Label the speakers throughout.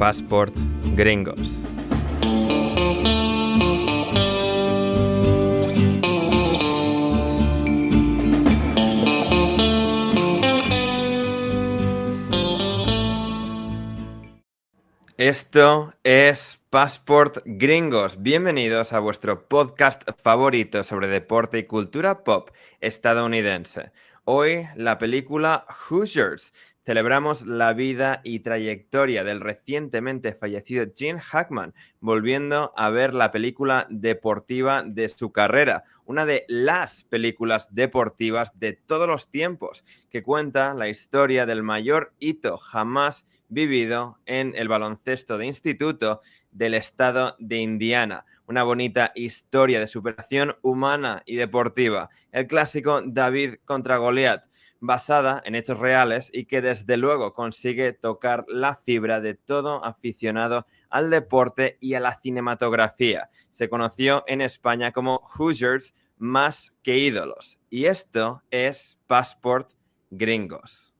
Speaker 1: Passport Gringos. Esto es Passport Gringos. Bienvenidos a vuestro podcast favorito sobre deporte y cultura pop estadounidense. Hoy la película Hoosiers. Celebramos la vida y trayectoria del recientemente fallecido Gene Hackman, volviendo a ver la película deportiva de su carrera, una de las películas deportivas de todos los tiempos, que cuenta la historia del mayor hito jamás vivido en el baloncesto de instituto del estado de Indiana. Una bonita historia de superación humana y deportiva. El clásico David contra Goliat, basada en hechos reales y que desde luego consigue tocar la fibra de todo aficionado al deporte y a la cinematografía. Se conoció en España como Hoosiers más que ídolos. Y esto es Passport Gringos.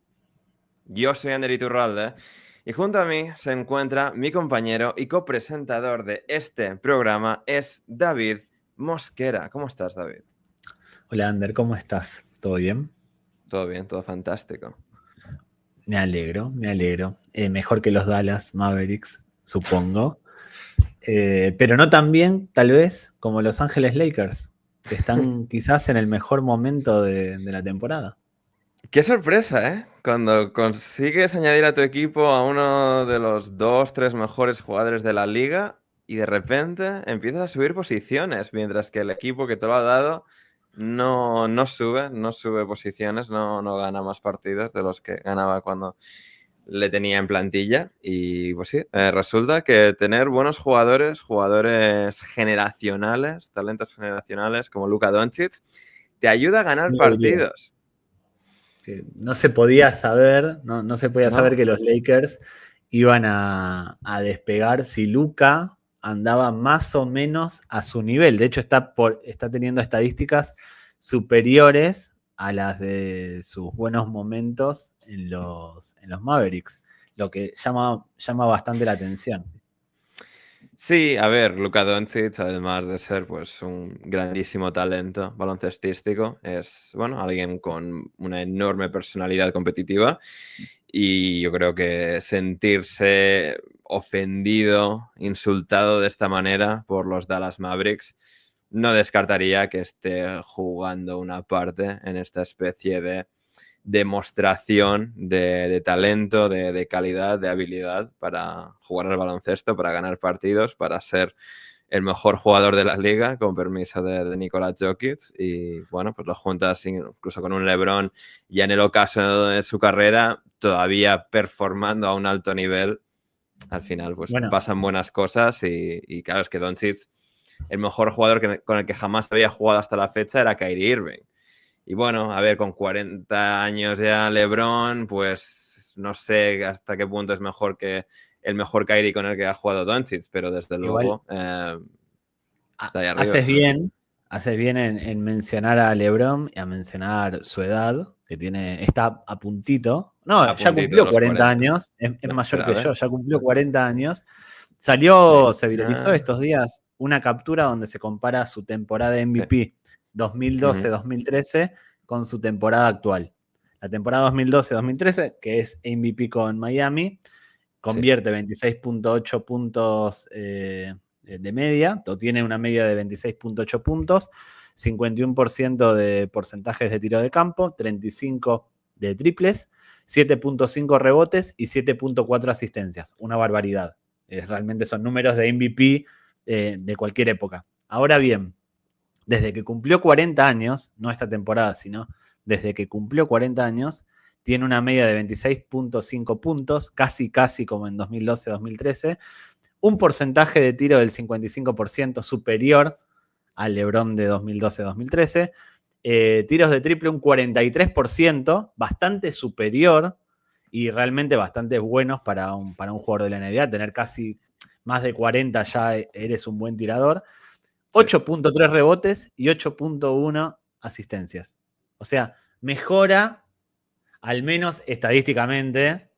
Speaker 1: Yo soy Ander Iturralde y junto a mí se encuentra mi compañero y copresentador de este programa, es David Mosquera. ¿Cómo estás, David?
Speaker 2: Hola, Ander, ¿cómo estás? ¿Todo bien?
Speaker 1: Todo bien, todo fantástico.
Speaker 2: Me alegro. Mejor que los Dallas Mavericks, supongo. Pero no tan bien, tal vez, como Los Ángeles Lakers, que están quizás en el mejor momento de la temporada.
Speaker 1: Qué sorpresa, ¿eh? Cuando consigues añadir a tu equipo a uno de los 2-3 mejores jugadores de la liga y de repente empiezas a subir posiciones, mientras que el equipo que te lo ha dado no sube posiciones, no gana más partidos de los que ganaba cuando le tenía en plantilla. Y pues sí, resulta que tener buenos jugadores generacionales, talentos generacionales como Luka Doncic, te ayuda a ganar
Speaker 2: No diría.
Speaker 1: partidos.
Speaker 2: Que no se podía saber, no se podía saber
Speaker 1: ¿No?
Speaker 2: que los Lakers iban a despegar si Luka andaba más o menos a su nivel. De hecho, está teniendo estadísticas superiores a las de sus buenos momentos en los Mavericks, lo que llama bastante la atención.
Speaker 1: Sí, a ver, Luka Doncic, además de ser pues un grandísimo talento baloncestístico, es bueno, alguien con una enorme personalidad competitiva y yo creo que sentirse ofendido, insultado de esta manera por los Dallas Mavericks, no descartaría que esté jugando una parte en esta especie de demostración de talento, de calidad, de habilidad para jugar al baloncesto, para ganar partidos, para ser el mejor jugador de la liga, con permiso de Nikola Jokic. Y bueno, pues lo juntas incluso con un LeBron ya en el ocaso de su carrera, todavía performando a un alto nivel. Al final, pues
Speaker 2: Bueno,
Speaker 1: pasan buenas cosas y claro, es que Doncic, el mejor jugador con el que jamás había jugado hasta la fecha era Kyrie Irving. Y bueno, a ver, con 40 años ya LeBron, pues no sé hasta qué punto es mejor que el mejor Kyrie con el que ha jugado Doncic, pero desde
Speaker 2: igual
Speaker 1: luego está ahí arriba.
Speaker 2: haces bien en mencionar a LeBron y a mencionar su edad, que está a puntito. No,
Speaker 1: A
Speaker 2: ya
Speaker 1: puntito de
Speaker 2: cumplió
Speaker 1: los
Speaker 2: 40
Speaker 1: 40.
Speaker 2: años, es
Speaker 1: No,
Speaker 2: mayor
Speaker 1: pero a
Speaker 2: que yo,
Speaker 1: ver.
Speaker 2: ya cumplió
Speaker 1: No sé.
Speaker 2: 40 años.
Speaker 1: Sí.
Speaker 2: Se viralizó estos días una captura donde se compara su temporada de
Speaker 1: Sí.
Speaker 2: MVP 2012-2013 con su temporada actual. La temporada 2012-2013, que es MVP con Miami, convierte 26.8 puntos de media, o tiene una media de 26.8 puntos, 51% de porcentajes de tiro de campo, 35 de triples, 7.5 rebotes y 7.4 asistencias. Una barbaridad. Realmente son números de MVP de cualquier época. Ahora bien, desde que cumplió 40 años, no esta temporada, sino desde que cumplió 40 años, tiene una media de 26.5 puntos, casi como en 2012-2013, un porcentaje de tiro del 55% superior al LeBron de 2012-2013, tiros de triple un 43%, bastante superior y realmente bastante buenos para un jugador de la NBA, tener casi más de 40 ya eres un buen tirador. 8.3 rebotes y 8.1 asistencias. O sea, mejora al menos estadísticamente,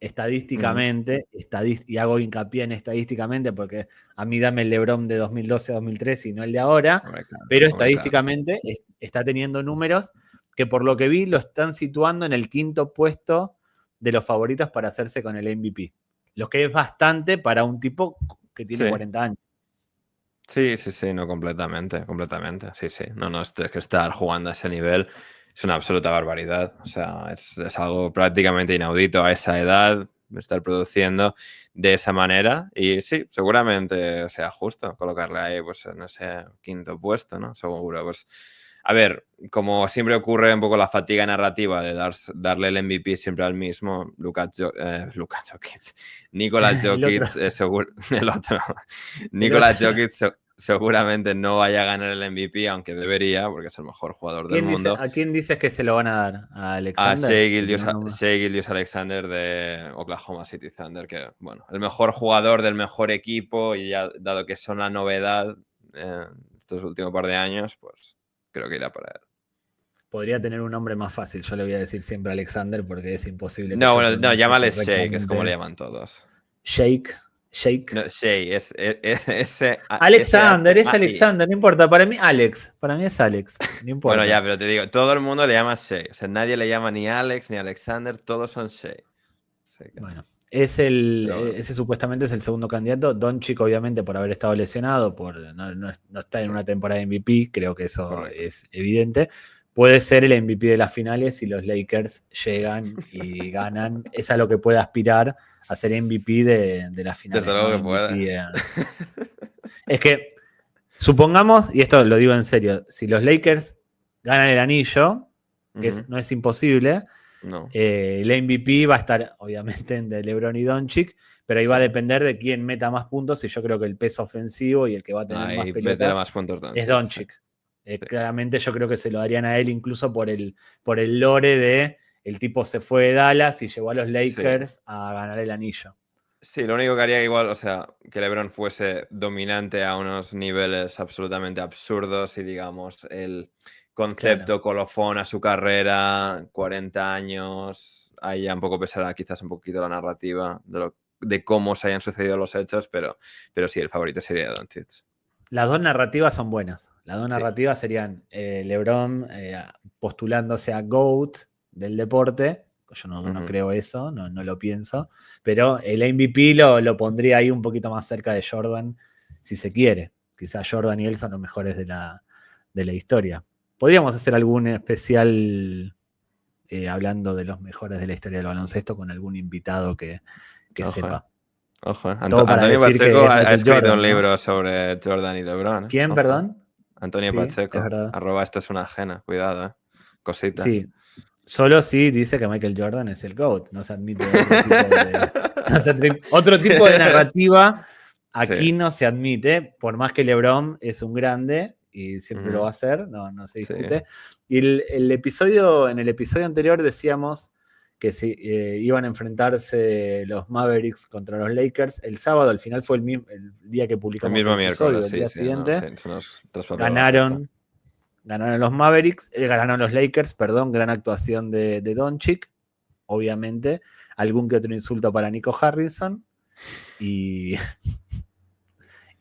Speaker 2: y hago hincapié en estadísticamente porque a mí dame el LeBron de 2012-2013 y no el de ahora,
Speaker 1: Hombre, claro,
Speaker 2: pero
Speaker 1: hombre, claro.
Speaker 2: estadísticamente está teniendo números que por lo que vi lo están situando en el 5º puesto de los favoritos para hacerse con el MVP. Lo que es bastante para un tipo que tiene
Speaker 1: Sí.
Speaker 2: 40 años.
Speaker 1: Sí, no, completamente. Sí. No, es que estar jugando a ese nivel es una absoluta barbaridad. O sea, es algo prácticamente inaudito a esa edad, estar produciendo de esa manera. Y sí, seguramente sea justo colocarle ahí, pues, en ese 5º puesto, ¿no? Seguro, pues... A ver, como siempre ocurre un poco la fatiga narrativa de darle el MVP siempre al mismo, Nikola Jokic, el otro, Nikola Jokic seguramente no vaya a ganar el MVP, aunque debería, porque es el mejor jugador del mundo.
Speaker 2: ¿A quién dices que se lo van a dar? ¿A Alexander?
Speaker 1: A Shai Gilgeous-Alexander de Oklahoma City Thunder, que, bueno, el mejor jugador del mejor equipo, y ya dado que son la novedad estos últimos par de años, pues creo que irá para él.
Speaker 2: Podría tener un nombre más fácil, yo le voy a decir siempre Alexander porque es imposible.
Speaker 1: No, bueno, no, llámale Shai, que es como le llaman todos.
Speaker 2: Shake.
Speaker 1: No, Shai, es
Speaker 2: Alexander, es Alexander, no importa. Para mí, Alex. Para mí es Alex. No importa.
Speaker 1: Bueno, ya, pero te digo, todo el mundo le llama Shai. O sea, nadie le llama ni Alex ni Alexander, todos son Shai.
Speaker 2: Bueno, ese supuestamente es el segundo candidato. Doncic, obviamente, por haber estado lesionado, no está en una temporada de MVP, creo que eso es evidente. Puede ser el MVP de las finales si los Lakers llegan y ganan. Es a lo que puede aspirar a ser MVP de las finales.
Speaker 1: Desde luego que puede.
Speaker 2: Es que, supongamos, y esto lo digo en serio, si los Lakers ganan el anillo, que no es imposible,
Speaker 1: no.
Speaker 2: El MVP va a estar, obviamente, de LeBron y Doncic, pero ahí va a depender de quién meta más puntos, y yo creo que el peso ofensivo y el que va a tener más pelotas
Speaker 1: más puntos,
Speaker 2: es Doncic. Claramente yo creo que se lo darían a él incluso por el lore de el tipo se fue de Dallas y llevó a los Lakers a ganar el anillo.
Speaker 1: Sí, lo único que haría igual, o sea, que LeBron fuese dominante a unos niveles absolutamente absurdos y, digamos, el concepto colofón a su carrera, 40 años, ahí ya un poco pesará quizás un poquito la narrativa de cómo se hayan sucedido los hechos, pero sí, el favorito sería Doncic.
Speaker 2: Las dos narrativas son buenas. Las dos narrativas serían LeBron postulándose a GOAT del deporte. Yo no creo eso, no lo pienso. Pero el MVP lo pondría ahí un poquito más cerca de Jordan, si se quiere. Quizás Jordan y él son los mejores de la historia. Podríamos hacer algún especial hablando de los mejores de la historia del baloncesto con algún invitado que sepa.
Speaker 1: Ojo, Antonio Pacheco ha escrito un libro sobre Jordan y LeBron.
Speaker 2: ¿Quién, perdón?
Speaker 1: Antonio Pacheco, @esto es una ajena, cuidado, cositas.
Speaker 2: Sí, solo sí dice que Michael Jordan es el GOAT, no se admite otro tipo de narrativa, aquí no se admite, por más que LeBron es un grande y siempre lo va a hacer, no se discute. Y en el episodio anterior decíamos que iban a enfrentarse los Mavericks contra los Lakers el sábado, al final fue el día que publicamos
Speaker 1: el episodio,
Speaker 2: el día siguiente. Ganaron los Mavericks, ganaron los Lakers, perdón, gran actuación de Doncic, obviamente, algún que otro insulto para Nico Harrison, y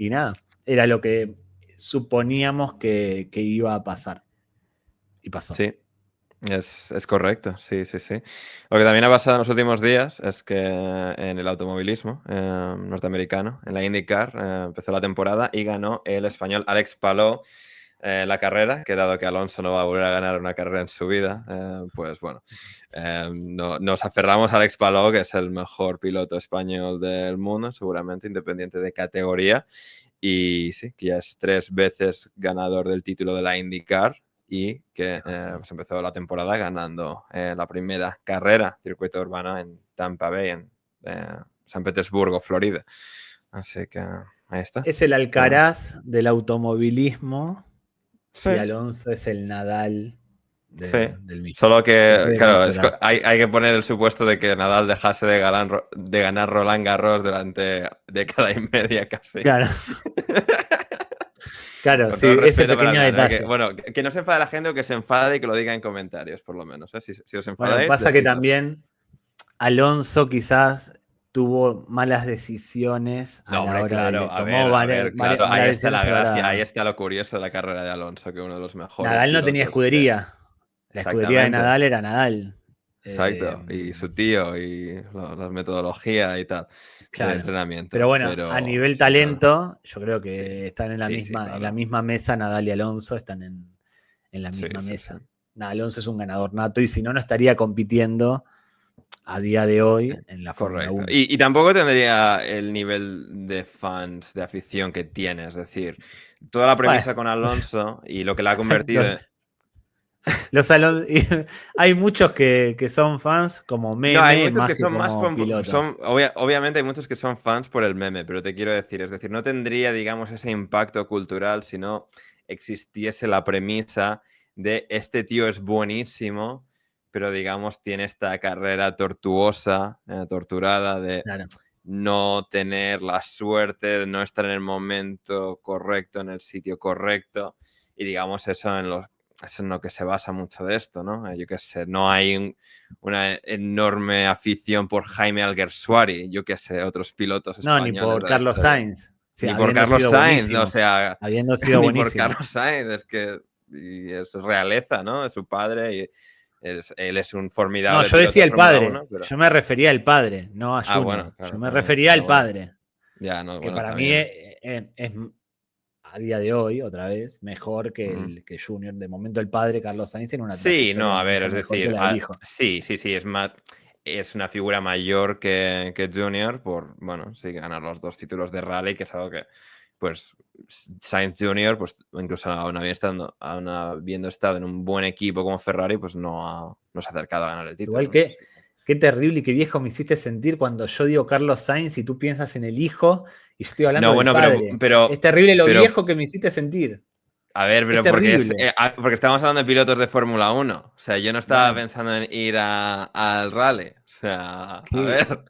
Speaker 2: nada, era lo que suponíamos que iba a pasar, y pasó.
Speaker 1: Sí. Es correcto, sí. Lo que también ha pasado en los últimos días es que en el automovilismo norteamericano, en la IndyCar, empezó la temporada y ganó el español Alex Palou la carrera, que dado que Alonso no va a volver a ganar una carrera en su vida, pues bueno, nos aferramos a Alex Palou, que es el mejor piloto español del mundo, seguramente, independiente de categoría, y sí, que ya es 3 veces ganador del título de la IndyCar, y que pues empezó la temporada ganando la primera carrera circuito urbano en Tampa Bay, en San Petersburgo, Florida. Así que ahí está.
Speaker 2: Es el Alcaraz del automovilismo. Sí. Y Alonso es el Nadal del mismo.
Speaker 1: Solo que, claro, hay que poner el supuesto de que Nadal dejase de ganar Roland Garros durante década y media casi.
Speaker 2: Claro. Claro,
Speaker 1: Con
Speaker 2: sí,
Speaker 1: todo el
Speaker 2: ese
Speaker 1: respeto para
Speaker 2: pequeño
Speaker 1: el Dan, ¿eh?
Speaker 2: detalle.
Speaker 1: Bueno, que no se enfade la gente o que se enfade y que lo diga en comentarios, por lo menos. ¿Eh? Si os
Speaker 2: Bueno,
Speaker 1: enfadáis,
Speaker 2: pasa que
Speaker 1: decidlo.
Speaker 2: también Alonso quizás tuvo malas decisiones a
Speaker 1: No,
Speaker 2: la
Speaker 1: hombre,
Speaker 2: hora de...
Speaker 1: claro,
Speaker 2: Le tomó
Speaker 1: claro, ahí
Speaker 2: malas
Speaker 1: está
Speaker 2: decisiones
Speaker 1: la
Speaker 2: a la
Speaker 1: gracia, ahí
Speaker 2: hora...
Speaker 1: está lo curioso de la carrera de Alonso, que uno de los mejores
Speaker 2: Nadal no tenía
Speaker 1: pilotos que...
Speaker 2: escudería. La escudería de
Speaker 1: Exactamente,
Speaker 2: Nadal era Nadal.
Speaker 1: exacto, y su tío y la metodología y tal del
Speaker 2: Claro. Pero
Speaker 1: entrenamiento,
Speaker 2: bueno, a
Speaker 1: pero
Speaker 2: nivel
Speaker 1: sí, claro,
Speaker 2: talento, yo creo
Speaker 1: sí,
Speaker 2: que están
Speaker 1: sí,
Speaker 2: en la
Speaker 1: claro,
Speaker 2: misma mesa. Nadal y Alonso están en la
Speaker 1: sí,
Speaker 2: misma
Speaker 1: sí, sí.
Speaker 2: mesa. Alonso es un ganador nato y si no, no estaría compitiendo a día de hoy en la Fórmula
Speaker 1: Correcto.
Speaker 2: 1.
Speaker 1: Y tampoco tendría el nivel de fans, de afición que tiene. Es decir, toda la
Speaker 2: Bueno,
Speaker 1: premisa con Alonso y lo que la ha convertido
Speaker 2: los,
Speaker 1: en...
Speaker 2: hay muchos que son fans como
Speaker 1: No, hay
Speaker 2: meme
Speaker 1: muchos
Speaker 2: más
Speaker 1: que
Speaker 2: que
Speaker 1: son más...
Speaker 2: como piloto.
Speaker 1: Obviamente hay muchos que son fans por el meme, pero te quiero decir, es decir, no tendría, digamos, ese impacto cultural si no existiese la premisa de este tío es buenísimo, pero digamos tiene esta carrera tortuosa, torturada de
Speaker 2: Claro.
Speaker 1: no tener la suerte de no estar en el momento correcto, en el sitio correcto. Y digamos, es en lo que se basa mucho de esto, ¿no? Yo qué sé, no hay una enorme afición por Jaime Alguersuari, yo qué sé, otros pilotos
Speaker 2: No, ni
Speaker 1: españoles
Speaker 2: por
Speaker 1: de la
Speaker 2: Carlos
Speaker 1: historia.
Speaker 2: Sainz. Sí,
Speaker 1: Ni por
Speaker 2: habiendo
Speaker 1: Carlos
Speaker 2: sido
Speaker 1: Sainz, o
Speaker 2: buenísimo.
Speaker 1: sea,
Speaker 2: Habiendo sido
Speaker 1: ni por
Speaker 2: buenísimo.
Speaker 1: Carlos Sainz, es que y es realeza, ¿no? De su padre y él es un
Speaker 2: No,
Speaker 1: formidable
Speaker 2: yo
Speaker 1: piloto
Speaker 2: decía
Speaker 1: de
Speaker 2: el
Speaker 1: Fórmula
Speaker 2: padre.
Speaker 1: 1, pero...
Speaker 2: Yo me refería al padre, no a
Speaker 1: Ah,
Speaker 2: Junior.
Speaker 1: bueno,
Speaker 2: Yo
Speaker 1: claro,
Speaker 2: me
Speaker 1: también.
Speaker 2: refería al
Speaker 1: Bueno, bueno.
Speaker 2: padre.
Speaker 1: Ya, no,
Speaker 2: Que
Speaker 1: bueno,
Speaker 2: para mí
Speaker 1: también.
Speaker 2: es a día de hoy, otra vez, mejor
Speaker 1: Ujú.
Speaker 2: que Junior. De momento el padre, Carlos Sainz, tiene una
Speaker 1: Sí,
Speaker 2: trayectoria
Speaker 1: no, a ver,
Speaker 2: mucho
Speaker 1: es
Speaker 2: mejor que
Speaker 1: decir,
Speaker 2: la del hijo.
Speaker 1: sí, es más, es una figura mayor que Junior por, bueno, sí, ganar los dos títulos de rally, que es algo que, pues, Sainz Junior, pues, incluso aún habiendo estado en un buen equipo como Ferrari, pues no se ha acercado a ganar el
Speaker 2: Igual
Speaker 1: título, ¿no?
Speaker 2: que, qué terrible y qué viejo me hiciste sentir cuando yo digo Carlos Sainz y tú piensas en el hijo y yo estoy hablando
Speaker 1: No,
Speaker 2: del
Speaker 1: bueno,
Speaker 2: padre. Es terrible lo
Speaker 1: pero
Speaker 2: viejo que me hiciste sentir.
Speaker 1: a ver,
Speaker 2: Es
Speaker 1: pero
Speaker 2: terrible.
Speaker 1: porque estamos hablando de pilotos de Fórmula 1. O sea, yo no estaba
Speaker 2: Bueno,
Speaker 1: pensando en ir al rally. O sea, a
Speaker 2: que
Speaker 1: ver.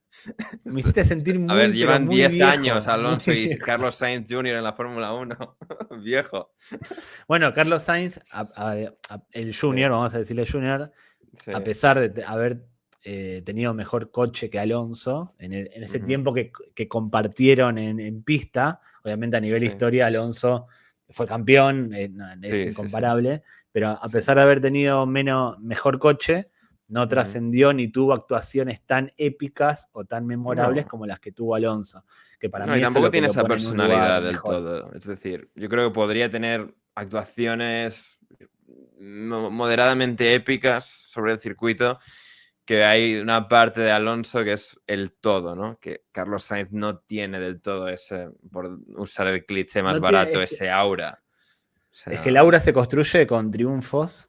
Speaker 2: me hiciste sentir
Speaker 1: A ver,
Speaker 2: muy, pero
Speaker 1: llevan
Speaker 2: muy
Speaker 1: 10 años
Speaker 2: viejo. Muy
Speaker 1: Alonso y
Speaker 2: viejo.
Speaker 1: Carlos Sainz Jr. en la Fórmula 1. Viejo.
Speaker 2: Bueno, Carlos Sainz, el
Speaker 1: Sí,
Speaker 2: Junior, vamos a decirle Junior,
Speaker 1: sí.
Speaker 2: a pesar de haber tenido mejor coche que Alonso, en ese
Speaker 1: Ujú,
Speaker 2: tiempo que compartieron en pista, obviamente a nivel
Speaker 1: sí,
Speaker 2: historia Alonso fue campeón, es
Speaker 1: sí, sí, sí,
Speaker 2: incomparable, pero a
Speaker 1: sí.
Speaker 2: pesar de haber tenido mejor coche, no
Speaker 1: Ujú.
Speaker 2: trascendió ni tuvo actuaciones tan épicas o tan memorables
Speaker 1: No.
Speaker 2: como las que tuvo Alonso, que para
Speaker 1: No,
Speaker 2: mí
Speaker 1: y
Speaker 2: eso es
Speaker 1: tampoco
Speaker 2: lo que
Speaker 1: tiene
Speaker 2: lo
Speaker 1: esa
Speaker 2: pone en un lugar
Speaker 1: personalidad del
Speaker 2: mejor.
Speaker 1: todo. Es decir, yo creo que podría tener actuaciones moderadamente épicas sobre el circuito, que hay una parte de Alonso que es el todo, ¿no? Que Carlos Sainz no tiene del todo ese, por usar el cliché más
Speaker 2: No tiene,
Speaker 1: barato, ese aura. O
Speaker 2: es que el
Speaker 1: sea,
Speaker 2: aura se construye con triunfos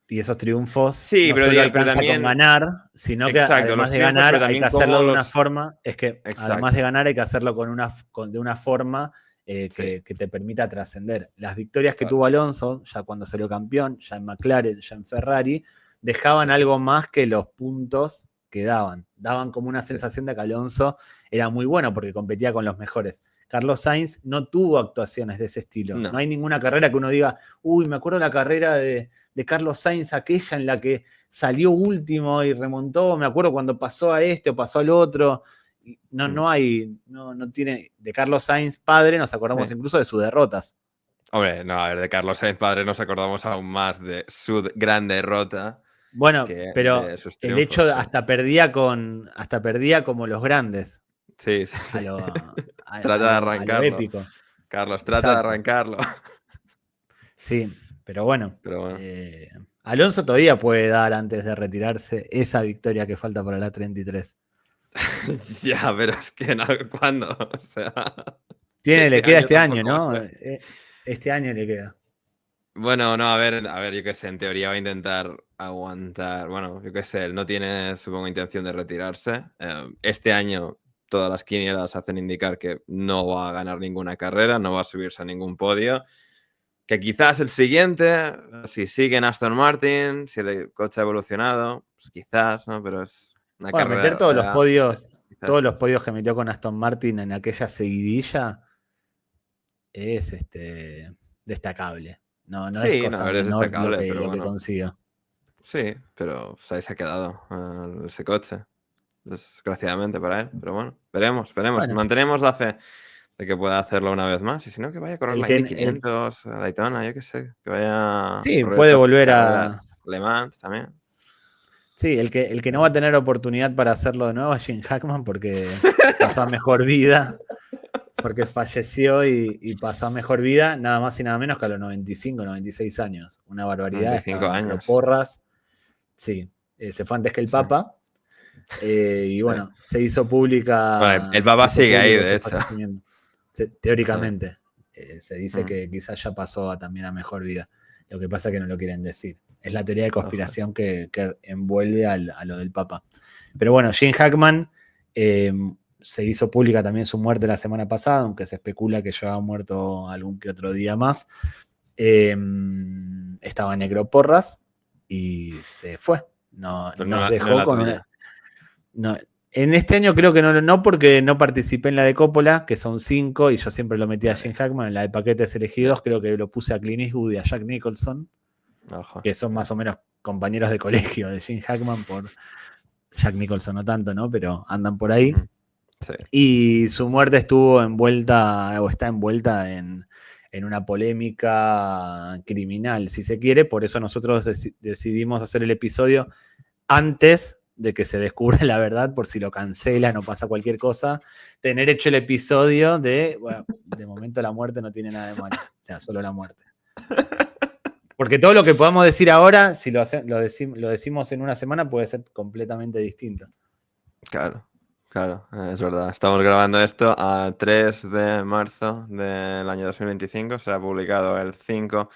Speaker 2: y esos triunfos
Speaker 1: sí,
Speaker 2: no solo
Speaker 1: pero
Speaker 2: alcanza con
Speaker 1: también,
Speaker 2: ganar, sino que
Speaker 1: exacto,
Speaker 2: además
Speaker 1: los
Speaker 2: de
Speaker 1: triunfos,
Speaker 2: ganar
Speaker 1: pero
Speaker 2: hay que
Speaker 1: también
Speaker 2: hacerlo
Speaker 1: como
Speaker 2: de una
Speaker 1: los...
Speaker 2: forma, es que además de
Speaker 1: Exacto,
Speaker 2: ganar hay que hacerlo de una forma
Speaker 1: sí,
Speaker 2: que te permita trascender. Las victorias que
Speaker 1: claro,
Speaker 2: tuvo Alonso, ya cuando salió campeón, ya en McLaren, ya en Ferrari, dejaban
Speaker 1: sí,
Speaker 2: algo más que los puntos que daban. Daban como una
Speaker 1: sí.
Speaker 2: sensación de que Alonso era muy bueno porque competía con los mejores. Carlos Sainz no tuvo actuaciones de ese estilo. No
Speaker 1: No.
Speaker 2: hay ninguna carrera que uno diga, uy, me acuerdo la carrera de Carlos Sainz, aquella en la que salió último y remontó, me acuerdo cuando pasó a este o pasó al otro. No,
Speaker 1: Mm,
Speaker 2: no tiene, de Carlos Sainz padre nos acordamos
Speaker 1: sí.
Speaker 2: incluso de sus derrotas.
Speaker 1: Hombre, no, a ver, de Carlos Sainz padre nos acordamos aún más de su gran derrota
Speaker 2: Bueno,
Speaker 1: que
Speaker 2: pero
Speaker 1: de sus
Speaker 2: el hecho
Speaker 1: triunfos, sí.
Speaker 2: hasta perdía como los grandes,
Speaker 1: Sí, sí,
Speaker 2: a
Speaker 1: sí.
Speaker 2: lo,
Speaker 1: Trata de
Speaker 2: a lo
Speaker 1: arrancarlo.
Speaker 2: épico.
Speaker 1: Carlos, trata de
Speaker 2: Exacto.
Speaker 1: arrancarlo.
Speaker 2: Sí, pero bueno.
Speaker 1: Pero bueno.
Speaker 2: Alonso todavía puede dar antes de retirarse esa victoria que falta para la 33.
Speaker 1: Ya, pero es que no, ¿cuándo? O sea,
Speaker 2: Le
Speaker 1: este
Speaker 2: queda
Speaker 1: año
Speaker 2: este año,
Speaker 1: tampoco va a
Speaker 2: ¿no?
Speaker 1: ser.
Speaker 2: Este año le queda.
Speaker 1: Bueno, no, a ver, yo qué sé, en teoría va a intentar aguantar. Bueno, yo qué sé, él no tiene, supongo, intención de retirarse. Este año todas las quinielas hacen indicar que no va a ganar ninguna carrera, no va a subirse a ningún podio. Que quizás el siguiente, si sigue en Aston Martin, si el coche ha evolucionado, pues quizás, ¿no? Pero es una
Speaker 2: Bueno, meter
Speaker 1: carrera,
Speaker 2: todos
Speaker 1: quizás.
Speaker 2: los podios que metió con Aston Martin en aquella seguidilla es destacable. No es
Speaker 1: Sí,
Speaker 2: cosa
Speaker 1: a ver, es
Speaker 2: menor
Speaker 1: destacable, pero
Speaker 2: lo que
Speaker 1: bueno.
Speaker 2: consiguió.
Speaker 1: Sí, pero pues, ahí se ha quedado ese coche. Desgraciadamente para él. Pero bueno, veremos.
Speaker 2: Bueno,
Speaker 1: Mantenemos la fe de que pueda hacerlo una vez más. Y si no, que vaya a correr
Speaker 2: el
Speaker 1: la
Speaker 2: que,
Speaker 1: Indy
Speaker 2: el,
Speaker 1: 500, a Daytona, yo qué sé. Que vaya a
Speaker 2: sí,
Speaker 1: correr
Speaker 2: puede
Speaker 1: estas
Speaker 2: volver
Speaker 1: carreras
Speaker 2: a...
Speaker 1: Le Mans también.
Speaker 2: Sí, el que no va a tener oportunidad para hacerlo de nuevo es Jim Hackman porque pasó a mejor vida, porque falleció y pasó a mejor vida nada más y nada menos que a los 95, 96 años. Una barbaridad,
Speaker 1: 95
Speaker 2: estaba
Speaker 1: años.
Speaker 2: necroporras. Sí, se fue antes que el
Speaker 1: Sí,
Speaker 2: Papa. Y
Speaker 1: sí.
Speaker 2: bueno, se hizo
Speaker 1: Bueno, el
Speaker 2: se
Speaker 1: Papa
Speaker 2: hizo
Speaker 1: sigue ahí,
Speaker 2: público
Speaker 1: de
Speaker 2: su
Speaker 1: hecho.
Speaker 2: fallecimiento.
Speaker 1: Sí.
Speaker 2: Teóricamente, se dice
Speaker 1: Mm,
Speaker 2: que quizás ya pasó también a mejor vida. Lo que pasa es que no lo quieren decir. Es la teoría de
Speaker 1: ojo.
Speaker 2: conspiración que envuelve a lo del Papa. Pero bueno, Gene Hackman se hizo pública también su muerte la semana pasada, aunque se especula que ya ha muerto algún que otro día más. Estaba en necroporras y se fue.
Speaker 1: Pero no,
Speaker 2: Nos
Speaker 1: no
Speaker 2: dejó
Speaker 1: la
Speaker 2: con una.
Speaker 1: tuya.
Speaker 2: No, en este año creo que no porque no participé en la de Coppola, que son 5, y yo siempre lo metí a Gene
Speaker 1: Vale,
Speaker 2: Hackman. En la de Paquetes Elegidos,
Speaker 1: ya.
Speaker 2: creo que lo puse a Clint Eastwood y a Jack Nicholson,
Speaker 1: Ojo.
Speaker 2: que son más o menos compañeros de colegio de Gene Hackman, por Jack Nicholson no tanto, ¿no? Pero andan por ahí.
Speaker 1: Ujú. Sí.
Speaker 2: Y su muerte estuvo envuelta, o está envuelta en una polémica criminal, si se quiere. Por eso nosotros decidimos hacer el episodio antes de que se descubra la verdad, por si lo cancelan o pasa cualquier cosa, tener hecho el episodio bueno, de momento la muerte no tiene nada de malo, o sea, solo la muerte. Porque todo lo que podamos decir ahora, si lo decimos en una semana, puede ser completamente distinto.
Speaker 1: Claro, claro, es verdad. Estamos grabando esto a 3 de marzo del año 2025. Será publicado el 5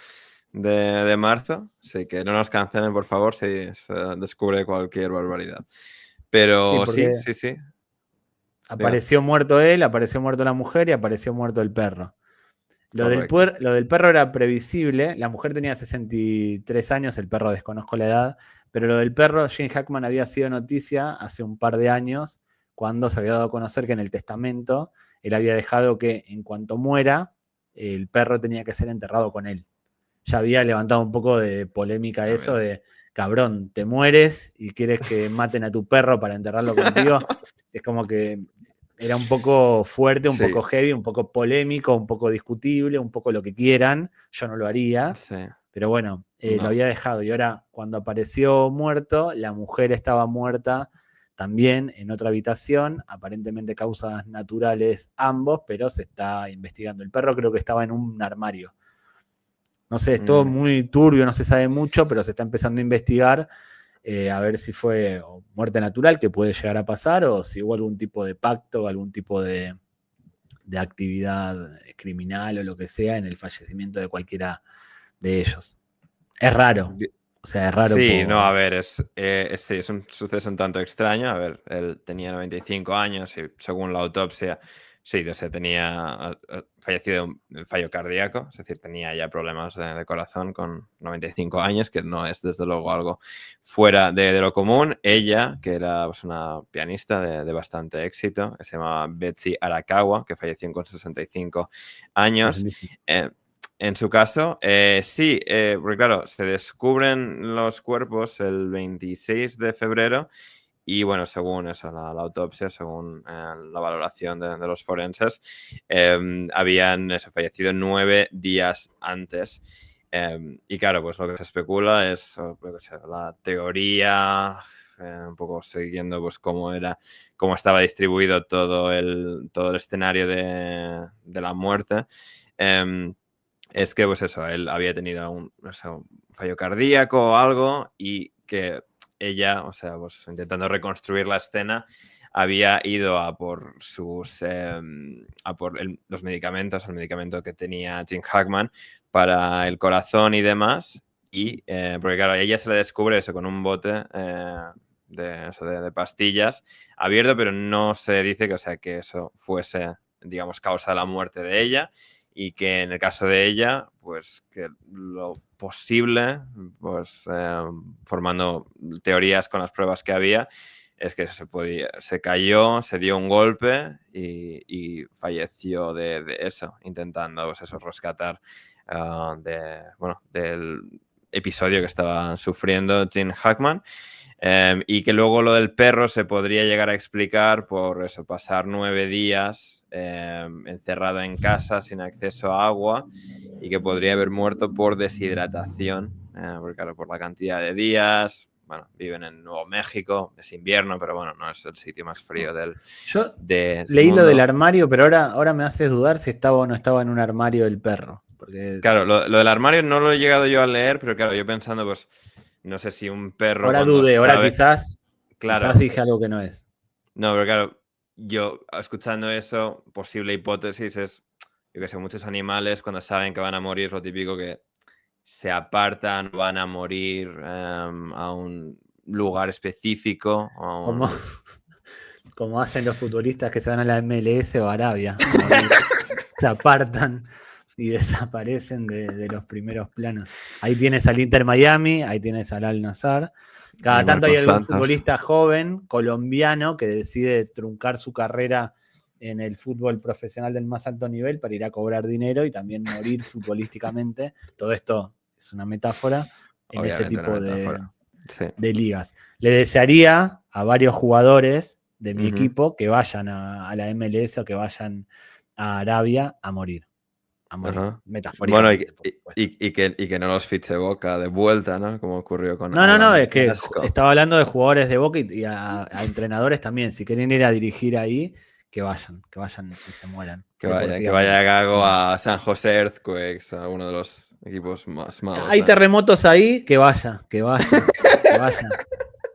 Speaker 1: de marzo. Así que no nos cancelen, por favor, si se descubre cualquier barbaridad.
Speaker 2: Sí,
Speaker 1: Pero sí,
Speaker 2: porque
Speaker 1: sí, sí. Dime.
Speaker 2: apareció muerto él, apareció muerto la mujer y apareció muerto el perro.
Speaker 1: Correcto.
Speaker 2: Lo del perro era previsible. La mujer tenía 63 años, el perro desconozco la edad. Pero lo del perro, Gene Hackman había sido noticia hace un par de años, cuando se había dado a conocer que en el testamento él había dejado que en cuanto muera, el perro tenía que ser enterrado con él. Ya había levantado un poco de polémica
Speaker 1: Ah,
Speaker 2: eso
Speaker 1: mira.
Speaker 2: de, cabrón, te mueres y quieres que maten a tu perro para enterrarlo contigo. Es como que era un poco fuerte, un
Speaker 1: Sí,
Speaker 2: poco heavy, un poco polémico, un poco discutible, un poco lo que quieran. Yo no lo haría,
Speaker 1: sí.
Speaker 2: pero bueno, lo
Speaker 1: No.
Speaker 2: había dejado. Y ahora, cuando apareció muerto, la mujer estaba muerta también en otra habitación, aparentemente causas naturales ambos, pero se está investigando. El perro creo que estaba en un armario. No sé, es todo
Speaker 1: Mm,
Speaker 2: muy turbio, no se sabe mucho, pero se está empezando a investigar a ver si fue muerte natural, que puede llegar a pasar, o si hubo algún tipo de pacto, algún tipo de actividad criminal o lo que sea en el fallecimiento de cualquiera de ellos. Es raro,
Speaker 1: di-
Speaker 2: o sea, es raro
Speaker 1: Sí, no, a
Speaker 2: por...
Speaker 1: ver, sí, es un suceso un tanto extraño. A ver, él tenía 95 años y según la autopsia, sí, o sea, tenía fallecido de un fallo cardíaco, es decir, tenía ya problemas de corazón con 95 años, que no es desde luego algo fuera de lo común. Ella, que era pues, una pianista de bastante éxito, que se llamaba Betsy Arakawa, que falleció con 65 años. eh, en su caso, sí, porque claro, se descubren los cuerpos el 26 de febrero y bueno, según eso, la autopsia, según la valoración de los forenses, habían eso, fallecido 9 días antes. Y claro, pues lo que se especula es lo que sea, la teoría, un poco siguiendo pues cómo estaba distribuido todo el escenario de la muerte. Es que, pues eso, él había tenido no sé, un fallo cardíaco o algo y que ella, o sea, pues intentando reconstruir la escena, había ido a por los medicamentos, el medicamento que tenía Jim Hackman para el corazón y demás. Y, porque claro, a ella se le descubre eso con un bote de pastillas abierto, pero no se dice que, o sea, que eso fuese, digamos, causa de la muerte de ella y que en el caso de ella, pues que lo posible, pues formando teorías con las pruebas que había, es que se cayó, se dio un golpe y falleció de eso, intentando pues eso, rescatar del episodio que estaba sufriendo Gene Hackman. Y que luego lo del perro se podría llegar a explicar por eso, pasar 9 días encerrado en casa sin acceso a agua y que podría haber muerto por deshidratación, porque claro, por la cantidad de días. Bueno, viven en Nuevo México, es invierno, pero bueno, no es el sitio más frío del
Speaker 2: Leí
Speaker 1: mundo.
Speaker 2: lo del armario, pero ahora me haces dudar si estaba o no estaba en un armario el perro. Porque...
Speaker 1: Claro, lo del armario no lo he llegado yo a leer, pero claro, yo pensando, pues, no sé si un perro
Speaker 2: ahora
Speaker 1: cuando
Speaker 2: dudé,
Speaker 1: sabe...
Speaker 2: ahora quizás dije algo que no es.
Speaker 1: No, pero claro, yo escuchando eso, posible hipótesis es, yo que sé, muchos animales cuando saben que van a morir, lo típico que se apartan, van a morir a un lugar específico.
Speaker 2: Como hacen los futbolistas que se van a la MLS o a Arabia. Se apartan y desaparecen de los primeros planos. Ahí tienes al Inter Miami, ahí tienes al Al Nassr. Cada tanto hay algún futbolista joven, colombiano, que decide truncar su carrera en el fútbol profesional del más alto nivel para ir a cobrar dinero y también morir futbolísticamente. Todo esto es una metáfora en ese tipo de ligas. Le desearía a varios jugadores de mi equipo que vayan a la MLS o que vayan a Arabia a morir. Metafóricamente.
Speaker 1: Bueno, y que no los fiche Boca de vuelta, ¿no? Como ocurrió con
Speaker 2: No, es que estaba hablando de jugadores de Boca y a entrenadores también. Si quieren ir a dirigir ahí, que vayan y se mueran.
Speaker 1: Que vaya Gago a San José Earthquakes, a uno de los equipos más malos.
Speaker 2: Hay terremotos ahí, que vaya.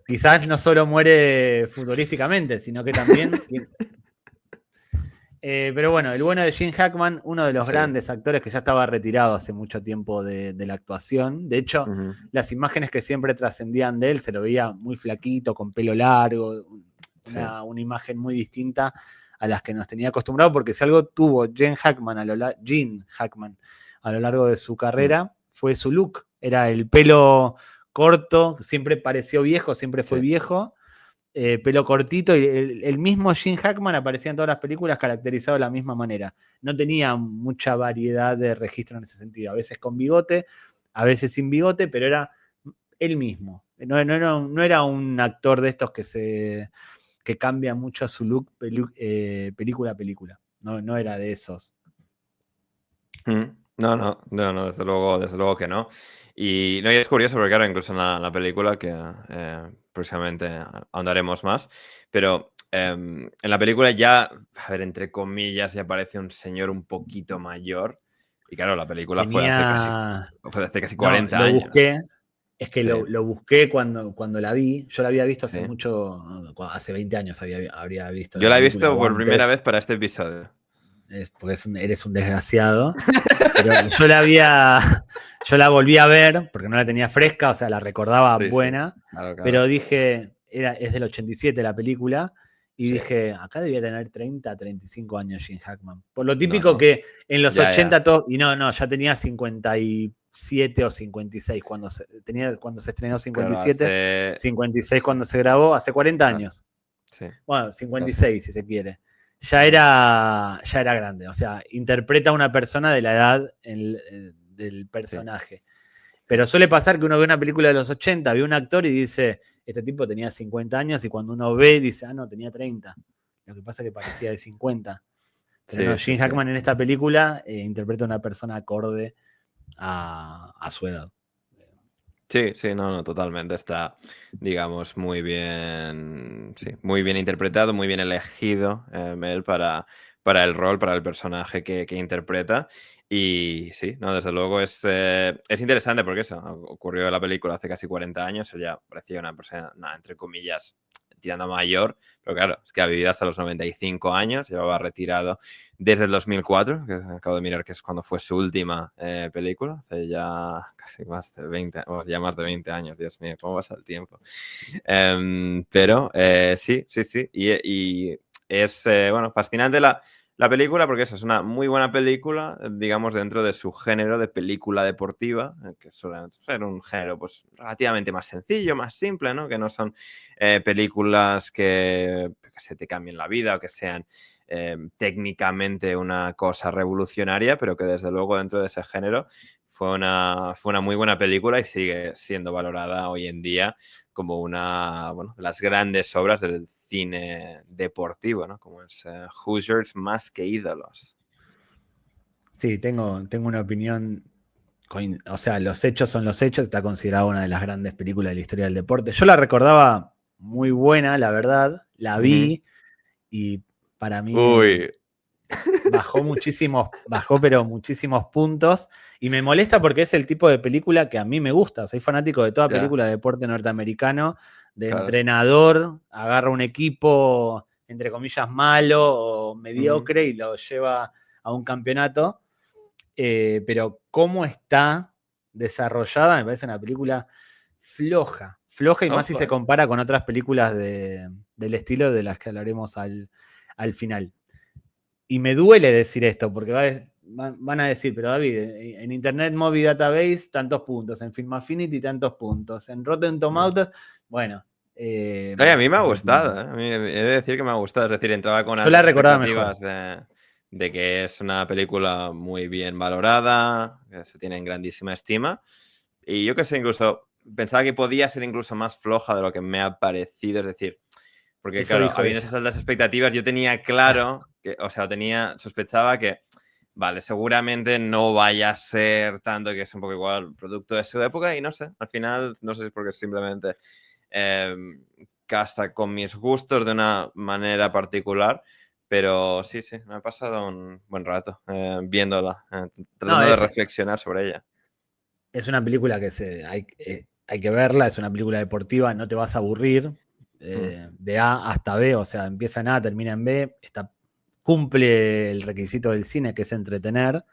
Speaker 2: Quizás no solo muere futbolísticamente, sino que también... pero bueno, el bueno de Gene Hackman, uno de los grandes actores que ya estaba retirado hace mucho tiempo de la actuación. De hecho, las imágenes que siempre trascendían de él, se lo veía muy flaquito, con pelo largo, una imagen muy distinta a las que nos tenía acostumbrado, porque si algo tuvo Gene Hackman a lo largo de su carrera, fue su look. Era el pelo corto, siempre pareció viejo, siempre fue viejo. Pelo cortito, y el mismo Gene Hackman aparecía en todas las películas caracterizado de la misma manera. No tenía mucha variedad de registro en ese sentido. A veces con bigote, a veces sin bigote, pero era él mismo. No era un actor de estos que cambia mucho su look película a película. No era de esos.
Speaker 1: No, desde luego que no. Y es curioso porque, claro, incluso en la película, que próximamente ahondaremos más, pero en la película ya, a ver, entre comillas, ya aparece un señor un poquito mayor. Y claro, la película fue hace casi 40 años.
Speaker 2: Busqué. Es que lo busqué cuando la vi. Yo la había visto hace mucho, hace 20 años habría visto.
Speaker 1: Yo la he visto por primera vez para este episodio.
Speaker 2: Porque eres un desgraciado. Pero yo la volví a ver porque no la tenía fresca, o sea, la recordaba buena. Sí, claro. Pero dije, es del 87 la película, y dije, acá debía tener 30, 35 años Gene Hackman. Por lo típico que en los 80 y ya tenía 57 o 56 cuando se estrenó 57, claro, 56 cuando se grabó, hace 40 años. Sí. Bueno, 56 si se quiere. Ya era grande, o sea, interpreta a una persona de la edad del personaje. Pero suele pasar que uno ve una película de los 80, ve un actor y dice, este tipo tenía 50 años, y cuando uno ve, dice, no, tenía 30. Lo que pasa es que parecía de 50. Pero Gene Hackman en esta película interpreta a una persona acorde a su edad.
Speaker 1: Sí, totalmente. Está, digamos, muy bien interpretado, muy bien elegido él para el rol, para el personaje que interpreta. Y sí, desde luego es interesante porque eso ocurrió en la película hace casi 40 años. Él ya parecía una persona, entre comillas, tirando mayor, pero claro, es que ha vivido hasta los 95 años, llevaba retirado desde el 2004, que acabo de mirar que es cuando fue su última película, hace ya casi más de 20 años, Dios mío, cómo pasa el tiempo. Pero sí, y es, fascinante La película, porque eso es una muy buena película, digamos, dentro de su género de película deportiva, que suele ser un género pues relativamente más sencillo, más simple, ¿no? Que no son películas que se te cambien la vida o que sean técnicamente una cosa revolucionaria, pero que desde luego dentro de ese género fue una muy buena película y sigue siendo valorada hoy en día como una, bueno, de las grandes obras del cine deportivo, ¿no? Como es Hoosiers más que ídolos.
Speaker 2: Sí, tengo una opinión. O sea, los hechos son los hechos. Está considerada una de las grandes películas de la historia del deporte. Yo la recordaba muy buena, la verdad. La vi y para mí
Speaker 1: Uy.
Speaker 2: bajó pero muchísimos puntos. Y me molesta porque es el tipo de película que a mí me gusta. Soy fanático de toda
Speaker 1: Ya,
Speaker 2: película de deporte norteamericano, de
Speaker 1: claro.
Speaker 2: entrenador, agarra un equipo, entre comillas, malo o
Speaker 1: Ujú.
Speaker 2: mediocre y lo lleva a un campeonato. Pero cómo está desarrollada, me parece una película floja y más si
Speaker 1: Ojo,
Speaker 2: se compara con otras películas del estilo de las que hablaremos al final. Y me duele decir esto, porque van a decir, pero David, en Internet Movie Database tantos puntos, en Film Affinity tantos puntos, en Rotten
Speaker 1: ya.
Speaker 2: Tomatoes, bueno,
Speaker 1: Oye, a mí me ha
Speaker 2: es lo que hay.
Speaker 1: gustado, ¿eh? A mí he de decir que me ha gustado. Es decir, entraba con
Speaker 2: Yo la
Speaker 1: altas
Speaker 2: recordaba mejor.
Speaker 1: expectativas de que es una película muy bien valorada, que se tiene en grandísima estima. Y yo que sé, incluso pensaba que podía ser incluso más floja de lo que me ha parecido. Es decir, porque
Speaker 2: Eso
Speaker 1: claro,
Speaker 2: dijo
Speaker 1: habiendo esas
Speaker 2: ella.
Speaker 1: altas expectativas, yo tenía claro, o sea, sospechaba que, vale, seguramente no vaya a ser tanto, que es un poco igual producto de su época y no sé, al final, no sé si es porque simplemente eh, casa con mis gustos de una manera particular, pero sí, me ha pasado un buen rato viéndola,
Speaker 2: No,
Speaker 1: tratando de reflexionar sobre ella.
Speaker 2: es una película que hay que verla, es una película deportiva, no te vas a aburrir.
Speaker 1: Mm,
Speaker 2: De A hasta B, o sea, empieza en A, termina en B, cumple el requisito del cine, que es entretener.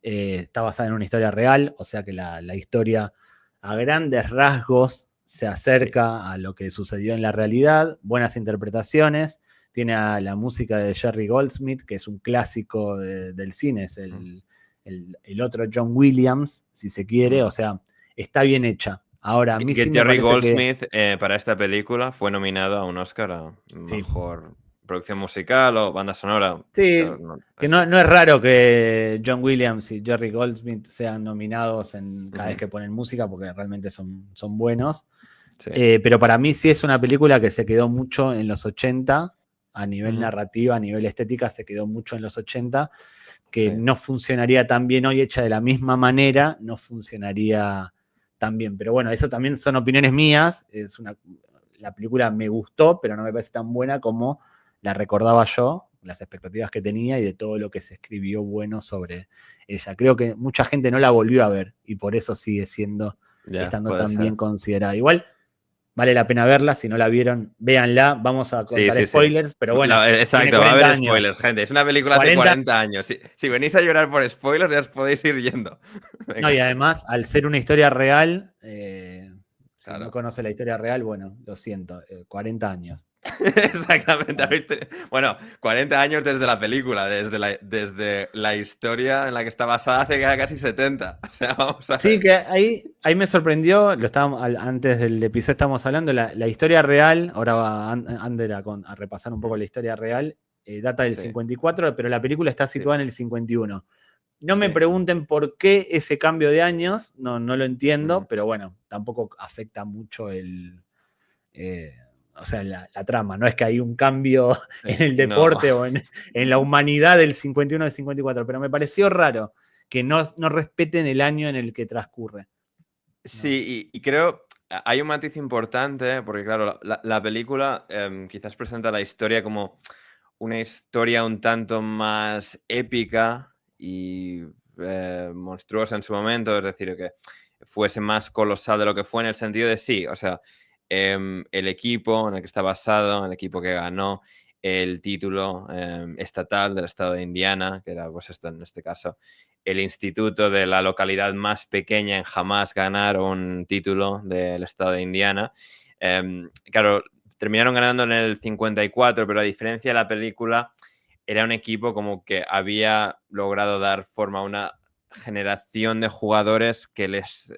Speaker 2: Está basada en una historia real, o sea que la historia a grandes rasgos se
Speaker 1: sí.
Speaker 2: acerca a lo que sucedió en la realidad, buenas interpretaciones, tiene a la música de Jerry Goldsmith, que es un clásico del cine, es
Speaker 1: Mm,
Speaker 2: el otro John Williams, si se quiere,
Speaker 1: mm.
Speaker 2: o sea, está bien hecha. Ahora, a mí
Speaker 1: Que
Speaker 2: sí me
Speaker 1: Jerry
Speaker 2: parece que
Speaker 1: Goldsmith para esta película fue nominado a un Oscar a
Speaker 2: sí.
Speaker 1: mejor producción musical o banda sonora. Claro,
Speaker 2: Sí,
Speaker 1: no,
Speaker 2: que
Speaker 1: eso.
Speaker 2: no es raro que John Williams y Jerry Goldsmith sean nominados cada vez
Speaker 1: Ujú,
Speaker 2: que ponen música, porque realmente son buenos.
Speaker 1: sí,
Speaker 2: Pero para mí sí es una película que se quedó mucho en los 80, a nivel
Speaker 1: ujú,
Speaker 2: narrativa, a nivel estética, se quedó mucho en los 80, que
Speaker 1: sí,
Speaker 2: no funcionaría tan bien hoy hecha de la misma manera, no funcionaría tan bien. Pero bueno, eso también son opiniones mías. La película me gustó, pero no me parece tan buena como la recordaba yo, las expectativas que tenía y de todo lo que se escribió bueno sobre ella. Creo que mucha gente no la volvió a ver y por eso sigue
Speaker 1: ya,
Speaker 2: estando
Speaker 1: puede
Speaker 2: tan bien
Speaker 1: ser.
Speaker 2: considerada. Igual vale la pena verla, si no la vieron, véanla, vamos a
Speaker 1: Sí,
Speaker 2: contar
Speaker 1: sí, sí.
Speaker 2: spoilers, pero bueno, tiene
Speaker 1: Exacto, va a
Speaker 2: 40
Speaker 1: haber
Speaker 2: años.
Speaker 1: spoilers, gente. Es una película hace
Speaker 2: 40,
Speaker 1: 40 años. Si venís a llorar por spoilers, ya os podéis ir yendo.
Speaker 2: no, y
Speaker 1: Venga,
Speaker 2: además, al ser una historia real, si no
Speaker 1: claro.
Speaker 2: conoce la historia real, bueno, lo siento, 40 años.
Speaker 1: Exactamente.
Speaker 2: Bueno,
Speaker 1: Bueno, 40 años desde la película, desde la historia en la que está basada hace ya casi 70. O sea, vamos a
Speaker 2: sí,
Speaker 1: ver.
Speaker 2: que ahí me sorprendió, antes del episodio estábamos hablando, la historia real, ahora va Ander a repasar un poco la historia real, data del
Speaker 1: Sí,
Speaker 2: 54, pero la película está
Speaker 1: sí,
Speaker 2: situada en el 51. No me
Speaker 1: sí.
Speaker 2: pregunten por qué ese cambio de años, no lo entiendo,
Speaker 1: Ujú.
Speaker 2: pero bueno, tampoco afecta mucho eh, o sea, la trama. No es que hay un cambio en
Speaker 1: Sí,
Speaker 2: el
Speaker 1: no.
Speaker 2: deporte o en la humanidad del 51 al 54, pero me pareció raro que no respeten el año en el que transcurre. No.
Speaker 1: Sí, y creo hay un matiz importante, porque claro, la película quizás presenta la historia como una historia un tanto más épica y monstruosa en su momento, es decir, que fuese más colosal de lo que fue en el sentido de sí, o sea, el equipo en el que está basado, el equipo que ganó el título estatal del estado de Indiana, que era pues esto en este caso el instituto de la localidad más pequeña en jamás ganar un título del estado de Indiana. Claro, terminaron ganando en el 54, pero a diferencia de la película, era un equipo como que había logrado dar forma a una generación de jugadores que les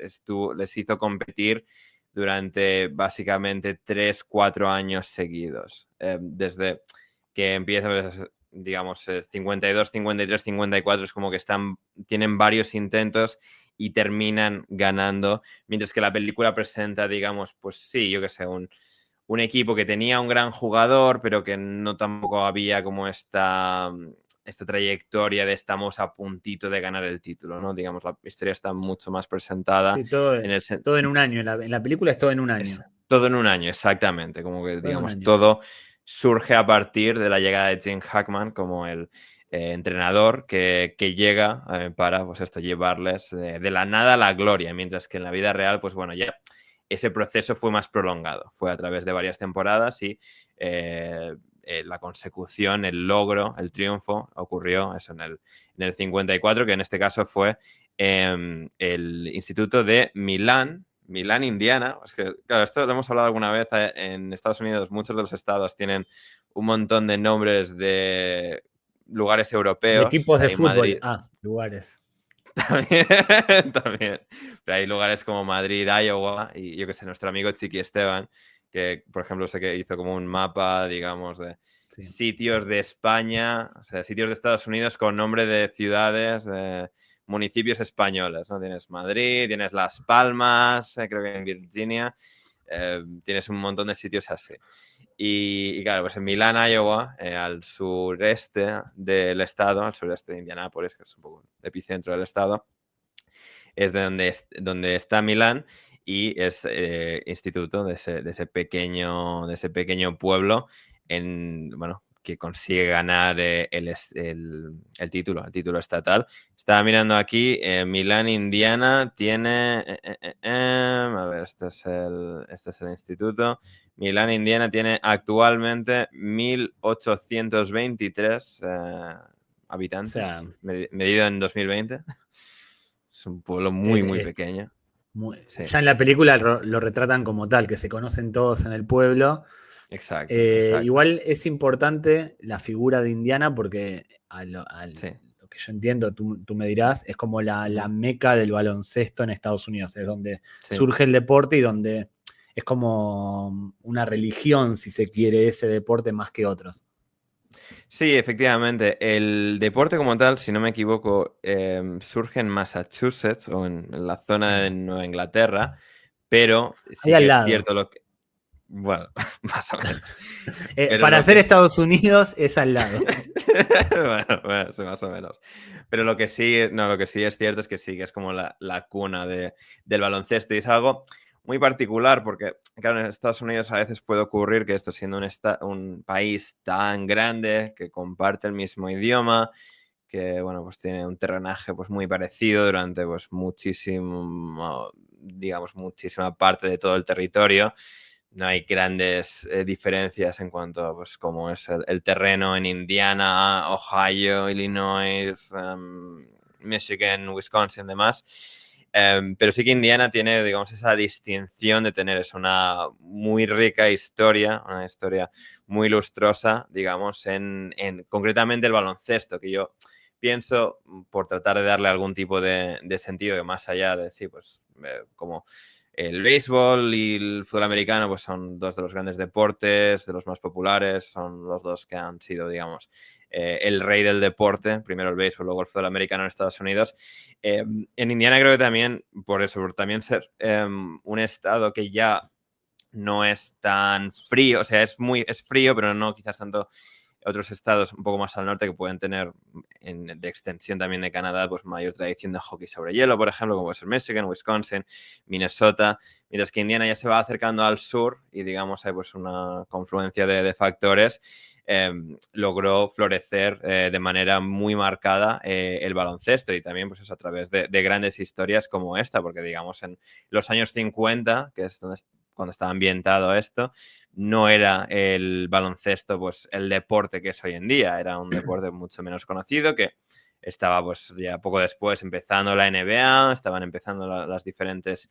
Speaker 1: hizo competir durante básicamente 3-4 años seguidos. Desde que empieza, pues, digamos, 52, 53, 54, es como que tienen varios intentos y terminan ganando, mientras que la película presenta, digamos, pues sí, yo qué sé, un equipo que tenía un gran jugador, pero que no tampoco había como esta trayectoria de estamos a puntito de ganar el título, ¿no? Digamos, la historia está mucho más presentada.
Speaker 2: Sí, todo en un año. En la película es todo en un año.
Speaker 1: Todo en un año, exactamente. Como que,
Speaker 2: todo
Speaker 1: digamos, todo surge a partir de la llegada de Jim Hackman como el entrenador que llega para, pues esto, llevarles de la nada a la gloria, mientras que en la vida real, pues bueno, ya ese proceso fue más prolongado. Fue a través de varias temporadas y la consecución, el logro, el triunfo ocurrió eso en el 54, que en este caso fue el Instituto de Milán, Indiana. Es que, claro, esto lo hemos hablado alguna vez en Estados Unidos. Muchos de los estados tienen un montón de nombres de lugares europeos.
Speaker 2: De equipos de fútbol.
Speaker 1: Madrid.
Speaker 2: Lugares.
Speaker 1: También. Pero hay lugares como Madrid, Iowa, y yo que sé, nuestro amigo Chiqui Esteban, que por ejemplo sé que hizo como un mapa, digamos, de sitios de España, o sea, sitios de Estados Unidos con nombre de ciudades, de municipios españoles, ¿no? Tienes Madrid, tienes Las Palmas, creo que en Virginia, tienes un montón de sitios así. Y claro, pues en Milán, Iowa, al sureste del estado, al sureste de Indianápolis, que es un poco el epicentro del estado, es de donde está Milán y es instituto de ese pequeño pueblo bueno, que consigue ganar el título estatal. Estaba mirando aquí, Milán, Indiana, tiene... a ver, este es el instituto. Milán, Indiana, tiene actualmente 1.823 habitantes,
Speaker 2: O sea,
Speaker 1: medido en 2020. Es un pueblo muy pequeño.
Speaker 2: Sí. Ya en la película lo retratan como tal, que se conocen todos en el pueblo.
Speaker 1: Exacto.
Speaker 2: Igual es importante la figura de Indiana porque lo que yo entiendo, tú me dirás, es como la meca del baloncesto en Estados Unidos. Es donde surge el deporte y donde es como una religión, si se quiere, ese deporte más que otros.
Speaker 1: Sí, efectivamente. El deporte como tal, si no me equivoco, surge en Massachusetts o en la zona de Nueva Inglaterra, pero sí
Speaker 2: ahí al
Speaker 1: que es
Speaker 2: lado.
Speaker 1: cierto lo que... Bueno, más o menos.
Speaker 2: Para ser Estados Unidos es al lado.
Speaker 1: bueno, sí, más o menos. Pero lo que sí es cierto es que sí, que es como la cuna del baloncesto y es algo muy particular porque, claro, en Estados Unidos a veces puede ocurrir que esto, siendo un país tan grande, que comparte el mismo idioma, que, bueno, pues tiene un terrenaje pues muy parecido durante pues muchísima parte de todo el territorio. No hay grandes diferencias en cuanto a pues, cómo es el terreno en Indiana, Ohio, Illinois, Michigan, Wisconsin y demás. Pero sí que Indiana tiene, digamos, esa distinción de tener una muy rica historia, una historia muy lustrosa, digamos, concretamente el baloncesto, que yo pienso, por tratar de darle algún tipo de sentido, que más allá de, sí, pues, como el béisbol y el fútbol americano pues son dos de los grandes deportes, de los más populares, son los dos que han sido, digamos, el rey del deporte, primero el béisbol, luego el fútbol americano en Estados Unidos. En Indiana creo que también, por también ser un estado que ya no es tan frío, o sea, es frío, pero no quizás tanto otros estados un poco más al norte que pueden tener de extensión también de Canadá, pues mayor tradición de hockey sobre hielo, por ejemplo, como puede ser Michigan, Wisconsin, Minnesota, mientras que Indiana ya se va acercando al sur y digamos hay pues una confluencia de factores, logró florecer de manera muy marcada el baloncesto y también pues eso, a través de grandes historias como esta, porque digamos en los años 50, que es cuando estaba ambientado esto, no era el baloncesto pues el deporte que es hoy en día, era un deporte mucho menos conocido que estaba pues ya poco después empezando la NBA, estaban empezando las diferentes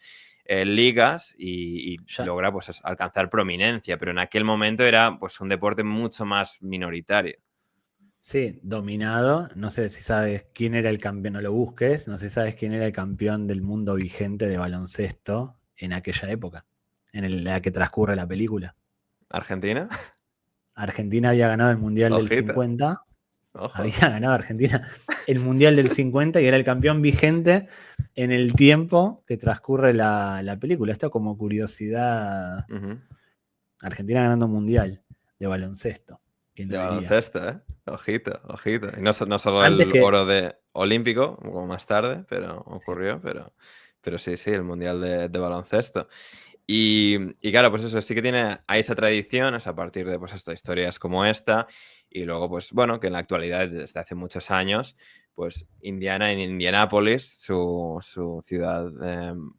Speaker 1: ligas y logra pues alcanzar prominencia, pero en aquel momento era pues un deporte mucho más minoritario.
Speaker 2: Sí, dominado. No sé si sabes quién era el campeón, no lo busques. No sé si sabes quién era el campeón del mundo vigente de baloncesto en aquella época, la que transcurre la película.
Speaker 1: ¿Argentina?
Speaker 2: Argentina había ganado el Mundial del
Speaker 1: Ojito,
Speaker 2: 50. Había
Speaker 1: ojo.
Speaker 2: ganado Argentina el Mundial del 50 y era el campeón vigente en el tiempo que transcurre la película. Esto como curiosidad.
Speaker 1: Ujú.
Speaker 2: Argentina ganando un Mundial de baloncesto. ¿Quién
Speaker 1: De
Speaker 2: lo diría?
Speaker 1: baloncesto, ¿eh? Ojito, ojito. Y no, no solo
Speaker 2: Antes
Speaker 1: el
Speaker 2: que,
Speaker 1: oro de olímpico, como más tarde, pero
Speaker 2: sí.
Speaker 1: ocurrió, pero sí, sí, el mundial de baloncesto. Y claro, pues eso sí que tiene a esa tradición, es a partir de pues estas historias como esta, y luego, pues bueno, que en la actualidad, desde hace muchos años, pues Indiana, en Indianápolis, su ciudad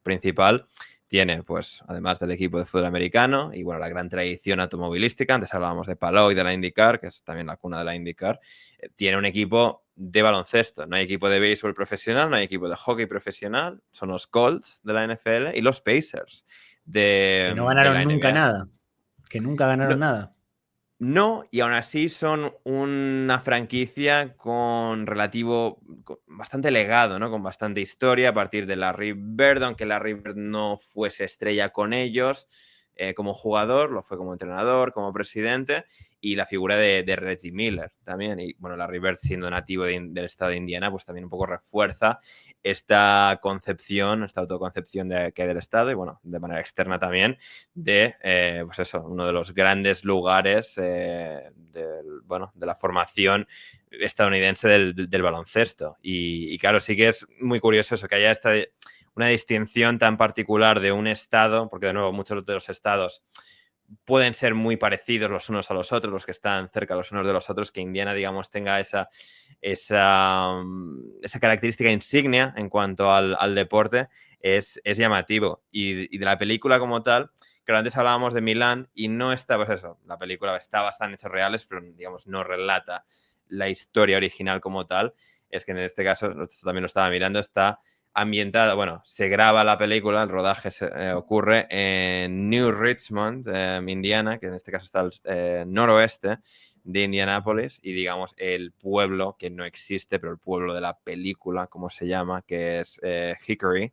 Speaker 1: principal, tiene, pues, además del equipo de fútbol americano y, bueno, la gran tradición automovilística, antes hablábamos de Palou y de la IndyCar, que es también la cuna de la IndyCar, tiene un equipo de baloncesto. No hay equipo de béisbol profesional, no hay equipo de hockey profesional, son los Colts de la NFL y los Pacers
Speaker 2: Que no
Speaker 1: de
Speaker 2: ganaron
Speaker 1: la
Speaker 2: nunca
Speaker 1: NBA.
Speaker 2: nada. Que nunca ganaron
Speaker 1: No,
Speaker 2: nada.
Speaker 1: no, y aún así son una franquicia con bastante legado, ¿no? Con bastante historia a partir de Larry Bird, aunque Larry Bird no fuese estrella con ellos como jugador, lo fue como entrenador, como presidente, y la figura de Reggie Miller también. Y bueno, Larry Bird siendo nativo del estado de Indiana, pues también un poco refuerza esta concepción, esta autoconcepción que hay del estado y bueno, de manera externa también de, pues eso, uno de los grandes lugares bueno, de la formación estadounidense del baloncesto. Y claro, sí que es muy curioso eso, que haya una distinción tan particular de un estado, porque de nuevo muchos de los estados pueden ser muy parecidos los unos a los otros, los que están cerca los unos de los otros, que Indiana, digamos, tenga esa característica insignia en cuanto al deporte, es llamativo. Y de la película como tal, que antes hablábamos de Milán y no está, pues eso, la película está basada en hechos reales, pero digamos no relata la historia original como tal. Es que en este caso, también lo estaba mirando, está ambientada, bueno, se graba la película, el rodaje ocurre en New Richmond, Indiana, que en este caso está al noroeste de Indianápolis, y digamos el pueblo que no existe, pero el pueblo de la película, como se llama, que es Hickory,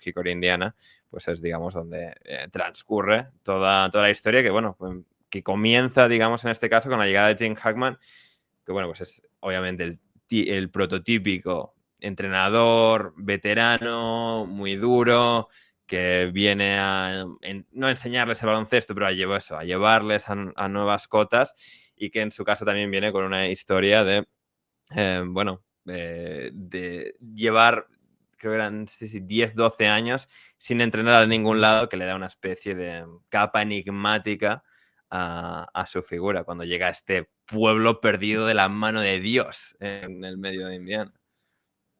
Speaker 1: Hickory, Indiana, pues es, digamos, donde transcurre toda la historia que, bueno, que comienza, digamos, en este caso con la llegada de Jim Hackman, que, bueno, pues es obviamente el prototípico entrenador veterano, muy duro, que viene no a enseñarles el baloncesto, pero a llevarles a nuevas cotas y que en su caso también viene con una historia de, bueno, de llevar, creo que eran 10, 12 años sin entrenar a ningún lado, que le da una especie de capa enigmática a su figura cuando llega a este pueblo perdido de la mano de Dios en el medio de Indiana.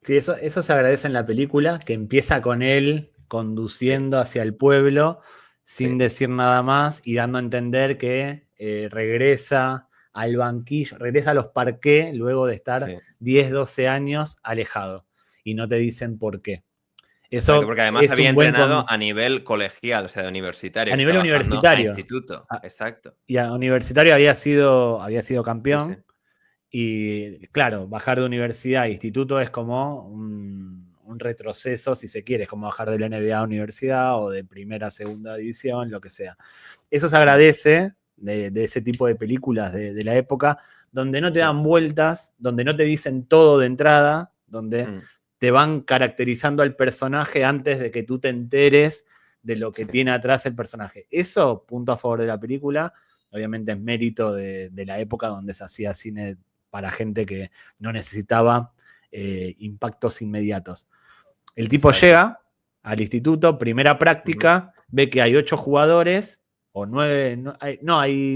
Speaker 2: Sí, eso se agradece en la película, que empieza con él
Speaker 1: Sí,
Speaker 2: conduciendo hacia el pueblo sin
Speaker 1: sí,
Speaker 2: decir nada más y dando a entender que regresa al banquillo, regresa a los parqués luego de estar
Speaker 1: sí.
Speaker 2: 10, 12 años alejado. Y no te dicen por qué.
Speaker 1: Exacto,
Speaker 2: Eso
Speaker 1: porque además
Speaker 2: es
Speaker 1: había
Speaker 2: un buen
Speaker 1: entrenado a nivel colegial, o sea, de universitario,
Speaker 2: a
Speaker 1: que
Speaker 2: nivel
Speaker 1: está bajando a
Speaker 2: universitario.
Speaker 1: instituto. Exacto.
Speaker 2: Y a universitario había sido
Speaker 1: Sí, sí.
Speaker 2: campeón. Y claro, bajar de universidad a instituto es como un retroceso, si se quiere, es como bajar de la NBA a universidad o de primera a segunda división, lo que sea. Eso se
Speaker 1: Mm,
Speaker 2: agradece de ese tipo de películas de la época, donde no te
Speaker 1: sí.
Speaker 2: dan vueltas, donde no te dicen todo de entrada, donde
Speaker 1: Mm,
Speaker 2: te van caracterizando al personaje antes de que tú te enteres de lo que
Speaker 1: sí.
Speaker 2: tiene atrás el personaje. Eso, punto a favor de la película. Obviamente es mérito de la época donde se hacía cine para gente que no necesitaba impactos inmediatos. El tipo
Speaker 1: Exacto.
Speaker 2: llega al instituto, primera
Speaker 1: Ujú,
Speaker 2: práctica, ve que hay 8 jugadores, o 9,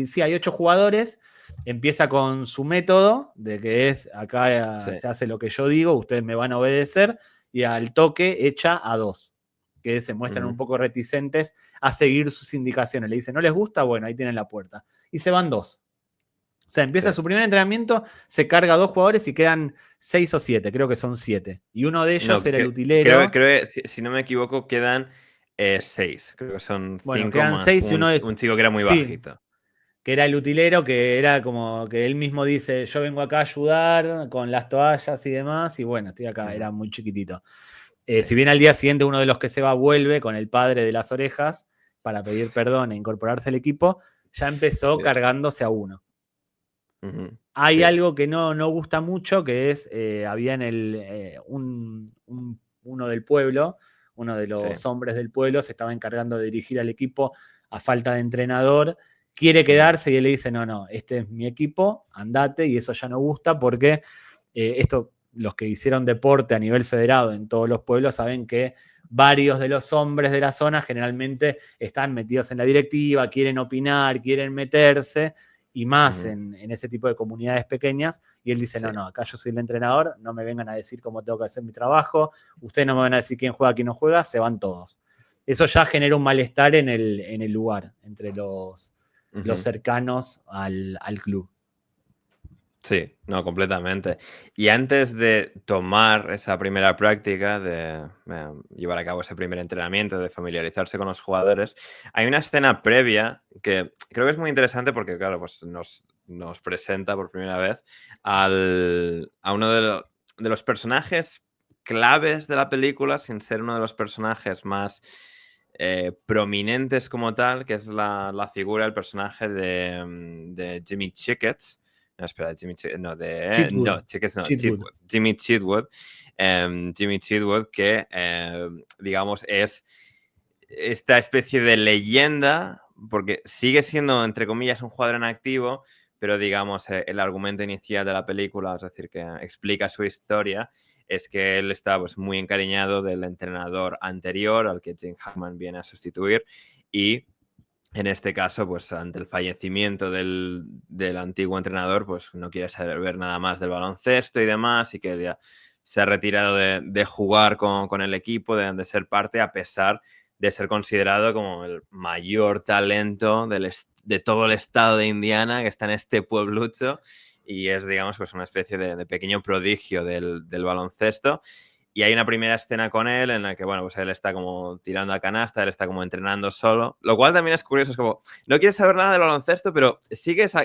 Speaker 2: sí, hay 8 jugadores, empieza con su método, de que es, acá
Speaker 1: sí.
Speaker 2: se hace lo que yo digo, ustedes me van a obedecer, y al toque echa a 2, que se muestran un
Speaker 1: Ujú,
Speaker 2: poco reticentes a seguir sus indicaciones. Le dicen, ¿no les gusta? Bueno, ahí tienen la puerta. Y se van 2. O sea,
Speaker 1: sí.
Speaker 2: empieza su primer entrenamiento, se carga 2 jugadores y quedan 6 o 7, creo que son 7. Y uno de ellos
Speaker 1: No,
Speaker 2: era el
Speaker 1: creo,
Speaker 2: utilero.
Speaker 1: creo que, si no me equivoco, quedan 6. Creo que son
Speaker 2: Bueno,
Speaker 1: 5
Speaker 2: quedan
Speaker 1: más
Speaker 2: 6 y uno es.
Speaker 1: un chico que era muy
Speaker 2: Sí,
Speaker 1: bajito.
Speaker 2: que era el utilero, que era como que él mismo dice, yo vengo acá a ayudar con las toallas y demás, y bueno, estoy acá, era muy chiquitito.
Speaker 1: Sí.
Speaker 2: Si bien al día siguiente uno de los que se va vuelve con el padre de las orejas para pedir perdón e incorporarse al equipo, ya empezó
Speaker 1: Sí.
Speaker 2: cargándose a uno.
Speaker 1: Ujú.
Speaker 2: Hay
Speaker 1: Sí.
Speaker 2: algo que no gusta mucho, que es, había en uno del pueblo, uno de los
Speaker 1: Sí.
Speaker 2: hombres del pueblo se estaba encargando de dirigir al equipo a falta de entrenador, quiere
Speaker 1: Ujú.
Speaker 2: quedarse y él le dice, no, este es mi equipo, andate, y eso ya no gusta porque los que hicieron deporte a nivel federado en todos los pueblos saben que varios de los hombres de la zona generalmente están metidos en la directiva, quieren opinar, quieren meterse, y más
Speaker 1: Ujú.
Speaker 2: en ese tipo de comunidades pequeñas, y él dice,
Speaker 1: Sí.
Speaker 2: no, acá yo soy el entrenador, no me vengan a decir cómo tengo que hacer mi trabajo, ustedes no me van a decir quién juega, quién no juega, se van todos. Eso ya genera un malestar en el lugar, entre los
Speaker 1: Ujú.
Speaker 2: cercanos al club.
Speaker 1: Sí, no, completamente. Y antes de tomar esa primera práctica, de llevar a cabo ese primer entrenamiento, de familiarizarse con los jugadores, hay una escena previa que creo que es muy interesante porque, claro, pues nos presenta por primera vez a uno de los personajes claves de la película, sin ser uno de los personajes más prominentes como tal, que es la figura, el personaje de Jimmy Chickets. No, espera,
Speaker 2: Chitwood.
Speaker 1: no, Chickets no,
Speaker 2: Chitwood.
Speaker 1: Jimmy Chitwood. Jimmy Chitwood, que digamos es esta especie de leyenda, porque sigue siendo, entre comillas, un jugador en activo, pero digamos, el argumento inicial de la película, es decir, que explica su historia, es que él está pues, muy encariñado del entrenador anterior, al que Jim Hackman viene a sustituir, y en este caso, pues ante el fallecimiento del antiguo entrenador, pues no quiere saber nada más del baloncesto y demás, y que ya se ha retirado de jugar con el equipo, de ser parte, a pesar de ser considerado como el mayor talento de todo el estado de Indiana, que está en este pueblucho, y es, digamos, pues una especie de pequeño prodigio del baloncesto. Y hay una primera escena con él en la que, bueno, pues él está como tirando a canasta, él está como entrenando solo, lo cual también es curioso, es como, no quieres saber nada del baloncesto, pero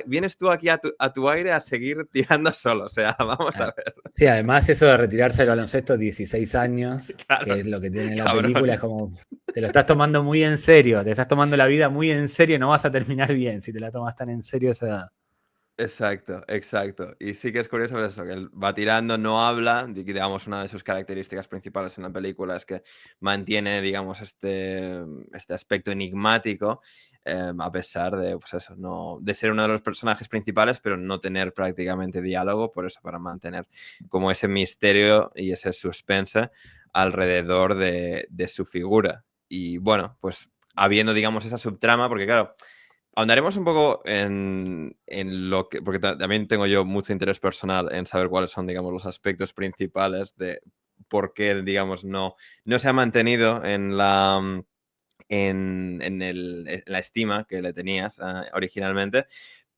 Speaker 1: vienes tú aquí a tu aire a seguir tirando solo, o sea, vamos a ver.
Speaker 2: Sí, además eso de retirarse del baloncesto 16 años,
Speaker 1: Claro,
Speaker 2: que es lo que tiene la película,
Speaker 1: cabrón.
Speaker 2: es como, te lo estás tomando muy en serio, te estás tomando la vida muy en serio, no vas a terminar bien si te la tomas tan en serio a esa edad.
Speaker 1: Exacto, exacto. Y sí que es curioso pues eso, que él va tirando, no habla, digamos, una de sus características principales en la película es que mantiene, digamos, este aspecto enigmático, a pesar de, pues eso, de ser uno de los personajes principales, pero no tener prácticamente diálogo, por eso, para mantener como ese misterio y ese suspense alrededor de su figura. Y bueno, pues habiendo, digamos, esa subtrama, porque claro, ahondaremos un poco en lo que, porque también tengo yo mucho interés personal en saber cuáles son, digamos, los aspectos principales de por qué, digamos, no se ha mantenido en la estima que le tenías originalmente,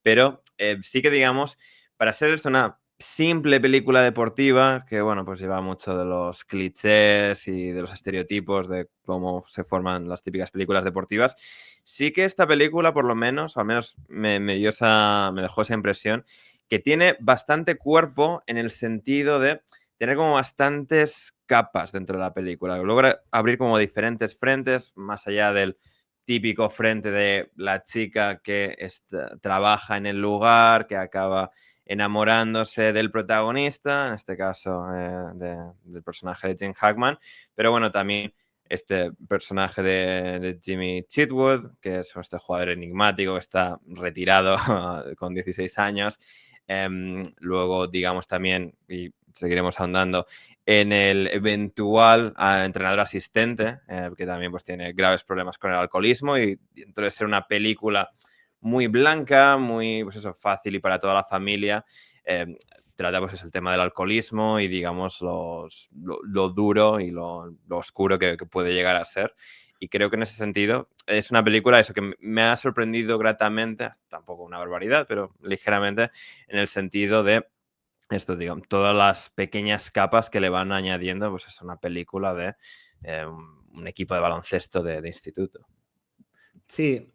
Speaker 1: pero sí que, digamos, para ser esto una simple película deportiva, que, bueno, pues lleva mucho de los clichés y de los estereotipos de cómo se forman las típicas películas deportivas, sí que esta película, por lo menos, al menos me dejó esa impresión, que tiene bastante cuerpo en el sentido de tener como bastantes capas dentro de la película. Logra abrir como diferentes frentes, más allá del típico frente de la chica que trabaja en el lugar, que acaba enamorándose del protagonista, en este caso del personaje de Jim Hackman, pero bueno, también este personaje de Jimmy Chitwood, que es este jugador enigmático que está retirado con 16 años. Luego, digamos también, y seguiremos ahondando, en el eventual entrenador asistente, que también pues, tiene graves problemas con el alcoholismo, y entonces ser una película muy blanca, muy pues eso, fácil y para toda la familia. Trata pues el tema del alcoholismo y digamos lo duro y lo oscuro que puede llegar a ser. Y creo que en ese sentido es una película eso que me ha sorprendido gratamente, tampoco una barbaridad, pero ligeramente, en el sentido de esto, digamos, todas las pequeñas capas que le van añadiendo, pues es una película de un equipo de baloncesto de instituto.
Speaker 2: Sí,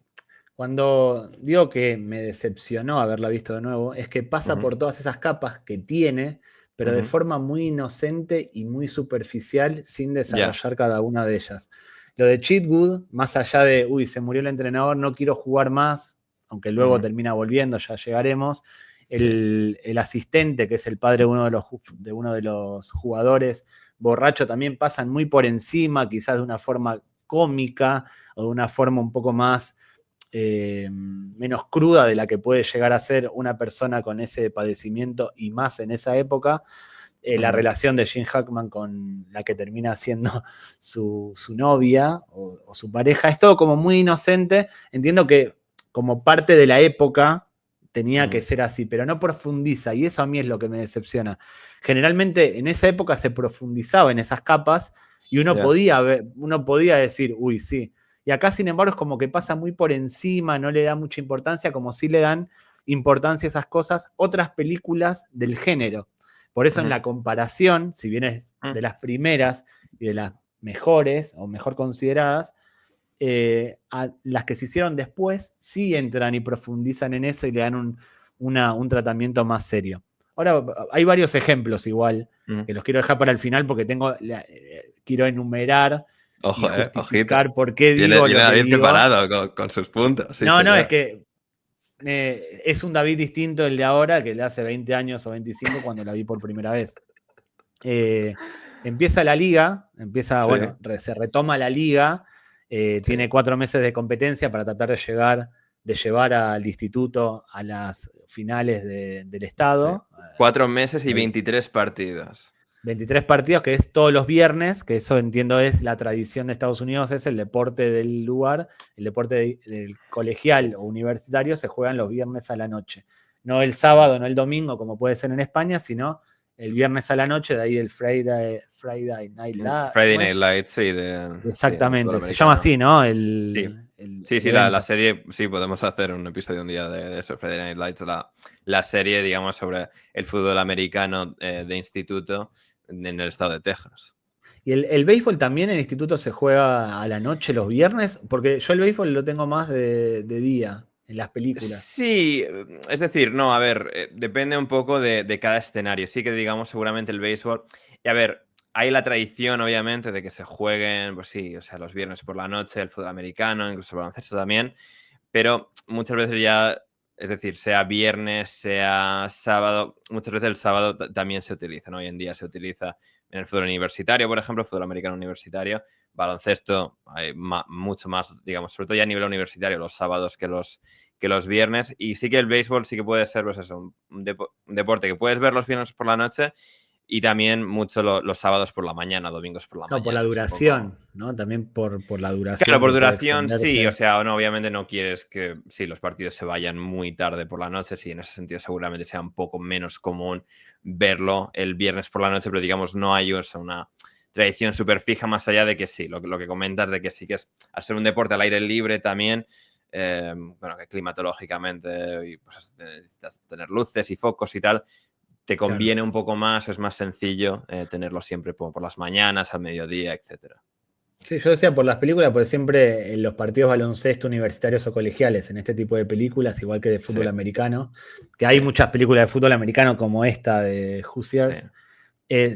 Speaker 2: Cuando digo que me decepcionó haberla visto de nuevo, es que pasa
Speaker 1: Ujú,
Speaker 2: por todas esas capas que tiene, pero de
Speaker 1: ujú.
Speaker 2: forma muy inocente y muy superficial, sin
Speaker 1: Ya.
Speaker 2: desarrollar cada una de ellas. Lo de Cheatwood, más allá de, uy, se murió el entrenador, no quiero jugar más, aunque luego
Speaker 1: Ujú,
Speaker 2: termina volviendo, ya llegaremos.
Speaker 1: sí.
Speaker 2: El asistente, que es el padre de uno de los jugadores, borracho, también pasan muy por encima, quizás de una forma cómica o de una forma un poco más menos cruda de la que puede llegar a ser una persona con ese padecimiento y más en esa época. La
Speaker 1: Ujú,
Speaker 2: relación de Gene Hackman con la que termina siendo su novia o su pareja, es todo como muy inocente. Entiendo que como parte de la época tenía que
Speaker 1: ujú.
Speaker 2: ser así, pero no profundiza y eso a mí es lo que me decepciona. Generalmente en esa época se profundizaba en esas capas y
Speaker 1: Ya.
Speaker 2: uno podía decir, uy, sí. Y acá, sin embargo, es como que pasa muy por encima, no le da mucha importancia, como si le dan importancia a esas cosas otras películas del género. Por eso en
Speaker 1: Ujú,
Speaker 2: la comparación, si bien es
Speaker 1: mm,
Speaker 2: de las primeras y de las mejores o mejor consideradas, a las que se hicieron después sí entran y profundizan en eso y le dan un tratamiento más serio. Ahora, hay varios ejemplos igual,
Speaker 1: mm.
Speaker 2: que los quiero dejar para el final porque quiero enumerar y
Speaker 1: Ojo, ojito.
Speaker 2: justificar por qué
Speaker 1: Viene,
Speaker 2: digo
Speaker 1: viene
Speaker 2: lo que
Speaker 1: David
Speaker 2: digo.
Speaker 1: preparado con sus puntos, sí,
Speaker 2: No, es
Speaker 1: señor.
Speaker 2: que es un David distinto el de ahora que el de hace 20 años o 25 cuando la vi por primera vez. Eh, Empieza la liga,
Speaker 1: Sí,
Speaker 2: bueno, se retoma la liga,
Speaker 1: sí.
Speaker 2: tiene 4 meses de competencia para tratar de llevar al instituto a las finales del
Speaker 1: Sí.
Speaker 2: estado.
Speaker 1: 4 meses y 23 partidos.
Speaker 2: 23 partidos, que es todos los viernes, que eso entiendo es la tradición de Estados Unidos, es el deporte del lugar, el deporte del colegial o universitario se juegan los viernes a la noche. No el sábado, no el domingo, como puede ser en España, sino el viernes a la noche, de ahí el Friday Night Live,
Speaker 1: Friday
Speaker 2: ¿cómo
Speaker 1: Night
Speaker 2: es?
Speaker 1: Lights, sí, sí, del fútbol
Speaker 2: Exactamente, se llama
Speaker 1: americano.
Speaker 2: así, ¿no?
Speaker 1: Sí, sí,
Speaker 2: El
Speaker 1: sí, la
Speaker 2: evento.
Speaker 1: serie, sí, podemos hacer un episodio un día de eso, Friday Night Lights, la serie, digamos, sobre el fútbol americano de instituto en el estado de Texas.
Speaker 2: ¿Y el béisbol también en el instituto se juega a la noche los viernes? Porque yo el béisbol lo tengo más de día, en las películas.
Speaker 1: Sí, es decir, no, a ver, depende un poco de cada escenario. Sí que digamos seguramente el béisbol. Y a ver, hay la tradición, obviamente, de que se jueguen, pues sí, o sea, los viernes por la noche, el fútbol americano, incluso el baloncesto también. Pero muchas veces ya, es decir, sea viernes, sea sábado, muchas veces el sábado también se utiliza, ¿no? Hoy en día se utiliza en el fútbol universitario, por ejemplo, fútbol americano universitario, baloncesto, hay mucho más, digamos, sobre todo ya a nivel universitario, los sábados que los viernes. Y sí que el béisbol sí que puede ser, pues eso, un deporte que puedes ver los viernes por la noche y también mucho los sábados por la mañana, domingos por la
Speaker 2: No, por la
Speaker 1: mañana. Es un
Speaker 2: duración,
Speaker 1: poco...
Speaker 2: ¿no? También por la
Speaker 1: Claro,
Speaker 2: duración
Speaker 1: por
Speaker 2: que puede
Speaker 1: duración sí, o
Speaker 2: extenderse.
Speaker 1: sea, no, obviamente no quieres que sí, los partidos se vayan muy tarde por la noche, sí, en ese sentido seguramente sea un poco menos común verlo el viernes por la noche, pero digamos no hay una tradición súper fija más allá de que sí, lo que comentas de que sí que es, al ser un deporte al aire libre también, bueno, que climatológicamente y pues, necesitas tener luces y focos y tal, te
Speaker 2: Claro.
Speaker 1: conviene un poco más, es más sencillo tenerlo siempre por las mañanas, al mediodía, etcétera.
Speaker 2: Sí, yo decía por las películas, porque siempre en los partidos baloncesto universitarios o colegiales, en este tipo de películas, igual que de
Speaker 1: Sí,
Speaker 2: fútbol americano, que hay
Speaker 1: sí,
Speaker 2: muchas películas de fútbol americano como esta de
Speaker 1: sí.
Speaker 2: Hoosiers,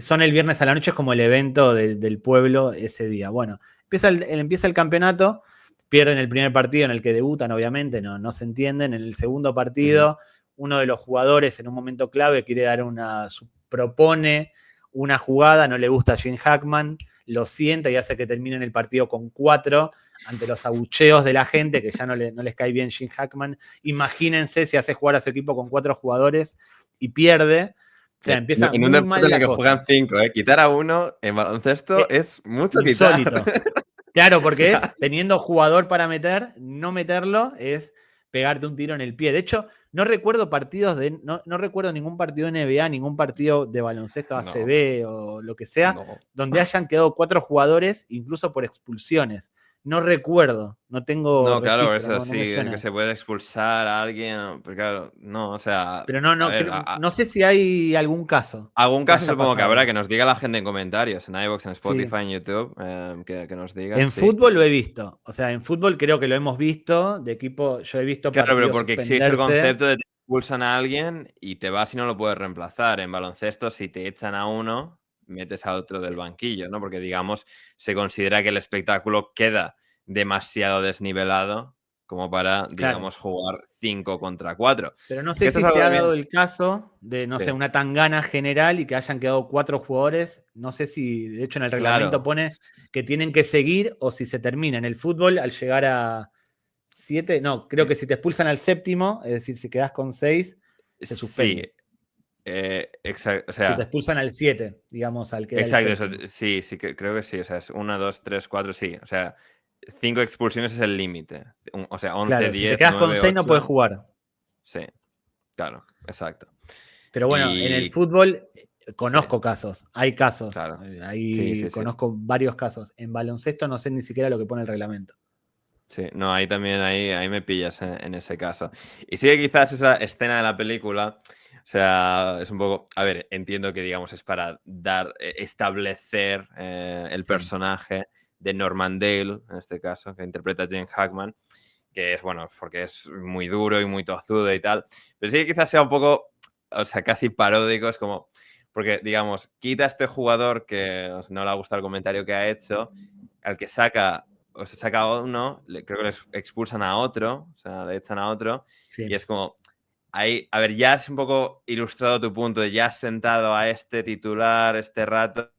Speaker 2: son el viernes a la noche, es como el evento del pueblo ese día. Bueno, empieza el campeonato, pierden el primer partido en el que debutan, obviamente, no se entienden. En el segundo
Speaker 1: Ujú.
Speaker 2: partido, uno de los jugadores en un momento clave quiere dar propone una jugada, no le gusta a Gene Hackman, lo sienta y hace que terminen el partido con 4 ante los abucheos de la gente, que ya no les cae bien Gene Hackman. Imagínense si hace jugar a su equipo con 4 jugadores y pierde. O sea, empieza
Speaker 1: En un
Speaker 2: muy
Speaker 1: deporte
Speaker 2: mal
Speaker 1: en el
Speaker 2: la
Speaker 1: que juegan
Speaker 2: cosa.
Speaker 1: 5, ¿eh? Quitar a uno en baloncesto
Speaker 2: Eh,
Speaker 1: es mucho quitar.
Speaker 2: Insólito. Claro,
Speaker 1: O
Speaker 2: porque
Speaker 1: sea,
Speaker 2: es teniendo jugador para meter, no meterlo es pegarte un tiro en el pie. De hecho, no recuerdo no recuerdo ningún partido de NBA, ningún partido de baloncesto
Speaker 1: no,
Speaker 2: ACB o lo que sea,
Speaker 1: no.
Speaker 2: donde hayan quedado 4 jugadores, incluso por expulsiones. no recuerdo, no tengo
Speaker 1: No, claro,
Speaker 2: registro,
Speaker 1: eso
Speaker 2: no me
Speaker 1: sí, que
Speaker 2: suena.
Speaker 1: se puede expulsar a alguien, pero claro, no, o sea,
Speaker 2: Pero no,
Speaker 1: a
Speaker 2: no,
Speaker 1: ver,
Speaker 2: no sé si hay algún caso
Speaker 1: algún
Speaker 2: que
Speaker 1: caso
Speaker 2: haya
Speaker 1: supongo que habrá, que
Speaker 2: pasado.
Speaker 1: nos diga la gente en comentarios, en iVoox, en
Speaker 2: Sí.
Speaker 1: Spotify, en YouTube, que nos digan,
Speaker 2: En
Speaker 1: sí.
Speaker 2: fútbol lo he visto. O sea, en fútbol creo que lo hemos visto. De equipo, yo he visto
Speaker 1: Claro, pero
Speaker 2: partidos
Speaker 1: porque existe el
Speaker 2: suspenderse.
Speaker 1: concepto de que expulsan a alguien y te vas y no lo puedes reemplazar. En baloncesto, si te echan a uno, metes a otro del banquillo, ¿no? Porque, digamos, se considera que el espectáculo queda demasiado desnivelado como para,
Speaker 2: Claro.
Speaker 1: digamos, jugar 5 contra 4.
Speaker 2: Pero no
Speaker 1: Que
Speaker 2: sé
Speaker 1: esto
Speaker 2: si
Speaker 1: es
Speaker 2: se
Speaker 1: algo
Speaker 2: ha dado
Speaker 1: también.
Speaker 2: el caso de, no sé,
Speaker 1: Sí,
Speaker 2: una tangana general y que hayan quedado 4 jugadores. No sé si, de hecho, en el reglamento
Speaker 1: claro.
Speaker 2: pone que tienen que seguir o si se termina. En el fútbol, al llegar a 7, no, creo que si te expulsan al séptimo, es decir, si quedas con 6, se
Speaker 1: Sí,
Speaker 2: suspende.
Speaker 1: exacto. O
Speaker 2: Si te
Speaker 1: sea,
Speaker 2: expulsan al 7, digamos, al que era el
Speaker 1: exacto,
Speaker 2: séptimo.
Speaker 1: sí, sí, creo que sí. O sea, es 1, 2, 3, 4, sí. O sea, 5 expulsiones es el límite. O sea, 11,
Speaker 2: Claro, si te
Speaker 1: 10,
Speaker 2: quedas con
Speaker 1: 9,
Speaker 2: 6 no puedes
Speaker 1: 8.
Speaker 2: jugar.
Speaker 1: Sí, claro, exacto.
Speaker 2: Pero bueno, en el
Speaker 1: Y
Speaker 2: fútbol
Speaker 1: sí,
Speaker 2: conozco casos, hay casos,
Speaker 1: claro. Sí,
Speaker 2: ahí
Speaker 1: sí, sí.
Speaker 2: conozco varios casos. En baloncesto no sé ni siquiera lo que pone el reglamento.
Speaker 1: Sí, no, ahí también, ahí me pillas en ese caso. Y sí que quizás esa escena de la película, o sea, es un poco, a ver, entiendo que digamos es para dar, establecer el
Speaker 2: Sí.
Speaker 1: personaje de Norman Dale, en este caso, que interpreta Jane Hackman, que es, bueno, porque es muy duro y muy tozudo y tal, pero sí que quizás sea un poco, o sea, casi paródico, es como, porque digamos, quita a este jugador que no le ha gustado el comentario que ha hecho, al que saca o se saca a uno, creo que les expulsan a otro, o sea, le echan a otro,
Speaker 2: Sí.
Speaker 1: y es como, ahí, a ver, ya has un poco ilustrado tu punto de ya has sentado a este titular este rato.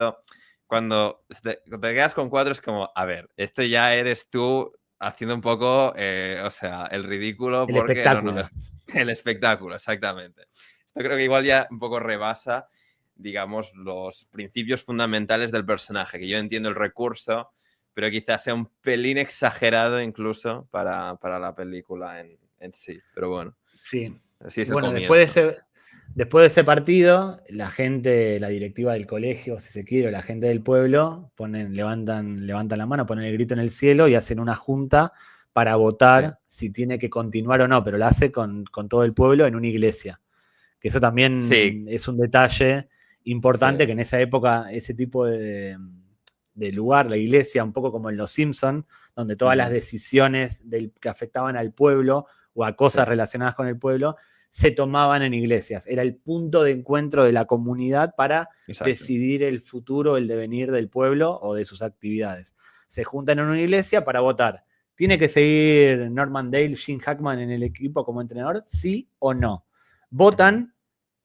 Speaker 1: Cuando te quedas con 4 es como, a ver, esto ya eres tú haciendo un poco, o sea, el ridículo
Speaker 2: El
Speaker 1: porque no,
Speaker 2: espectáculo.
Speaker 1: es el espectáculo, exactamente. Esto creo que igual ya un poco rebasa, digamos, los principios fundamentales del personaje, que yo entiendo el recurso, pero quizás sea un pelín exagerado incluso para la película en sí. Pero bueno,
Speaker 2: Sí.
Speaker 1: así
Speaker 2: Y
Speaker 1: es el
Speaker 2: bueno,
Speaker 1: comienzo.
Speaker 2: después de ese partido, la gente, la directiva del colegio, si se quiere, o la gente del pueblo, levantan la mano, ponen el grito en el cielo y hacen una junta para
Speaker 1: Sí,
Speaker 2: votar si tiene que continuar o no, pero lo hace con todo el pueblo en una iglesia. Que eso
Speaker 1: sí,
Speaker 2: también es un detalle
Speaker 1: sí,
Speaker 2: importante, que en esa época ese tipo de lugar, la iglesia, un poco como en Los Simpson, donde todas las
Speaker 1: ujú,
Speaker 2: decisiones que afectaban al pueblo o a
Speaker 1: sí,
Speaker 2: cosas relacionadas con el pueblo, se tomaban en iglesias. Era el punto de encuentro de la comunidad para
Speaker 1: exacto.
Speaker 2: decidir el futuro, el devenir del pueblo o de sus actividades. Se juntan en una iglesia para votar. ¿Tiene que seguir Norman Dale, Gene Hackman en el equipo como entrenador? ¿Sí o no?
Speaker 1: Ujú.
Speaker 2: Votan,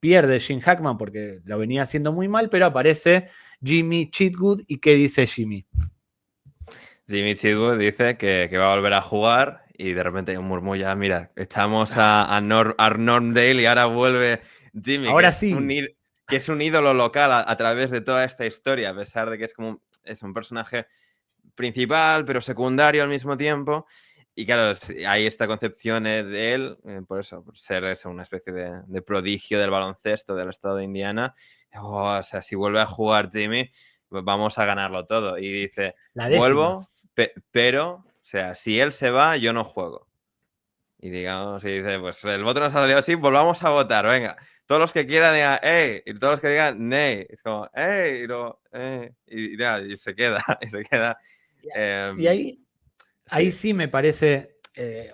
Speaker 2: pierde Gene Hackman porque lo venía haciendo muy mal, pero aparece Jimmy Chitwood. ¿Y qué dice Jimmy?
Speaker 1: Jimmy Chitwood dice que va a volver a jugar y de repente hay un murmullo, mira, echamos a Norm Dale y ahora vuelve Jimmy,
Speaker 2: Ahora sí,
Speaker 1: que es un ídolo local a través de toda esta historia, a pesar de que es como es un personaje principal, pero secundario al mismo tiempo. Y claro, hay esta concepción de él, por eso, por ser eso, una especie de prodigio del baloncesto del estado de Indiana. Oh, o sea, si vuelve a jugar Jimmy, pues vamos a ganarlo todo. Y dice,
Speaker 2: la décima.
Speaker 1: vuelvo, pero, o sea, si él se va, yo no juego. Y digamos, y dice, pues el voto nos ha salido así, volvamos a votar, venga. Todos los que quieran digan, ¡ey! Y todos los que digan, ¡nay! Es como, ¡ey! Y se queda, y se queda.
Speaker 2: Y
Speaker 1: Em,
Speaker 2: ahí
Speaker 1: sí.
Speaker 2: sí me parece,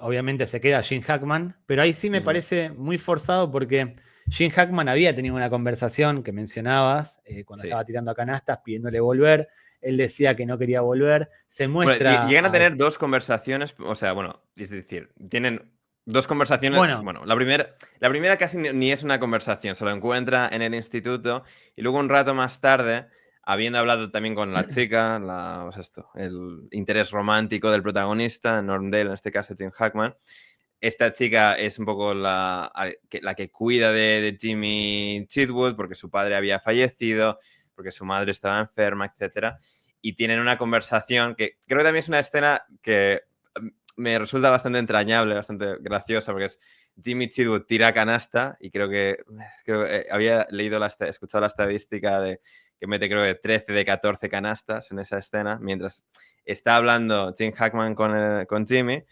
Speaker 2: obviamente se queda Gene Hackman, pero ahí sí me
Speaker 1: Ujú,
Speaker 2: parece muy forzado porque Gene Hackman había tenido una conversación que mencionabas cuando
Speaker 1: sí.
Speaker 2: estaba tirando a canastas pidiéndole volver. Él decía que no quería volver. Se
Speaker 1: Bueno,
Speaker 2: muestra
Speaker 1: llegan a tener dos conversaciones, o sea, bueno, es decir, tienen dos conversaciones.
Speaker 2: bueno,
Speaker 1: Bueno, la primera casi ni es una conversación, se lo encuentra en el instituto y luego un rato más tarde, habiendo hablado también con la chica, pues esto, el interés romántico del protagonista, Norm Dale, en este caso Jim Hackman, esta chica es un poco la que cuida de Jimmy Chitwood porque su padre había fallecido, porque su madre estaba enferma, etcétera. Y tienen una conversación que creo que también es una escena que me resulta bastante entrañable, bastante graciosa, porque es Jimmy Chitwood tira canasta y creo que había escuchado la estadística de que mete creo que 13 de 14 canastas en esa escena, mientras está hablando Jim Hackman con Jimmy,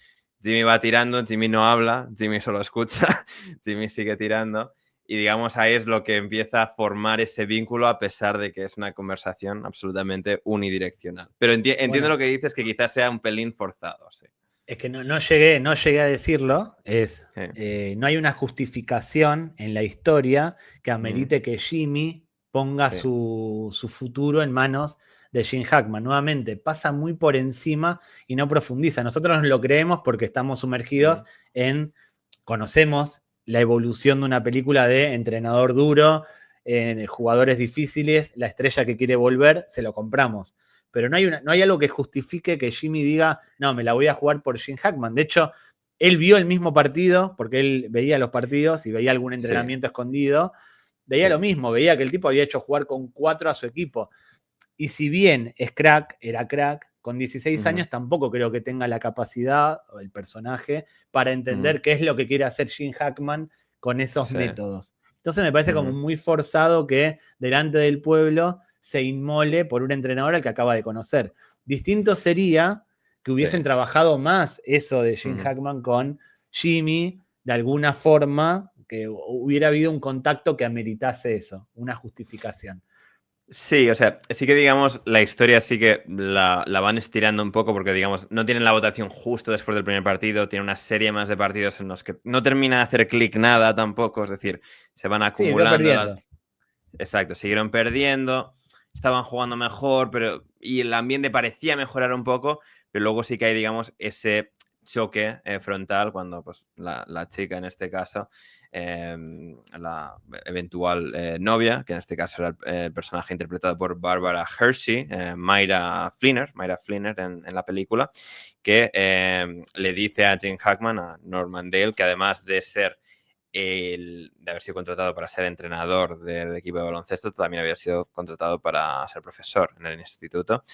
Speaker 1: Jimmy va tirando, Jimmy no habla, Jimmy solo escucha, Jimmy sigue tirando y digamos ahí es lo que empieza a formar ese vínculo a pesar de que es una conversación absolutamente unidireccional. Pero entiendo lo que dices, que quizás sea un pelín forzado, sí.
Speaker 2: Es que no llegué a decirlo, no hay una justificación en la historia que amerite que Jimmy ponga su futuro en manos de Jim Hackman. Nuevamente, pasa muy por encima y no profundiza. Nosotros nos lo creemos porque estamos sumergidos conocemos la evolución de una película de entrenador duro, jugadores difíciles, la estrella que quiere volver, se lo compramos. Pero no hay algo que justifique que Jimmy diga, no, me la voy a jugar por Jim Hackman. De hecho, él vio el mismo partido, porque él veía los partidos y veía algún entrenamiento escondido. Veía lo mismo, veía que el tipo había hecho jugar con 4 a su equipo. Y si bien era crack, con 16 años tampoco creo que tenga la capacidad, o el personaje, para entender qué es lo que quiere hacer Jim Hackman con esos métodos. Entonces me parece como muy forzado que delante del pueblo se inmole por un entrenador al que acaba de conocer. Distinto sería que hubiesen trabajado más eso de Jim Hackman con Jimmy, de alguna forma, que hubiera habido un contacto que ameritase eso, una justificación.
Speaker 1: Sí, o sea, sí que digamos, la historia sí que la van estirando un poco porque, digamos, no tienen la votación justo después del primer partido, tiene una serie más de partidos en los que no termina de hacer clic nada tampoco, es decir, se van acumulando. Exacto, siguieron perdiendo, estaban jugando mejor, y el ambiente parecía mejorar un poco, pero luego sí que hay, digamos, ese choque frontal cuando pues, la chica, en este caso, la eventual novia, que en este caso era el personaje interpretado por Barbara Hershey, Mayra Flynner en la película, que le dice a Jim Hackman, a Norman Dale, que además de haber sido contratado para ser entrenador del equipo de baloncesto, también había sido contratado para ser profesor en el instituto.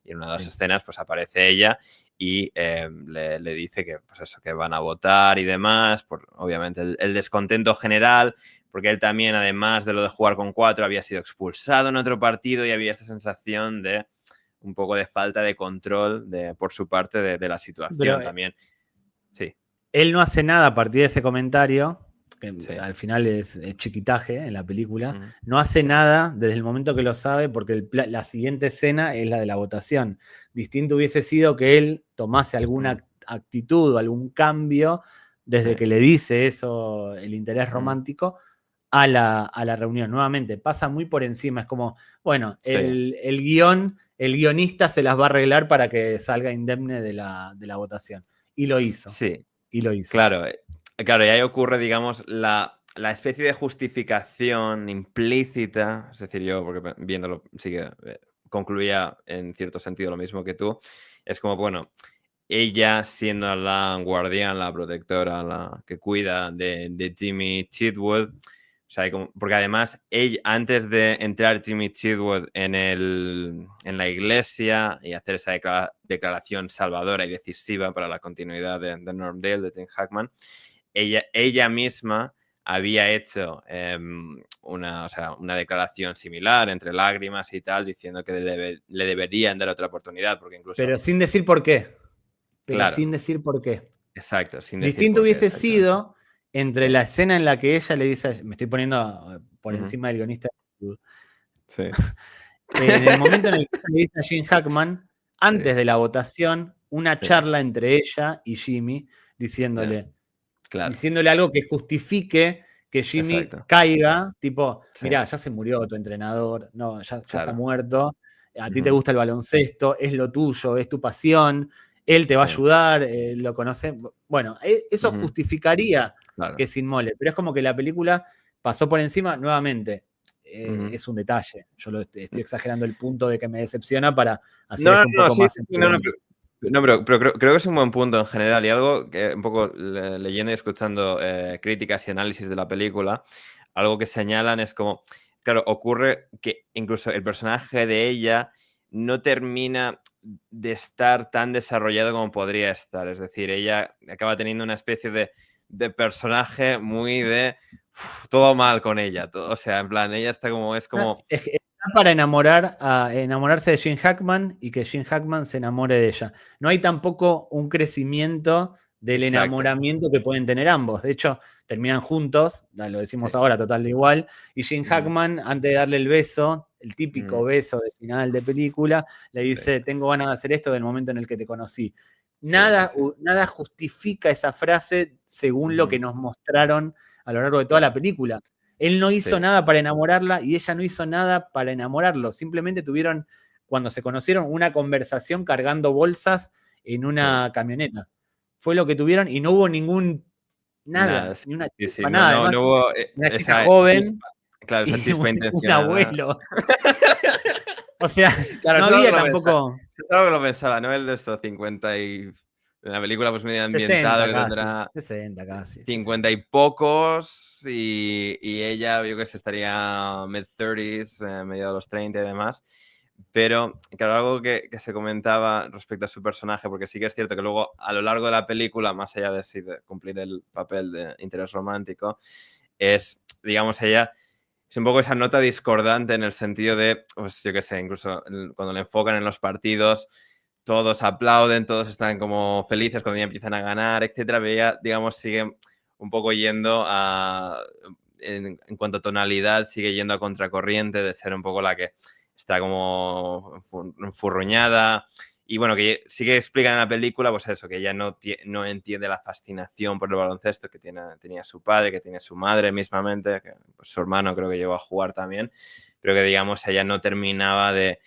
Speaker 1: Y en una de las escenas pues aparece ella y le dice que, pues eso, que van a votar y demás, por obviamente el descontento general, porque él también, además de lo de jugar con 4, había sido expulsado en otro partido y había esta sensación de un poco de falta de control por su parte de la situación. Pero, también. Sí.
Speaker 2: Él no hace nada a partir de ese comentario, que al final es chiquitaje en la película, no hace nada desde el momento que lo sabe, porque la siguiente escena es la de la votación. Distinto hubiese sido que él tomase alguna actitud o algún cambio desde que le dice eso, el interés romántico, a la reunión. Nuevamente, pasa muy por encima. Es como, bueno, el guionista se las va a arreglar para que salga indemne de la votación. Y lo hizo.
Speaker 1: Sí.
Speaker 2: Y lo hizo.
Speaker 1: Claro, y ahí ocurre, digamos, la especie de justificación implícita, es decir, yo, porque viéndolo, sí que concluía en cierto sentido lo mismo que tú, es como, bueno, ella siendo la guardián, la protectora, la que cuida de Jimmy Chitwood, o sea, porque además, antes de entrar Jimmy Chitwood en la iglesia y hacer esa declaración salvadora y decisiva para la continuidad de Norm Dale, de Jim Hackman, ella misma había hecho una declaración similar, entre lágrimas y tal, diciendo que le deberían dar otra oportunidad, porque incluso...
Speaker 2: Pero sin decir por qué.
Speaker 1: Claro.
Speaker 2: Sin decir por qué.
Speaker 1: Exacto.
Speaker 2: Distinto hubiese sido entre la escena en la que ella le dice, me estoy poniendo por encima del guionista.
Speaker 1: Sí.
Speaker 2: En el momento en el que le dice a Jim Hackman, antes de la votación, una charla entre ella y Jimmy, diciéndole algo que justifique que Jimmy caiga, tipo, mirá, ya se murió tu entrenador, no, ya está muerto, a ti te gusta el baloncesto, es lo tuyo, es tu pasión, él te va a ayudar, lo conoces. Bueno, eso justificaría que se inmole, pero es como que la película pasó por encima nuevamente. Es un detalle. Yo estoy exagerando el punto de que me decepciona para hacer esto un poco más.
Speaker 1: Pero creo que es un buen punto en general y algo que un poco leyendo y escuchando críticas y análisis de la película, algo que señalan es como, claro, ocurre que incluso el personaje de ella no termina de estar tan desarrollado como podría estar. Es decir, ella acaba teniendo una especie de personaje muy de todo mal con ella. O sea, en plan, ella está como...
Speaker 2: Es para enamorarse de Gene Hackman y que Gene Hackman se enamore de ella. No hay tampoco un crecimiento del
Speaker 1: Exacto.
Speaker 2: enamoramiento que pueden tener ambos. De hecho, terminan juntos, lo decimos
Speaker 1: Sí.
Speaker 2: ahora, total de igual. Y Gene Hackman, antes de darle el beso, el típico beso de final de película, le dice, tengo ganas de hacer esto del momento en el que te conocí. Nada justifica esa frase según lo que nos mostraron a lo largo de toda la película. Él no hizo nada para enamorarla y ella no hizo nada para enamorarlo. Simplemente tuvieron, cuando se conocieron, una conversación cargando bolsas en una camioneta. Fue lo que tuvieron y no hubo nada, ni una chispa, nada. Además,
Speaker 1: No hubo
Speaker 2: una chica
Speaker 1: esa
Speaker 2: joven
Speaker 1: chispa, claro, esa
Speaker 2: y
Speaker 1: chispa
Speaker 2: un
Speaker 1: intencionada.
Speaker 2: abuelo. O sea,
Speaker 1: Claro,
Speaker 2: no había tampoco...
Speaker 1: Claro que lo pensaba, ¿no? El de estos 50 y... En la película pues medio ambientado,
Speaker 2: 60
Speaker 1: que
Speaker 2: casi,
Speaker 1: tendrá
Speaker 2: 60 casi.
Speaker 1: 50 y pocos y ella, yo que sé, estaría mid-30s, medio de los 30 y demás. Pero, claro, algo que se comentaba respecto a su personaje, porque sí que es cierto que luego a lo largo de la película, más allá de, de cumplir el papel de interés romántico, es, digamos, ella... Es un poco esa nota discordante en el sentido de, pues yo qué sé, incluso cuando le enfocan en los partidos, todos aplauden, todos están como felices cuando ya empiezan a ganar, etcétera. Pero ella, digamos, sigue un poco yendo en cuanto a tonalidad, sigue yendo a contracorriente de ser un poco la que está como enfurruñada. Y bueno, que sí que explican en la película, pues eso, que ella no entiende la fascinación por el baloncesto que tenía su padre, que tiene su madre mismamente, que pues, su hermano creo que llegó a jugar también, pero que digamos ella no terminaba de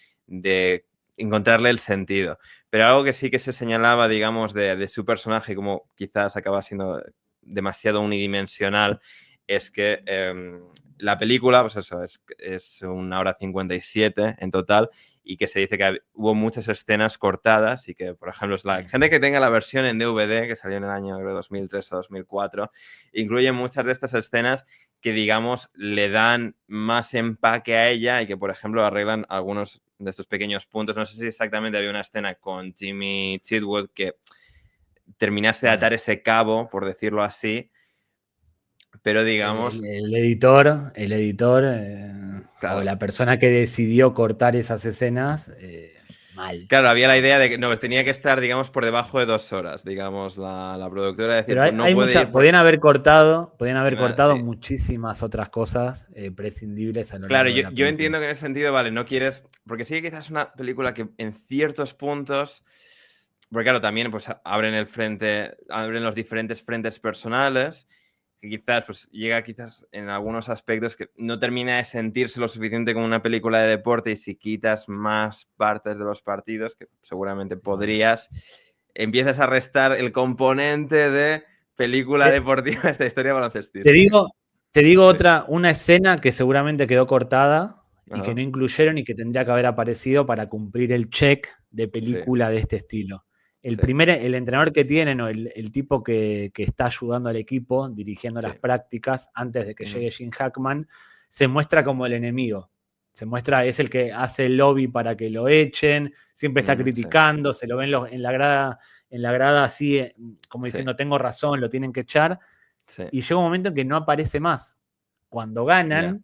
Speaker 1: encontrarle el sentido. Pero algo que sí que se señalaba, digamos, de su personaje, como quizás acaba siendo demasiado unidimensional, es que la película, pues eso, es 1 hora 57 en total, y que se dice que hubo muchas escenas cortadas y que, por ejemplo, la gente que tenga la versión en DVD, que salió en el año creo, 2003 o 2004, incluye muchas de estas escenas que, digamos, le dan más empaque a ella y que, por ejemplo, arreglan algunos de estos pequeños puntos. No sé si exactamente había una escena con Jimmy Chitwood que terminase de atar ese cabo, por decirlo así, pero digamos...
Speaker 2: El editor
Speaker 1: claro.
Speaker 2: o la persona que decidió cortar esas escenas, mal.
Speaker 1: Claro, había la idea de que no, pues tenía que estar, digamos, por debajo de 2 horas, digamos, la productora decir,
Speaker 2: Pero
Speaker 1: pues no
Speaker 2: hay
Speaker 1: puede ir...
Speaker 2: podían haber cortado
Speaker 1: Sí.
Speaker 2: muchísimas otras cosas prescindibles a lo
Speaker 1: Claro,
Speaker 2: largo de la
Speaker 1: yo
Speaker 2: película.
Speaker 1: entiendo que en ese sentido, vale, no quieres... Porque sí que quizás es una película que en ciertos puntos... Porque claro, también pues abren los diferentes frentes personales, que quizás pues llega quizás en algunos aspectos que no termina de sentirse lo suficiente como una película de deporte, y si quitas más partes de los partidos, que seguramente podrías, empiezas a restar el componente de película deportiva de esta historia baloncestística.
Speaker 2: Te digo una escena que seguramente quedó cortada y que
Speaker 1: Ajá.
Speaker 2: no incluyeron y que tendría que haber aparecido para cumplir el check de película de este estilo. El entrenador que tienen o el tipo que está ayudando al equipo dirigiendo las prácticas antes de que llegue Gene Hackman, se muestra como el enemigo. Se muestra, es el que hace el lobby para que lo echen, siempre está criticando, se lo ven en la grada así, como diciendo, tengo razón, lo tienen que echar. Y llega un momento en que no aparece más. Cuando ganan,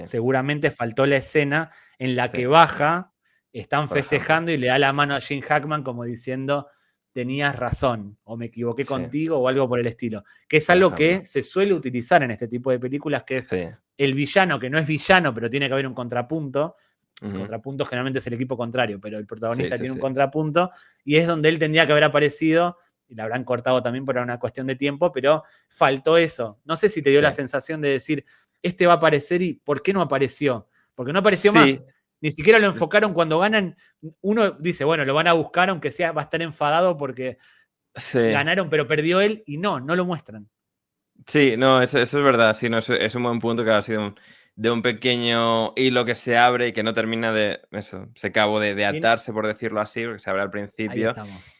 Speaker 2: seguramente faltó la escena en la que baja, están festejando y le da la mano a Gene Hackman como diciendo, tenías razón, o me equivoqué contigo, o algo por el estilo. Que es algo que se suele utilizar en este tipo de películas, que es el villano, que no es villano, pero tiene que haber un contrapunto. El contrapunto generalmente es el equipo contrario, pero el protagonista tiene un contrapunto, y es donde él tendría que haber aparecido, y la habrán cortado también por una cuestión de tiempo, pero faltó eso. No sé si te dio la sensación de decir, este va a aparecer y ¿por qué no apareció? Porque no apareció más. Ni siquiera lo enfocaron cuando ganan. Uno dice, bueno, lo van a buscar, aunque sea, va a estar enfadado porque ganaron, pero perdió él, y no lo muestran.
Speaker 1: Sí, no, eso es verdad, sí, no, es un buen punto que ha sido de un pequeño hilo que se abre y que no termina de, eso, se acabó de atarse, por decirlo así, porque se abre al principio.
Speaker 2: Ahí estamos.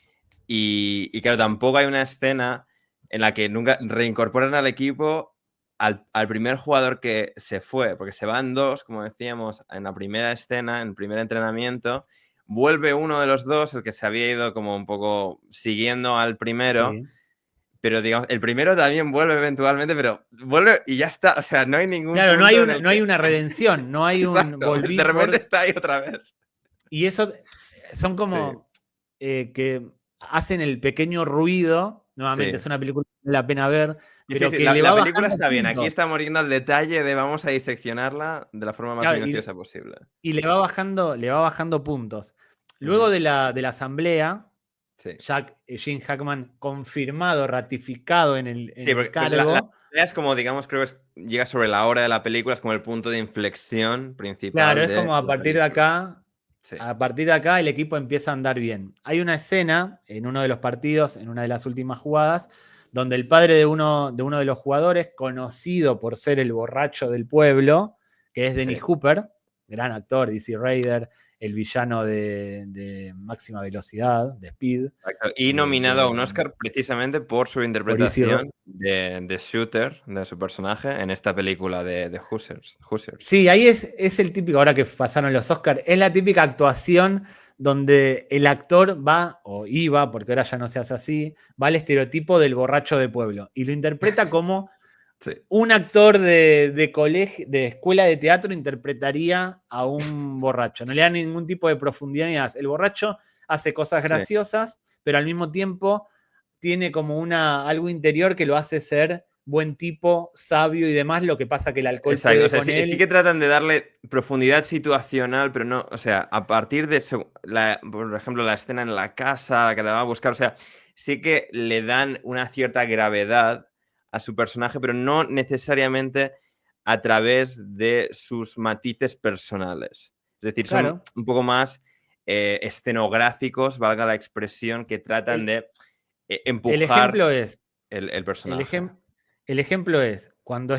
Speaker 1: Y claro, tampoco hay una escena en la que nunca reincorporan al equipo al primer jugador que se fue, porque se van dos, como decíamos, en la primera escena, en el primer entrenamiento, vuelve uno de los dos, el que se había ido como un poco siguiendo al primero, Pero digamos, el primero también vuelve eventualmente, pero vuelve y ya está. O sea, no hay ningún
Speaker 2: Claro,
Speaker 1: punto en el
Speaker 2: no hay
Speaker 1: que...
Speaker 2: una redención, no hay un
Speaker 1: Exacto,
Speaker 2: volví
Speaker 1: de repente
Speaker 2: por...
Speaker 1: está ahí otra vez.
Speaker 2: Y eso son
Speaker 1: Sí,
Speaker 2: como que hacen el pequeño ruido, nuevamente
Speaker 1: sí.
Speaker 2: es una película que vale la pena ver,
Speaker 1: Sí, sí,
Speaker 2: pero
Speaker 1: sí,
Speaker 2: que le va
Speaker 1: la película
Speaker 2: bajando
Speaker 1: está bien. Aquí
Speaker 2: puntos.
Speaker 1: estamos yendo al detalle de vamos a diseccionarla de la forma más
Speaker 2: Claro,
Speaker 1: minuciosa posible.
Speaker 2: y le va bajando puntos. Luego
Speaker 1: Ujú,
Speaker 2: de la asamblea,
Speaker 1: sí.
Speaker 2: Gene Hackman confirmado, ratificado en
Speaker 1: Sí,
Speaker 2: el
Speaker 1: porque la
Speaker 2: cargo.
Speaker 1: idea es como, digamos, creo que llega sobre la hora de la película, es como el punto de inflexión
Speaker 2: Claro,
Speaker 1: principal
Speaker 2: es
Speaker 1: de
Speaker 2: como
Speaker 1: la película. Sí,
Speaker 2: a partir de acá el equipo empieza a andar bien. Hay una escena en uno de los partidos, en una de las últimas jugadas, donde el padre de uno de los jugadores, conocido por ser el borracho del pueblo, que es Dennis
Speaker 1: sí.
Speaker 2: Hooper, gran actor, DC Raider, el villano de Máxima Velocidad, de Speed,
Speaker 1: Exacto. Y nominado a un
Speaker 2: de
Speaker 1: Oscar precisamente por su
Speaker 2: por Easy
Speaker 1: interpretación de Shooter, de su personaje, en esta película de Hoosiers. Hoosiers.
Speaker 2: Sí, ahí es el típico, ahora que pasaron los Oscars, es la típica actuación donde el actor va, o iba, porque ahora ya no se hace así, va al estereotipo del borracho de pueblo y lo interpreta como
Speaker 1: Sí,
Speaker 2: un actor de colegio, de escuela de teatro interpretaría a un borracho. No le da ningún tipo de profundidad ni nada. El borracho hace cosas
Speaker 1: sí.
Speaker 2: graciosas, pero al mismo tiempo tiene como algo interior que lo hace ser buen tipo, sabio y demás. Lo que pasa que el alcohol
Speaker 1: Exacto. O
Speaker 2: puede
Speaker 1: sea,
Speaker 2: con
Speaker 1: sí, sí
Speaker 2: él.
Speaker 1: que tratan de darle profundidad situacional, pero no, o sea, a partir de, por ejemplo, la escena en la casa, que la va a buscar, o sea, sí que le dan una cierta gravedad a su personaje, pero no necesariamente a través de sus matices personales. Es decir, son
Speaker 2: Claro.
Speaker 1: un poco más escenográficos, valga la expresión, que tratan
Speaker 2: El,
Speaker 1: de
Speaker 2: el
Speaker 1: empujar
Speaker 2: ejemplo es,
Speaker 1: el
Speaker 2: el,
Speaker 1: personaje.
Speaker 2: ejem- el ejemplo es, cuando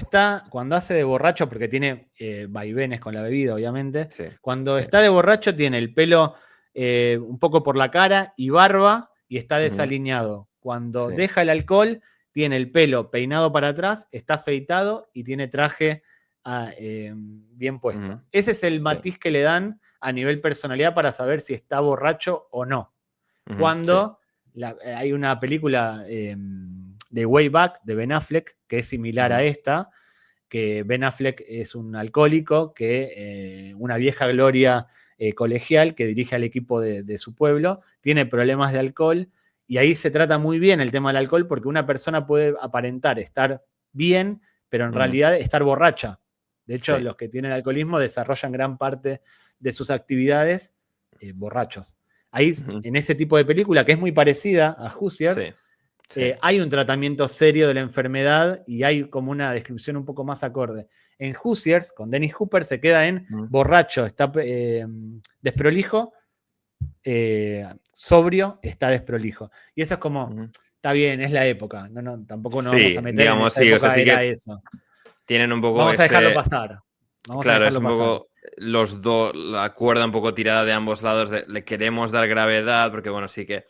Speaker 2: hace de borracho, porque tiene vaivenes con la bebida, obviamente,
Speaker 1: Sí,
Speaker 2: cuando
Speaker 1: sí.
Speaker 2: está de borracho tiene el pelo un poco por la cara y barba y está
Speaker 1: Ujú,
Speaker 2: desaliñado. Cuando
Speaker 1: sí.
Speaker 2: deja el alcohol, tiene el pelo peinado para atrás, está afeitado y tiene traje bien
Speaker 1: Ujú,
Speaker 2: puesto. Ese es el
Speaker 1: sí.
Speaker 2: matiz que le dan a nivel personalidad para saber si está borracho o no.
Speaker 1: Ujú, sí.
Speaker 2: Cuando hay una película de Way Back de Ben Affleck que es similar a
Speaker 1: Ujú,
Speaker 2: esta, que Ben Affleck es un alcohólico, que una vieja gloria colegial que dirige al equipo de su pueblo, tiene problemas de alcohol y ahí se trata muy bien el tema del alcohol porque una persona puede aparentar estar bien, pero en
Speaker 1: ujú,
Speaker 2: realidad estar borracha. De hecho,
Speaker 1: sí.
Speaker 2: los que tienen alcoholismo desarrollan gran parte de sus actividades borrachos. Ahí,
Speaker 1: Ujú,
Speaker 2: en ese tipo de película, que es muy parecida a Hoosiers,
Speaker 1: sí, sí.
Speaker 2: hay un tratamiento serio de la enfermedad y hay como una descripción un poco más acorde. En Hoosiers, con Dennis Hooper, se queda en
Speaker 1: Ujú,
Speaker 2: borracho, está desprolijo, sobrio, está desprolijo. Y eso es como,
Speaker 1: ujú.
Speaker 2: está bien, es la época. Tampoco nos vamos a
Speaker 1: Sí,
Speaker 2: meter en
Speaker 1: digamos,
Speaker 2: esa
Speaker 1: sí, o sea,
Speaker 2: época,
Speaker 1: sí
Speaker 2: era
Speaker 1: que
Speaker 2: eso.
Speaker 1: tienen un poco
Speaker 2: Vamos a dejarlo
Speaker 1: ese,
Speaker 2: pasar. Vamos a
Speaker 1: claro, es
Speaker 2: dejarlo
Speaker 1: un
Speaker 2: pasar.
Speaker 1: poco los dos, la cuerda un poco tirada de ambos lados, le queremos dar gravedad, porque bueno, sí que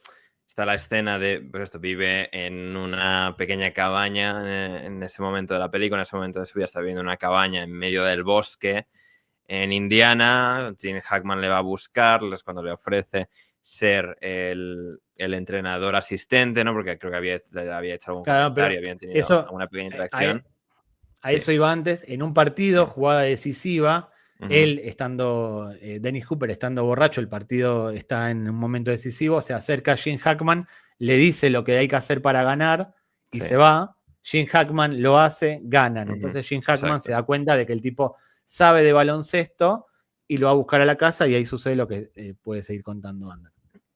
Speaker 1: está la escena de, pues esto, vive en una pequeña cabaña en ese momento de la película, en ese momento de su vida está viviendo en una cabaña en medio del bosque, en Indiana. Gene Hackman le va a buscar, es cuando le ofrece ser el entrenador asistente, ¿no? Porque creo que le había hecho algún
Speaker 2: Claro,
Speaker 1: comentario,
Speaker 2: pero
Speaker 1: habían tenido
Speaker 2: eso,
Speaker 1: alguna pequeña
Speaker 2: a,
Speaker 1: interacción.
Speaker 2: a
Speaker 1: Sí.
Speaker 2: eso iba antes. En un partido,
Speaker 1: Sí.
Speaker 2: jugada decisiva,
Speaker 1: Ujú,
Speaker 2: él estando, Dennis Hooper estando borracho, el partido está en un momento decisivo, se acerca a Gene Hackman, le dice lo que hay que hacer para ganar y
Speaker 1: sí.
Speaker 2: se va. Gene Hackman lo hace, ganan.
Speaker 1: Ujú,
Speaker 2: Entonces Gene Hackman se
Speaker 1: exacto.
Speaker 2: da cuenta de que el tipo sabe de baloncesto y lo va a buscar a la casa y ahí sucede lo que puede seguir contando Ander.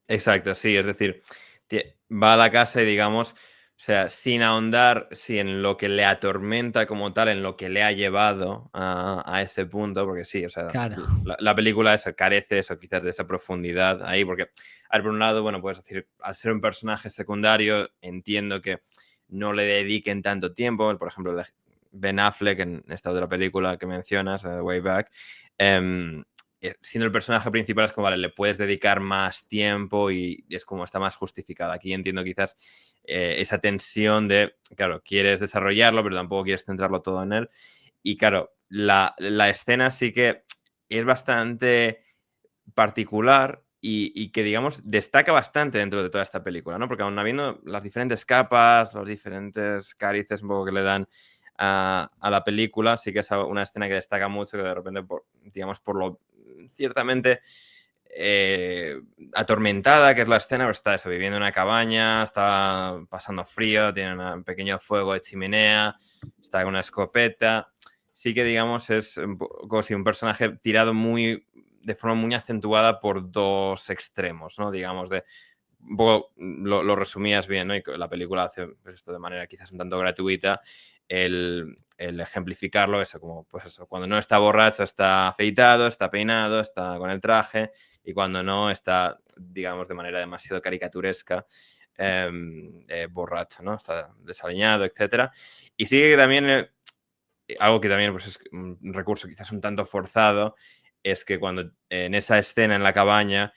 Speaker 1: Exacto, sí. Es decir, va a la casa y digamos, o sea, sin ahondar sí, en lo que le atormenta como tal, en lo que le ha llevado a ese punto, porque sí, o sea,
Speaker 2: Claro.
Speaker 1: la película eso, carece eso, quizás de esa profundidad ahí, porque, a ver, por un lado, bueno, puedes decir, al ser un personaje secundario, entiendo que no le dediquen tanto tiempo, por ejemplo, Ben Affleck en esta otra película que mencionas, Way Back, siendo el personaje principal es como, vale, le puedes dedicar más tiempo y es como está más justificado. Aquí entiendo quizás esa tensión de, claro, quieres desarrollarlo, pero tampoco quieres centrarlo todo en él. Y claro, la escena sí que es bastante particular y que, digamos, destaca bastante dentro de toda esta película, ¿no? Porque aún habiendo las diferentes capas, los diferentes carices un poco que le dan a la película, sí que es una escena que destaca mucho, que de repente, digamos, por lo ciertamente atormentada que es la escena, pues está eso, viviendo en una cabaña, está pasando frío, tiene un pequeño fuego de chimenea, está con una escopeta. Sí que, digamos, es un poco si un personaje tirado de forma muy acentuada por dos extremos, ¿no? Digamos, un poco lo resumías bien, ¿no? Y la película hace esto de manera quizás un tanto gratuita, el ejemplificarlo, eso, como, pues eso, cuando no está borracho está afeitado, está peinado, está con el traje, y cuando no está, digamos, de manera demasiado caricaturesca, borracho, ¿no? Está desaliñado, etc. Y sí que también, algo que también pues, es un recurso quizás un tanto forzado, es que cuando en esa escena en la cabaña,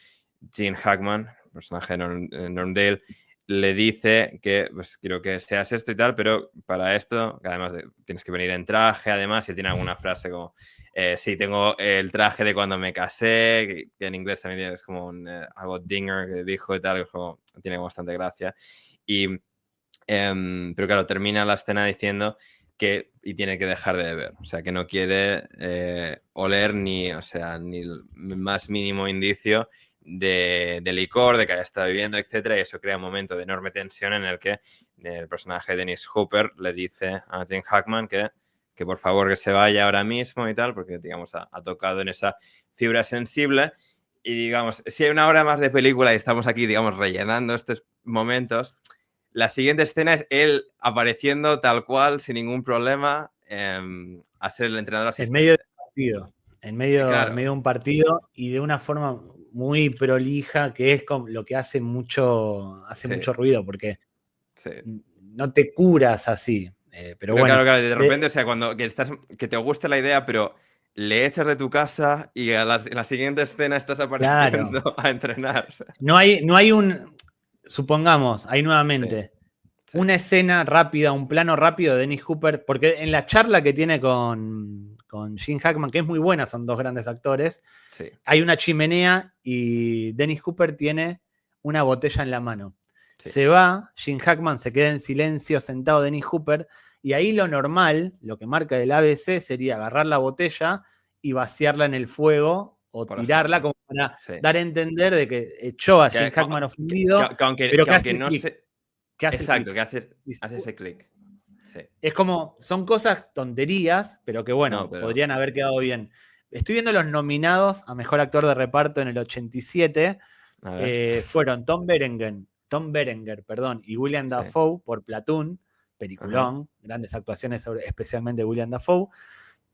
Speaker 1: Gene Hackman, personaje de Norm Dale, le dice que pues quiero que seas esto y tal, pero para esto, que además tienes que venir en traje, además, y tiene alguna frase como, sí, tengo el traje de cuando me casé, que en inglés también es como algo dinger que dijo y tal, que como, tiene bastante gracia. Pero claro, termina la escena diciendo y tiene que dejar de beber, o sea, que no quiere oler ni el más mínimo indicio de licor, de que haya estado bebiendo, etcétera, y eso crea un momento de enorme tensión en el que el personaje de Dennis Hopper le dice a Gene Hackman que por favor que se vaya ahora mismo y tal, porque digamos ha tocado en esa fibra sensible. Y digamos, si hay una hora más de película y estamos aquí, digamos, rellenando estos momentos, la siguiente escena es él apareciendo tal cual, sin ningún problema, a ser el entrenador asistente.
Speaker 2: En medio del partido. En
Speaker 1: Claro.
Speaker 2: medio de un partido y de una forma muy prolija, que es como lo que hace mucho ruido, porque no te curas así. Pero bueno.
Speaker 1: Claro, de repente, o sea, cuando que te guste la idea, pero le echas de tu casa y en la siguiente escena estás apareciendo a entrenar. O sea.
Speaker 2: No hay supongamos, ahí nuevamente, una escena rápida, un plano rápido de Dennis Hopper, porque en la charla que tiene con Gene Hackman, que es muy buena, son dos grandes actores, hay una chimenea y Dennis Hopper tiene una botella en la mano. Se va, Gene Hackman se queda en silencio sentado Dennis Hopper, y ahí lo normal, lo que marca el ABC, sería agarrar la botella y vaciarla en el fuego o por tirarla, ejemplo, como para dar a entender de que echó a Gene Hackman ofendido, pero que hace no click.
Speaker 1: Exacto, que hace ese clic. Sí.
Speaker 2: Es como, son cosas tonterías, pero que bueno, podrían haber quedado bien. Estoy viendo los nominados a Mejor Actor de Reparto en el 87. Fueron Tom Berenger, y William Dafoe por Platoon, peliculón, grandes actuaciones, especialmente de William Dafoe.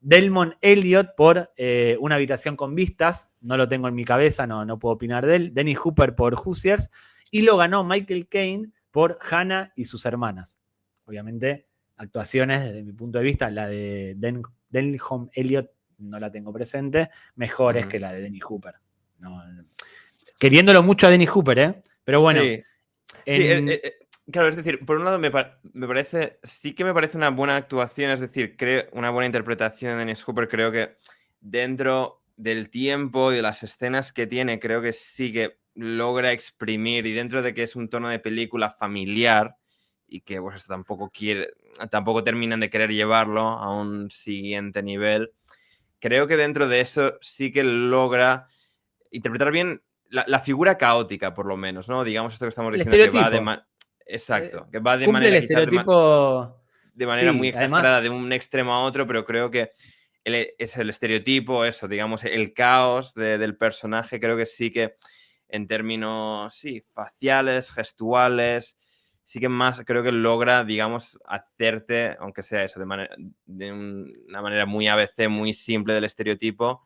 Speaker 2: Delmon Elliott por Una habitación con vistas, no lo tengo en mi cabeza, no puedo opinar de él. Dennis Hopper por Hoosiers, y lo ganó Michael Caine por Hannah y sus hermanas. Obviamente, actuaciones desde mi punto de vista, la de Delmon Elliott no la tengo presente, mejores que la de Dennis Hopper. Queriéndolo mucho a Dennis Hopper, pero bueno.
Speaker 1: Claro, es decir, por un lado me parece una buena actuación, es decir, creo una buena interpretación de Dennis Hopper. Creo que dentro del tiempo y de las escenas que tiene, creo que sí que logra exprimir, y dentro de que es un tono de película familiar y que pues tampoco terminan de querer llevarlo a un siguiente nivel, creo que dentro de eso sí que logra interpretar bien la figura caótica, por lo menos, ¿no? Digamos esto que estamos diciendo, que va de exacto, que va de manera
Speaker 2: el estereotipo
Speaker 1: de manera muy exagerada, de un extremo a otro, pero creo que es el estereotipo, eso, digamos, el caos del personaje. Creo que sí que en términos, faciales, gestuales, sí que más creo que logra, digamos, hacerte, aunque sea eso, de una manera muy ABC, muy simple del estereotipo,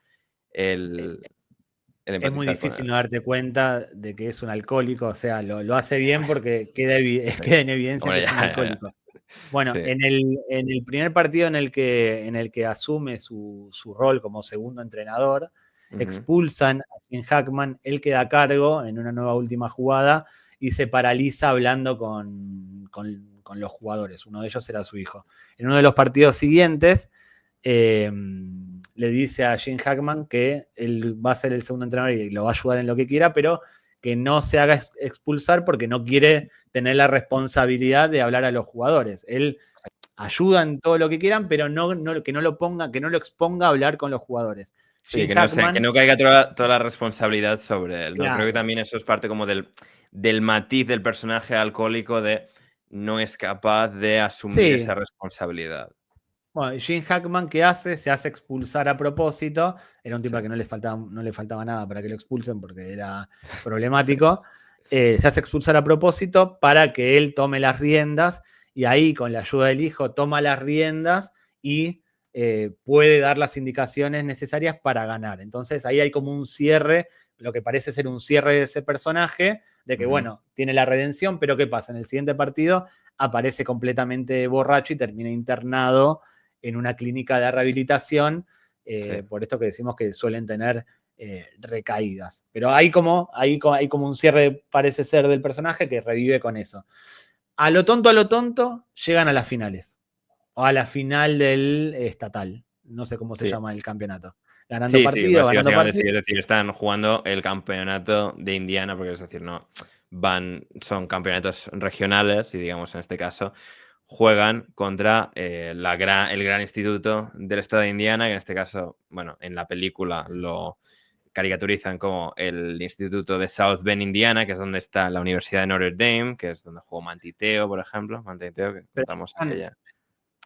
Speaker 2: es muy difícil no darte cuenta de que es un alcohólico, o sea, lo hace bien porque queda en evidencia que es un alcohólico. Bueno, en el primer partido en el que asume su rol como segundo entrenador, expulsan a Gene Hackman, él queda a cargo en una nueva última jugada y se paraliza hablando con los jugadores. Uno de ellos era su hijo. En uno de los partidos siguientes, le dice a Gene Hackman que él va a ser el segundo entrenador y lo va a ayudar en lo que quiera, pero que no se haga expulsar porque no quiere tener la responsabilidad de hablar a los jugadores. Él ayuda en todo lo que quieran, pero que no lo exponga a hablar con los jugadores.
Speaker 1: Sí, que no caiga toda la responsabilidad sobre él, ¿no?
Speaker 2: Claro.
Speaker 1: Creo que también eso es parte como del matiz del personaje alcohólico de no es capaz de asumir esa responsabilidad.
Speaker 2: Bueno, Gene Hackman, ¿qué hace? Se hace expulsar a propósito. Era un tipo
Speaker 1: Sí.
Speaker 2: que no le faltaba nada para que lo expulsen porque era problemático. Se hace expulsar a propósito para que él tome las riendas y ahí, con la ayuda del hijo, toma las riendas y puede dar las indicaciones necesarias para ganar. Entonces ahí hay como un cierre, lo que parece ser un cierre de ese personaje, de que, bueno, tiene la redención, pero ¿qué pasa? En el siguiente partido aparece completamente borracho y termina internado en una clínica de rehabilitación,
Speaker 1: Sí.
Speaker 2: por esto que decimos que suelen tener recaídas. Pero hay como un cierre, parece ser, del personaje que revive con eso. A lo tonto, llegan a las finales. O a la final del estatal. No sé cómo se llama el campeonato. Ganando partido, ganando
Speaker 1: básicamente
Speaker 2: partido.
Speaker 1: sí, es decir, están jugando el campeonato de Indiana, porque es decir, no, son campeonatos regionales y digamos en este caso juegan contra el gran instituto del estado de Indiana, que en este caso, bueno, en la película lo caricaturizan como el instituto de South Bend, Indiana, que es donde está la Universidad de Notre Dame, que es donde jugó Manti Te'o, por ejemplo. Manti Te'o, que contamos aquella.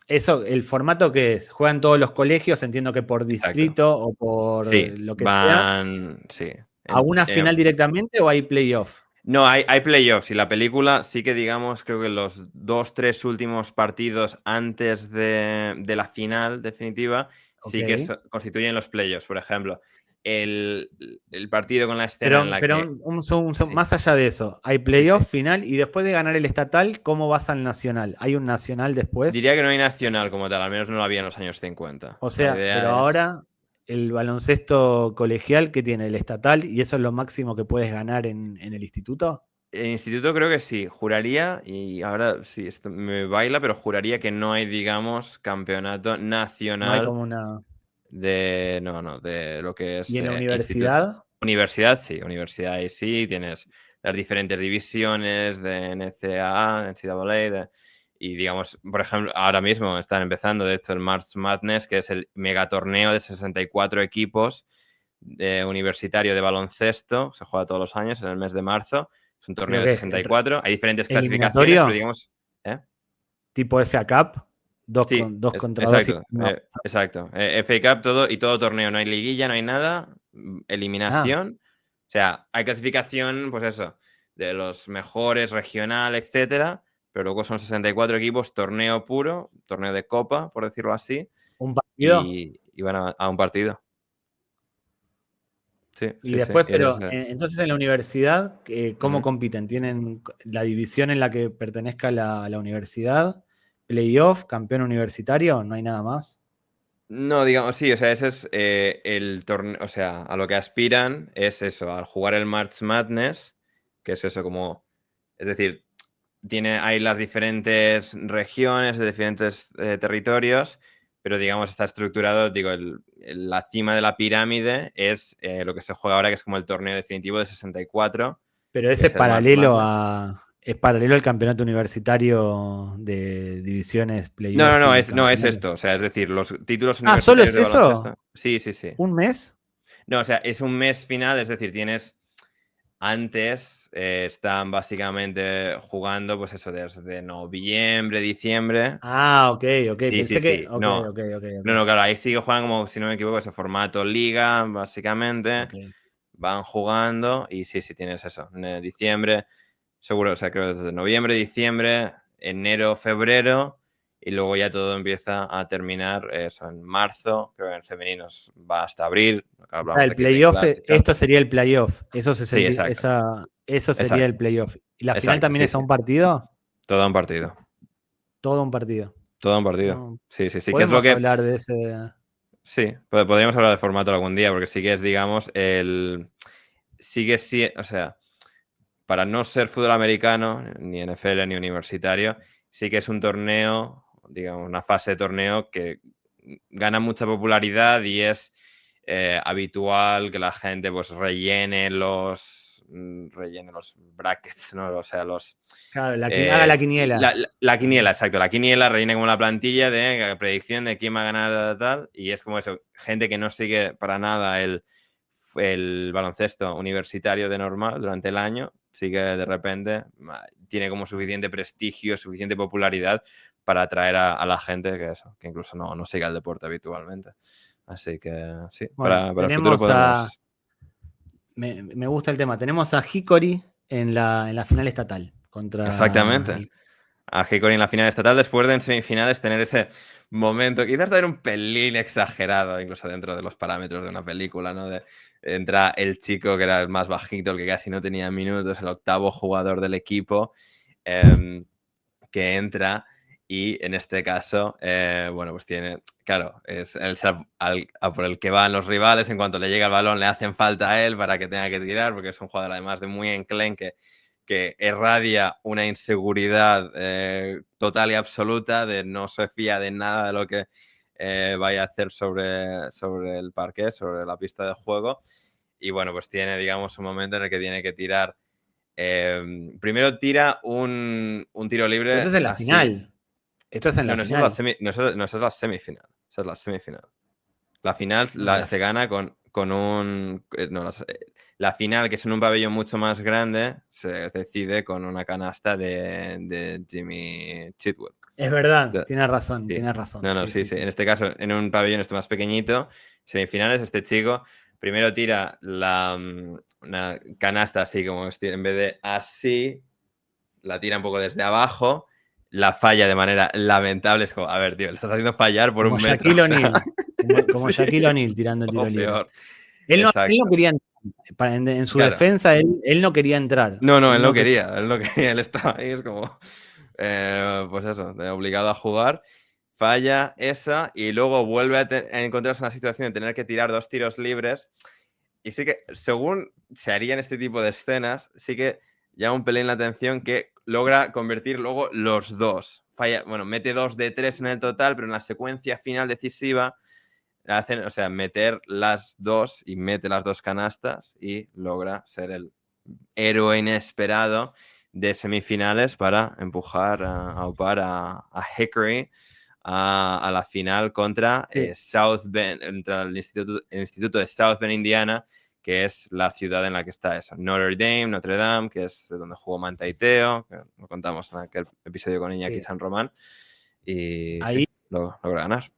Speaker 2: Eso, el formato que es, juegan todos los colegios, entiendo que por distrito o por lo que sea.
Speaker 1: Sí.
Speaker 2: ¿A una final directamente o hay playoff?
Speaker 1: No, hay playoffs y la película sí que, digamos, creo que los 2-3 últimos partidos antes de la final definitiva sí que constituyen los playoffs. Por ejemplo, el partido con la escena en la
Speaker 2: pero
Speaker 1: que...
Speaker 2: un segundo,
Speaker 1: Sí.
Speaker 2: más allá de eso, hay playoff, final, y después de ganar el estatal, ¿cómo vas al nacional? ¿Hay un nacional después?
Speaker 1: Diría que no hay nacional como tal, al menos no lo había en los años 50.
Speaker 2: O sea, pero ahora el baloncesto colegial que tiene el estatal y eso es lo máximo que puedes ganar en el instituto.
Speaker 1: El instituto creo que sí, juraría, y ahora sí, esto me baila, pero juraría que no hay, digamos, campeonato nacional.
Speaker 2: No hay como una...
Speaker 1: de lo que es
Speaker 2: ¿Y en la
Speaker 1: instituto.
Speaker 2: universidad?
Speaker 1: Universidad ahí sí, tienes las diferentes divisiones de NCAA, NCAA, y digamos, por ejemplo, ahora mismo están empezando, de hecho, el March Madness, que es el megatorneo de 64 equipos universitario de baloncesto, se juega todos los años en el mes de marzo. Es un torneo de 64. Hay diferentes clasificaciones, pero digamos...
Speaker 2: ¿Tipo FA Cup? Dos contra dos.
Speaker 1: Exacto. FA Cup, todo torneo. No hay liguilla, no hay nada. Eliminación. O sea, hay clasificación, pues eso, de los mejores, regional, etcétera. Pero luego son 64 equipos, torneo puro, torneo de copa, por decirlo así.
Speaker 2: ¿Un partido?
Speaker 1: Y van a un partido. Sí,
Speaker 2: y después, pero entonces en la universidad, ¿cómo compiten? ¿Tienen la división en la que pertenezca la universidad? ¿Playoff? ¿Campeón universitario? ¿No hay nada más?
Speaker 1: No, digamos, sí, o sea, ese es el torneo, o sea, a lo que aspiran es eso, al jugar el March Madness, que es eso como, es decir, hay las diferentes regiones, de diferentes territorios, pero digamos está estructurado, digo, la cima de la pirámide es lo que se juega ahora, que es como el torneo definitivo de 64.
Speaker 2: Pero ese es paralelo al campeonato universitario de divisiones playoff.
Speaker 1: No es esto, o sea, es decir, los títulos
Speaker 2: universitarios. ¿Solo es
Speaker 1: de
Speaker 2: eso?
Speaker 1: baloncesto. Sí.
Speaker 2: ¿Un mes?
Speaker 1: No, o sea, es un mes final, es decir, antes están básicamente jugando, pues eso, desde noviembre, diciembre.
Speaker 2: Ok.
Speaker 1: Sí. No, claro, ahí sí que juegan como, si no me equivoco, ese formato liga, básicamente. Van jugando y sí, tienes eso. En diciembre, seguro, o sea, creo que desde noviembre, diciembre, enero, febrero. Y luego ya todo empieza a terminar eso en marzo, creo que en femeninos va hasta abril.
Speaker 2: El playoff, esto sería el playoff. Eso sería el playoff. ¿Y la final también es a un partido?
Speaker 1: Todo un partido.
Speaker 2: Todo un partido.
Speaker 1: No, sí.
Speaker 2: ¿Podemos hablar de ese?
Speaker 1: Sí, podríamos hablar del formato algún día, porque sí que es, digamos, o sea, para no ser fútbol americano, ni NFL, ni universitario, sí que es un torneo, digamos, una fase de torneo que gana mucha popularidad y es habitual que la gente pues rellene los brackets, ¿no? O sea,
Speaker 2: Claro, haga la quiniela.
Speaker 1: La quiniela, exacto. La quiniela rellena como la plantilla de predicción de quién va a ganar tal. Y es como eso, gente que no sigue para nada el baloncesto universitario de normal durante el año, sí que de repente tiene como suficiente prestigio, suficiente popularidad para atraer a la gente que incluso no siga el deporte habitualmente. Así que sí,
Speaker 2: Bueno,
Speaker 1: para el futuro podemos...
Speaker 2: Me gusta el tema. Tenemos a Hickory en la final estatal contra...
Speaker 1: Exactamente. A Hickory en la final estatal, después de en semifinales tener ese momento, quizás tener un pelín exagerado, incluso dentro de los parámetros de una película, ¿no? Entra el chico que era el más bajito, el que casi no tenía minutos, el octavo jugador del equipo, que entra y en este caso, bueno, pues tiene, claro, es a por el que van los rivales, en cuanto le llega el balón le hacen falta a él para que tenga que tirar, porque es un jugador además de muy enclenque, que irradia una inseguridad total y absoluta, de no se fía de nada de lo que vaya a hacer sobre el parquet, sobre la pista de juego. Y bueno, pues tiene, digamos, un momento en el que tiene que tirar. Primero tira un tiro libre.
Speaker 2: Pero esto es en la final. Esto es en la final.
Speaker 1: No, esa es la semifinal. Esa es la semifinal. La final se gana con un... No, la final, que es en un pabellón mucho más grande, se decide con una canasta de Jimmy Chitwood.
Speaker 2: Es verdad, tienes razón,
Speaker 1: Sí.
Speaker 2: tienes razón.
Speaker 1: No, sí. En este caso, en un pabellón más pequeñito, semifinales, este chico primero tira una canasta así como en vez de así, la tira un poco desde abajo, la falla de manera lamentable. Es como, a ver, tío, le estás haciendo fallar por
Speaker 2: como
Speaker 1: un metro.
Speaker 2: Shaquille O'Neal. Como
Speaker 1: Sí.
Speaker 2: Shaquille O'Neal tirando el tiro libre.
Speaker 1: Peor.
Speaker 2: Él no quería entrar. En su defensa, él no quería entrar.
Speaker 1: No, él no quería. Él estaba ahí, es como... pues eso, obligado a jugar. Falla esa y luego vuelve a encontrarse en la situación de tener que tirar 2 tiros libres. Y sí que, según se haría en este tipo de escenas, sí que llama un pelín la atención que logra convertir luego los 2. Falla, bueno, mete 2 de 3 en el total, pero en la secuencia final decisiva hacen, o sea, meter las 2 y mete las 2 canastas y logra ser el héroe inesperado de semifinales para empujar a upar a Hickory a la final contra South Bend, contra el instituto de South Bend, Indiana, que es la ciudad en la que está eso. Notre Dame, que es donde jugó Manti Te'o, que lo contamos en aquel episodio con Iñaki San Román. Y ahí logra ganar.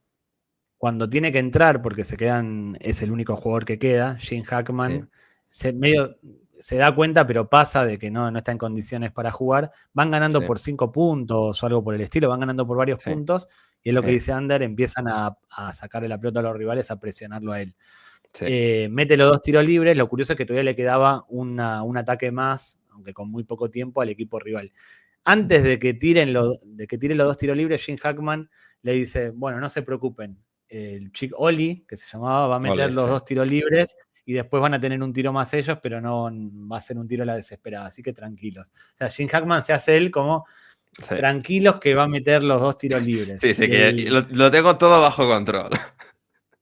Speaker 2: Cuando tiene que entrar, porque es el único jugador que queda, Gene Hackman se da cuenta, pero pasa de que no está en condiciones para jugar. Van ganando por 5 puntos o algo por el estilo, van ganando por varios puntos. Y es lo que dice Ander, empiezan a sacarle la pelota a los rivales, a presionarlo a él. Mete los 2 tiros libres. Lo curioso es que todavía le quedaba un ataque más, aunque con muy poco tiempo, al equipo rival. Antes de que tiren los 2 tiros libres, Gene Hackman le dice, bueno, no se preocupen, el chico Oli, que se llamaba, va a meter los 2 tiros libres y después van a tener un tiro más ellos, pero no va a ser un tiro a la desesperada, así que tranquilos. O sea, Gene Hackman se hace él como tranquilos que va a meter los 2 tiros libres.
Speaker 1: Sí, que lo tengo todo bajo control.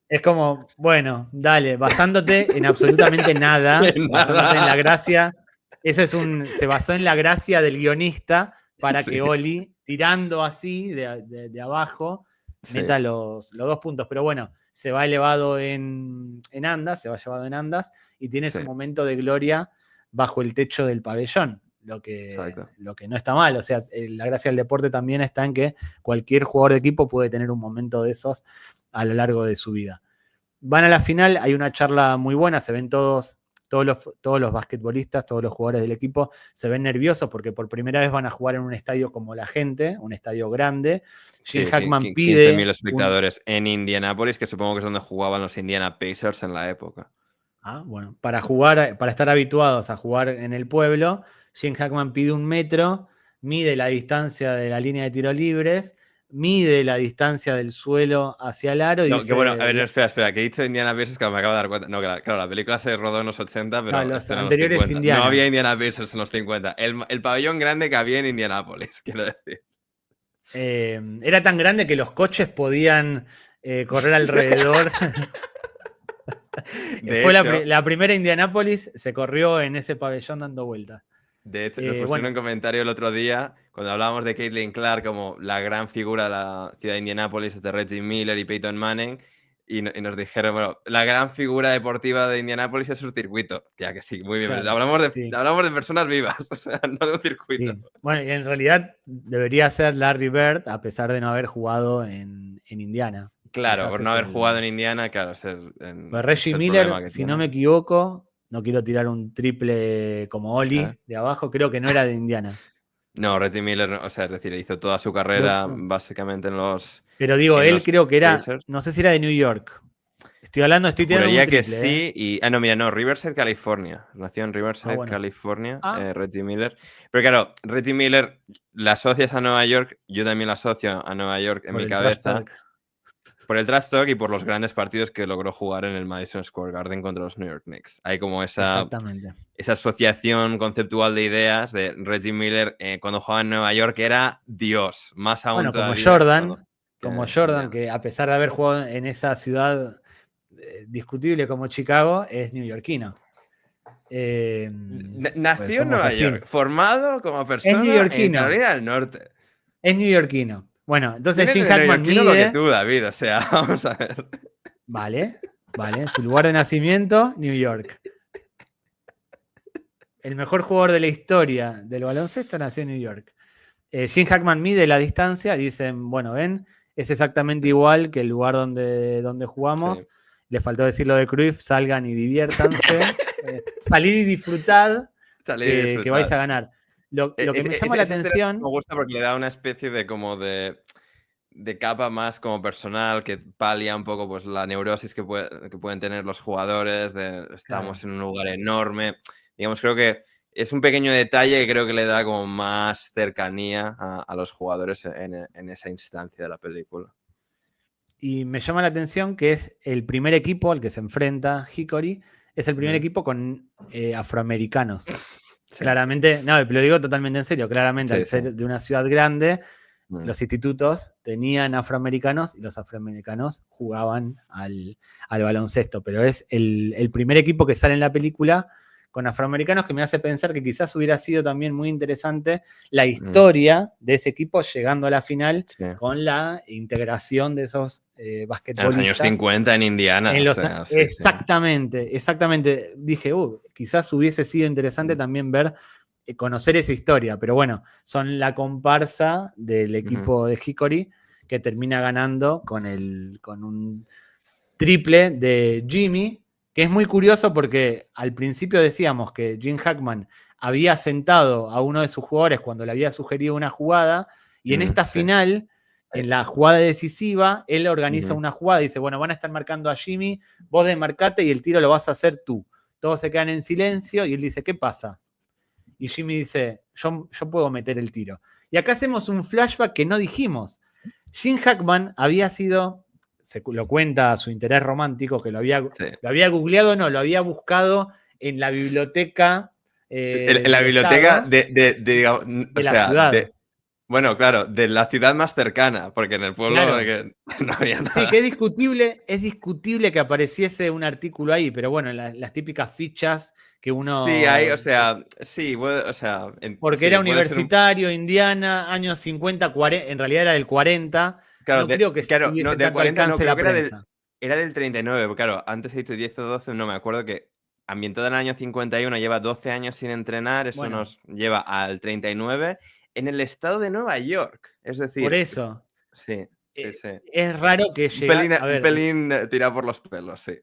Speaker 2: Es como, bueno, dale, basándote en absolutamente nada, basándote en la gracia. Se basó en la gracia del guionista para que Oli, tirando así de abajo, meta los 2 puntos. Pero bueno, se va elevado en andas, se va llevado en andas y tiene su momento de gloria bajo el techo del pabellón. Lo que no está mal. O sea, la gracia del deporte también está en que cualquier jugador de equipo puede tener un momento de esos a lo largo de su vida. Van a la final, hay una charla muy buena, se ven todos los basquetbolistas, todos los jugadores del equipo se ven nerviosos porque por primera vez van a jugar en un estadio como la gente, un estadio grande. Gene Hackman pide
Speaker 1: 15.000 espectadores en Indianápolis, que supongo que es donde jugaban los Indiana Pacers en la época.
Speaker 2: Bueno, para estar habituados a jugar en el pueblo, Gene Hackman pide 1 metro, mide la distancia de la línea de tiro libres, mide la distancia del suelo hacia el aro y dice...
Speaker 1: Que bueno, a ver, espera, que he dicho Indiana Pacers que me acabo de dar cuenta. No, claro, la película se rodó en los 80, pero
Speaker 2: los anteriores
Speaker 1: los
Speaker 2: Indiana.
Speaker 1: No había Indiana Pacers en los 50. El pabellón grande que había en Indianápolis, quiero decir.
Speaker 2: Era tan grande que los coches podían correr alrededor.
Speaker 1: De
Speaker 2: Fue
Speaker 1: hecho,
Speaker 2: la primera Indianápolis, se corrió en ese pabellón dando vueltas.
Speaker 1: nos pusieron un comentario el otro día cuando hablábamos de Caitlin Clark como la gran figura de la ciudad de Indianápolis, de Reggie Miller y Peyton Manning, y nos dijeron, bueno, la gran figura deportiva de Indianápolis es su circuito. Ya que sí, muy bien.
Speaker 2: Claro,
Speaker 1: hablamos
Speaker 2: sí.
Speaker 1: de personas vivas, o sea, no de un circuito.
Speaker 2: Sí. Bueno, y en realidad debería ser Larry Bird, a pesar de no haber jugado en Indiana.
Speaker 1: Claro,
Speaker 2: Quizás
Speaker 1: por no
Speaker 2: es
Speaker 1: haber jugado en Indiana, claro,
Speaker 2: Pues
Speaker 1: es
Speaker 2: Reggie
Speaker 1: el problema
Speaker 2: Miller,
Speaker 1: que
Speaker 2: si
Speaker 1: tiene.
Speaker 2: no me equivoco, no quiero tirar un triple como Oli de abajo, creo que no era de Indiana.
Speaker 1: No, Reggie Miller, o sea, es decir, hizo toda su carrera básicamente en los
Speaker 2: Pero digo, él creo que era,
Speaker 1: Pacers.
Speaker 2: no sé si era de New York. Estoy tirando
Speaker 1: Juraría
Speaker 2: un
Speaker 1: que
Speaker 2: triple.
Speaker 1: sí. No, mira, no, Riverside, California. Nació en Riverside,
Speaker 2: Bueno.
Speaker 1: California,
Speaker 2: Ah.
Speaker 1: Reggie Miller. Pero claro, Reggie Miller la asocias a Nueva York, yo también la asocio a Nueva York en mi cabeza. Por el trash talk y por los grandes partidos que logró jugar en el Madison Square Garden contra los New York Knicks. Hay como esa asociación conceptual de ideas de Reggie Miller cuando jugaba en Nueva York, era Dios, más aún
Speaker 2: bueno, como
Speaker 1: todavía.
Speaker 2: Jordan, que a pesar de haber jugado en esa ciudad discutible como Chicago, es neoyorquino.
Speaker 1: Nació en Nueva York, formado como persona en Carolina del Norte.
Speaker 2: Es neoyorquino. Bueno, entonces Jim
Speaker 1: Hackman mide lo que tú, David, o sea, vamos a ver.
Speaker 2: Vale. Su lugar de nacimiento, New York. El mejor jugador de la historia del baloncesto nació en New York. Jim Hackman mide la distancia, dicen, bueno, ven, es exactamente igual que el lugar donde jugamos. Sí. Le faltó decir lo de Cruyff, salgan y diviértanse. Salid y disfrutad, que vais a ganar. Lo que me llama la atención...
Speaker 1: Me gusta porque le da una especie de como de capa más como personal que palia un poco pues la neurosis que pueden tener los jugadores, estamos en un lugar enorme. Digamos, creo que es un pequeño detalle que creo que le da como más cercanía a los jugadores en esa instancia de la película.
Speaker 2: Y me llama la atención que es el primer equipo al que se enfrenta Hickory, es el primer equipo con afroamericanos. Sí. Claramente, no, lo digo totalmente en serio, claramente al ser de una ciudad grande, los institutos tenían afroamericanos y los afroamericanos jugaban al baloncesto, pero es el primer equipo que sale en la película con afroamericanos, que me hace pensar que quizás hubiera sido también muy interesante la historia de ese equipo llegando a la final con la integración de esos basquetbolistas.
Speaker 1: En los años 50 en Indiana.
Speaker 2: Exactamente. Dije, quizás hubiese sido interesante también conocer esa historia, pero bueno, son la comparsa del equipo de Hickory que termina ganando con un triple de Jimmy, que es muy curioso porque al principio decíamos que Jim Hackman había sentado a uno de sus jugadores cuando le había sugerido una jugada, y en esta final, en la jugada decisiva, él organiza una jugada y dice, bueno, van a estar marcando a Jimmy, vos desmarcate y el tiro lo vas a hacer tú. Todos se quedan en silencio y él dice, ¿qué pasa? Y Jimmy dice, yo puedo meter el tiro. Y acá hacemos un flashback que no dijimos. Jim Hackman había sido... lo cuenta su interés romántico, que lo había googleado, no, lo había buscado en la biblioteca.
Speaker 1: En la biblioteca digamos,
Speaker 2: de la ciudad.
Speaker 1: Bueno, claro, de la ciudad más cercana, porque en el pueblo no había nada.
Speaker 2: Sí, que es discutible que apareciese un artículo ahí, pero bueno, las típicas fichas que uno...
Speaker 1: Sí, hay,
Speaker 2: porque era universitario, Indiana, años 50, 40, en realidad era del 40.
Speaker 1: Claro,
Speaker 2: creo que
Speaker 1: no, del 40 no, creo que era del 39, porque claro, antes he dicho 10 o 12, no me acuerdo, que ambientado en el año 51 lleva 12 años sin entrenar, eso nos lleva al 39, en el estado de Nueva York, es decir...
Speaker 2: Por eso.
Speaker 1: Sí.
Speaker 2: Es raro que llegue...
Speaker 1: Un pelín tirado por los pelos, sí.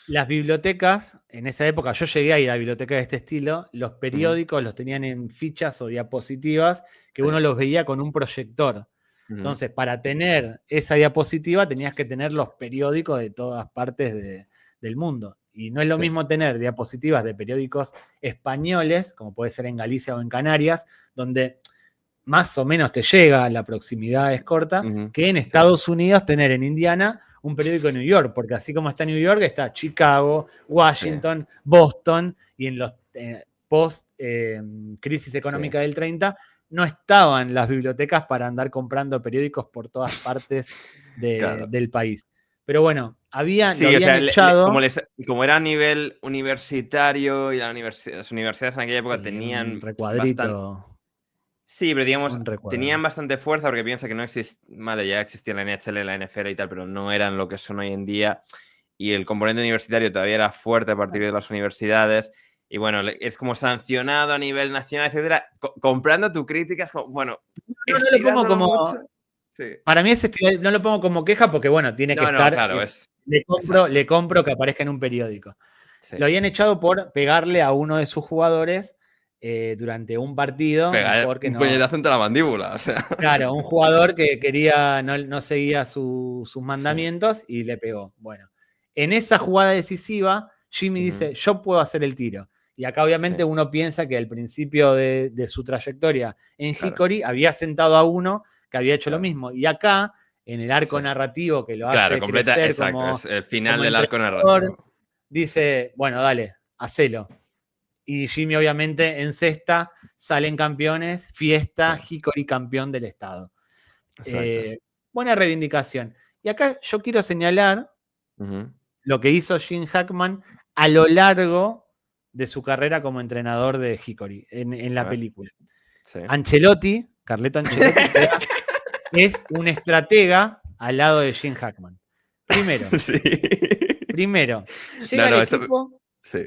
Speaker 2: Las bibliotecas, en esa época, yo llegué a ir a bibliotecas de este estilo, los periódicos los tenían en fichas o diapositivas que uno los veía con un proyector. Entonces, para tener esa diapositiva tenías que tener los periódicos de todas partes del mundo. Y no es lo mismo tener diapositivas de periódicos españoles, como puede ser en Galicia o en Canarias, donde más o menos te llega, la proximidad es corta, que en Estados Unidos tener en Indiana un periódico de New York, porque así como está New York, está Chicago, Washington, Boston, y en los post-crisis económica del 30, no estaban las bibliotecas para andar comprando periódicos por todas partes del país. Pero bueno, lo
Speaker 1: Sí, o
Speaker 2: habían
Speaker 1: sea,
Speaker 2: echado.
Speaker 1: como era a nivel universitario y las universidades en aquella época
Speaker 2: Sí, un
Speaker 1: tenían bastante.
Speaker 2: recuadrito.
Speaker 1: Sí, pero digamos,
Speaker 2: Un recuadro.
Speaker 1: tenían bastante fuerza porque piensa que no existía. Vale, ya existía la NHL, la NFL y tal, pero no eran lo que son hoy en día. Y el componente universitario todavía era fuerte a partir de las universidades. Y bueno, es como sancionado a nivel nacional, etcétera. Comprando tu crítica, es como, bueno,
Speaker 2: No lo pongo
Speaker 1: estirándolo mucho.
Speaker 2: como.
Speaker 1: Sí.
Speaker 2: Para mí no lo pongo como queja porque, bueno, tiene que
Speaker 1: No,
Speaker 2: estar.
Speaker 1: claro, es.
Speaker 2: Le
Speaker 1: Exacto.
Speaker 2: compro que aparezca en un periódico.
Speaker 1: Sí.
Speaker 2: Lo habían echado por pegarle a uno de sus jugadores durante un partido. Un
Speaker 1: Pegar
Speaker 2: jugador que
Speaker 1: un
Speaker 2: no.
Speaker 1: puñetazo entre la mandíbula, o sea.
Speaker 2: Claro, un jugador que quería, no seguía sus
Speaker 1: Sí.
Speaker 2: mandamientos y le pegó. Bueno, en esa jugada decisiva, Jimmy dice, yo puedo hacer el tiro. Y acá obviamente
Speaker 1: Sí,
Speaker 2: uno piensa que al principio de su trayectoria en
Speaker 1: claro,
Speaker 2: Hickory había sentado a uno que había hecho lo
Speaker 1: claro.
Speaker 2: mismo. Y acá, en el arco
Speaker 1: Sí.
Speaker 2: narrativo que lo
Speaker 1: Claro,
Speaker 2: hace
Speaker 1: completa,
Speaker 2: crecer
Speaker 1: exacto. Es el final
Speaker 2: como
Speaker 1: del arco
Speaker 2: entrenador,
Speaker 1: narrativo.
Speaker 2: dice, bueno, dale, hacelo. Y Jimmy obviamente encesta, salen campeones,
Speaker 1: Sí,
Speaker 2: fiesta, Hickory campeón del estado.
Speaker 1: exacto.
Speaker 2: Buena reivindicación. Y acá yo quiero señalar
Speaker 1: Ujú.
Speaker 2: lo que hizo Gene Hackman a lo largo de su carrera como entrenador de Hickory en
Speaker 1: A
Speaker 2: la
Speaker 1: ver,
Speaker 2: película.
Speaker 1: sí.
Speaker 2: Carleto Ancelotti, es un estratega al lado de Gene Hackman. Primero,
Speaker 1: Sí.
Speaker 2: llega
Speaker 1: No,
Speaker 2: al
Speaker 1: no, esto.
Speaker 2: equipo.
Speaker 1: Sí.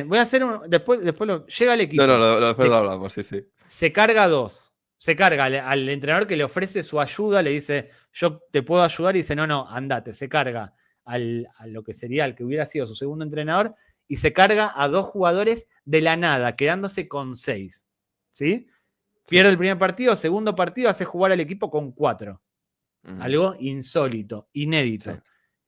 Speaker 2: Voy a hacer después llega al
Speaker 1: No, no,
Speaker 2: equipo.
Speaker 1: después lo hablamos, sí, sí.
Speaker 2: Se carga dos. Se carga al entrenador que le ofrece su ayuda, le dice, yo te puedo ayudar, y dice, no, andate. Se carga a lo que sería el que hubiera sido su segundo entrenador, y se carga a dos jugadores de la nada, quedándose con 6. ¿Sí?
Speaker 1: Sí.
Speaker 2: Pierde el primer partido, segundo partido, hace jugar al equipo con 4.
Speaker 1: Ujú.
Speaker 2: Algo insólito,
Speaker 1: Sí,
Speaker 2: inédito.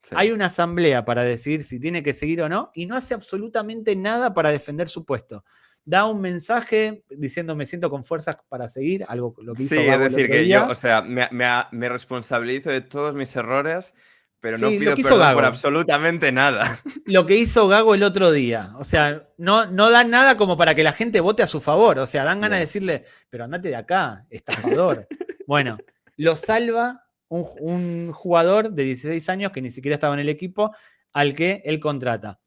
Speaker 1: sí.
Speaker 2: Hay una asamblea para decidir si tiene que seguir o no, y no hace absolutamente nada para defender su puesto. Da un mensaje diciendo me siento con fuerzas para seguir, algo lo que hizo
Speaker 1: Sí, es
Speaker 2: Gago el
Speaker 1: decir,
Speaker 2: otro
Speaker 1: que yo,
Speaker 2: día.
Speaker 1: o sea, me responsabilizo de todos mis errores, pero no
Speaker 2: Sí, lo
Speaker 1: pido
Speaker 2: que hizo
Speaker 1: perdón por
Speaker 2: Gago.
Speaker 1: absolutamente nada.
Speaker 2: Lo que hizo Gago el otro día. O sea, no da nada como para que la gente vote a su favor. O sea, dan ganas de
Speaker 1: Ya.
Speaker 2: decirle, pero andate de acá, estafador. Bueno, lo salva un jugador de 16 años que ni siquiera estaba en el equipo al que él contrata.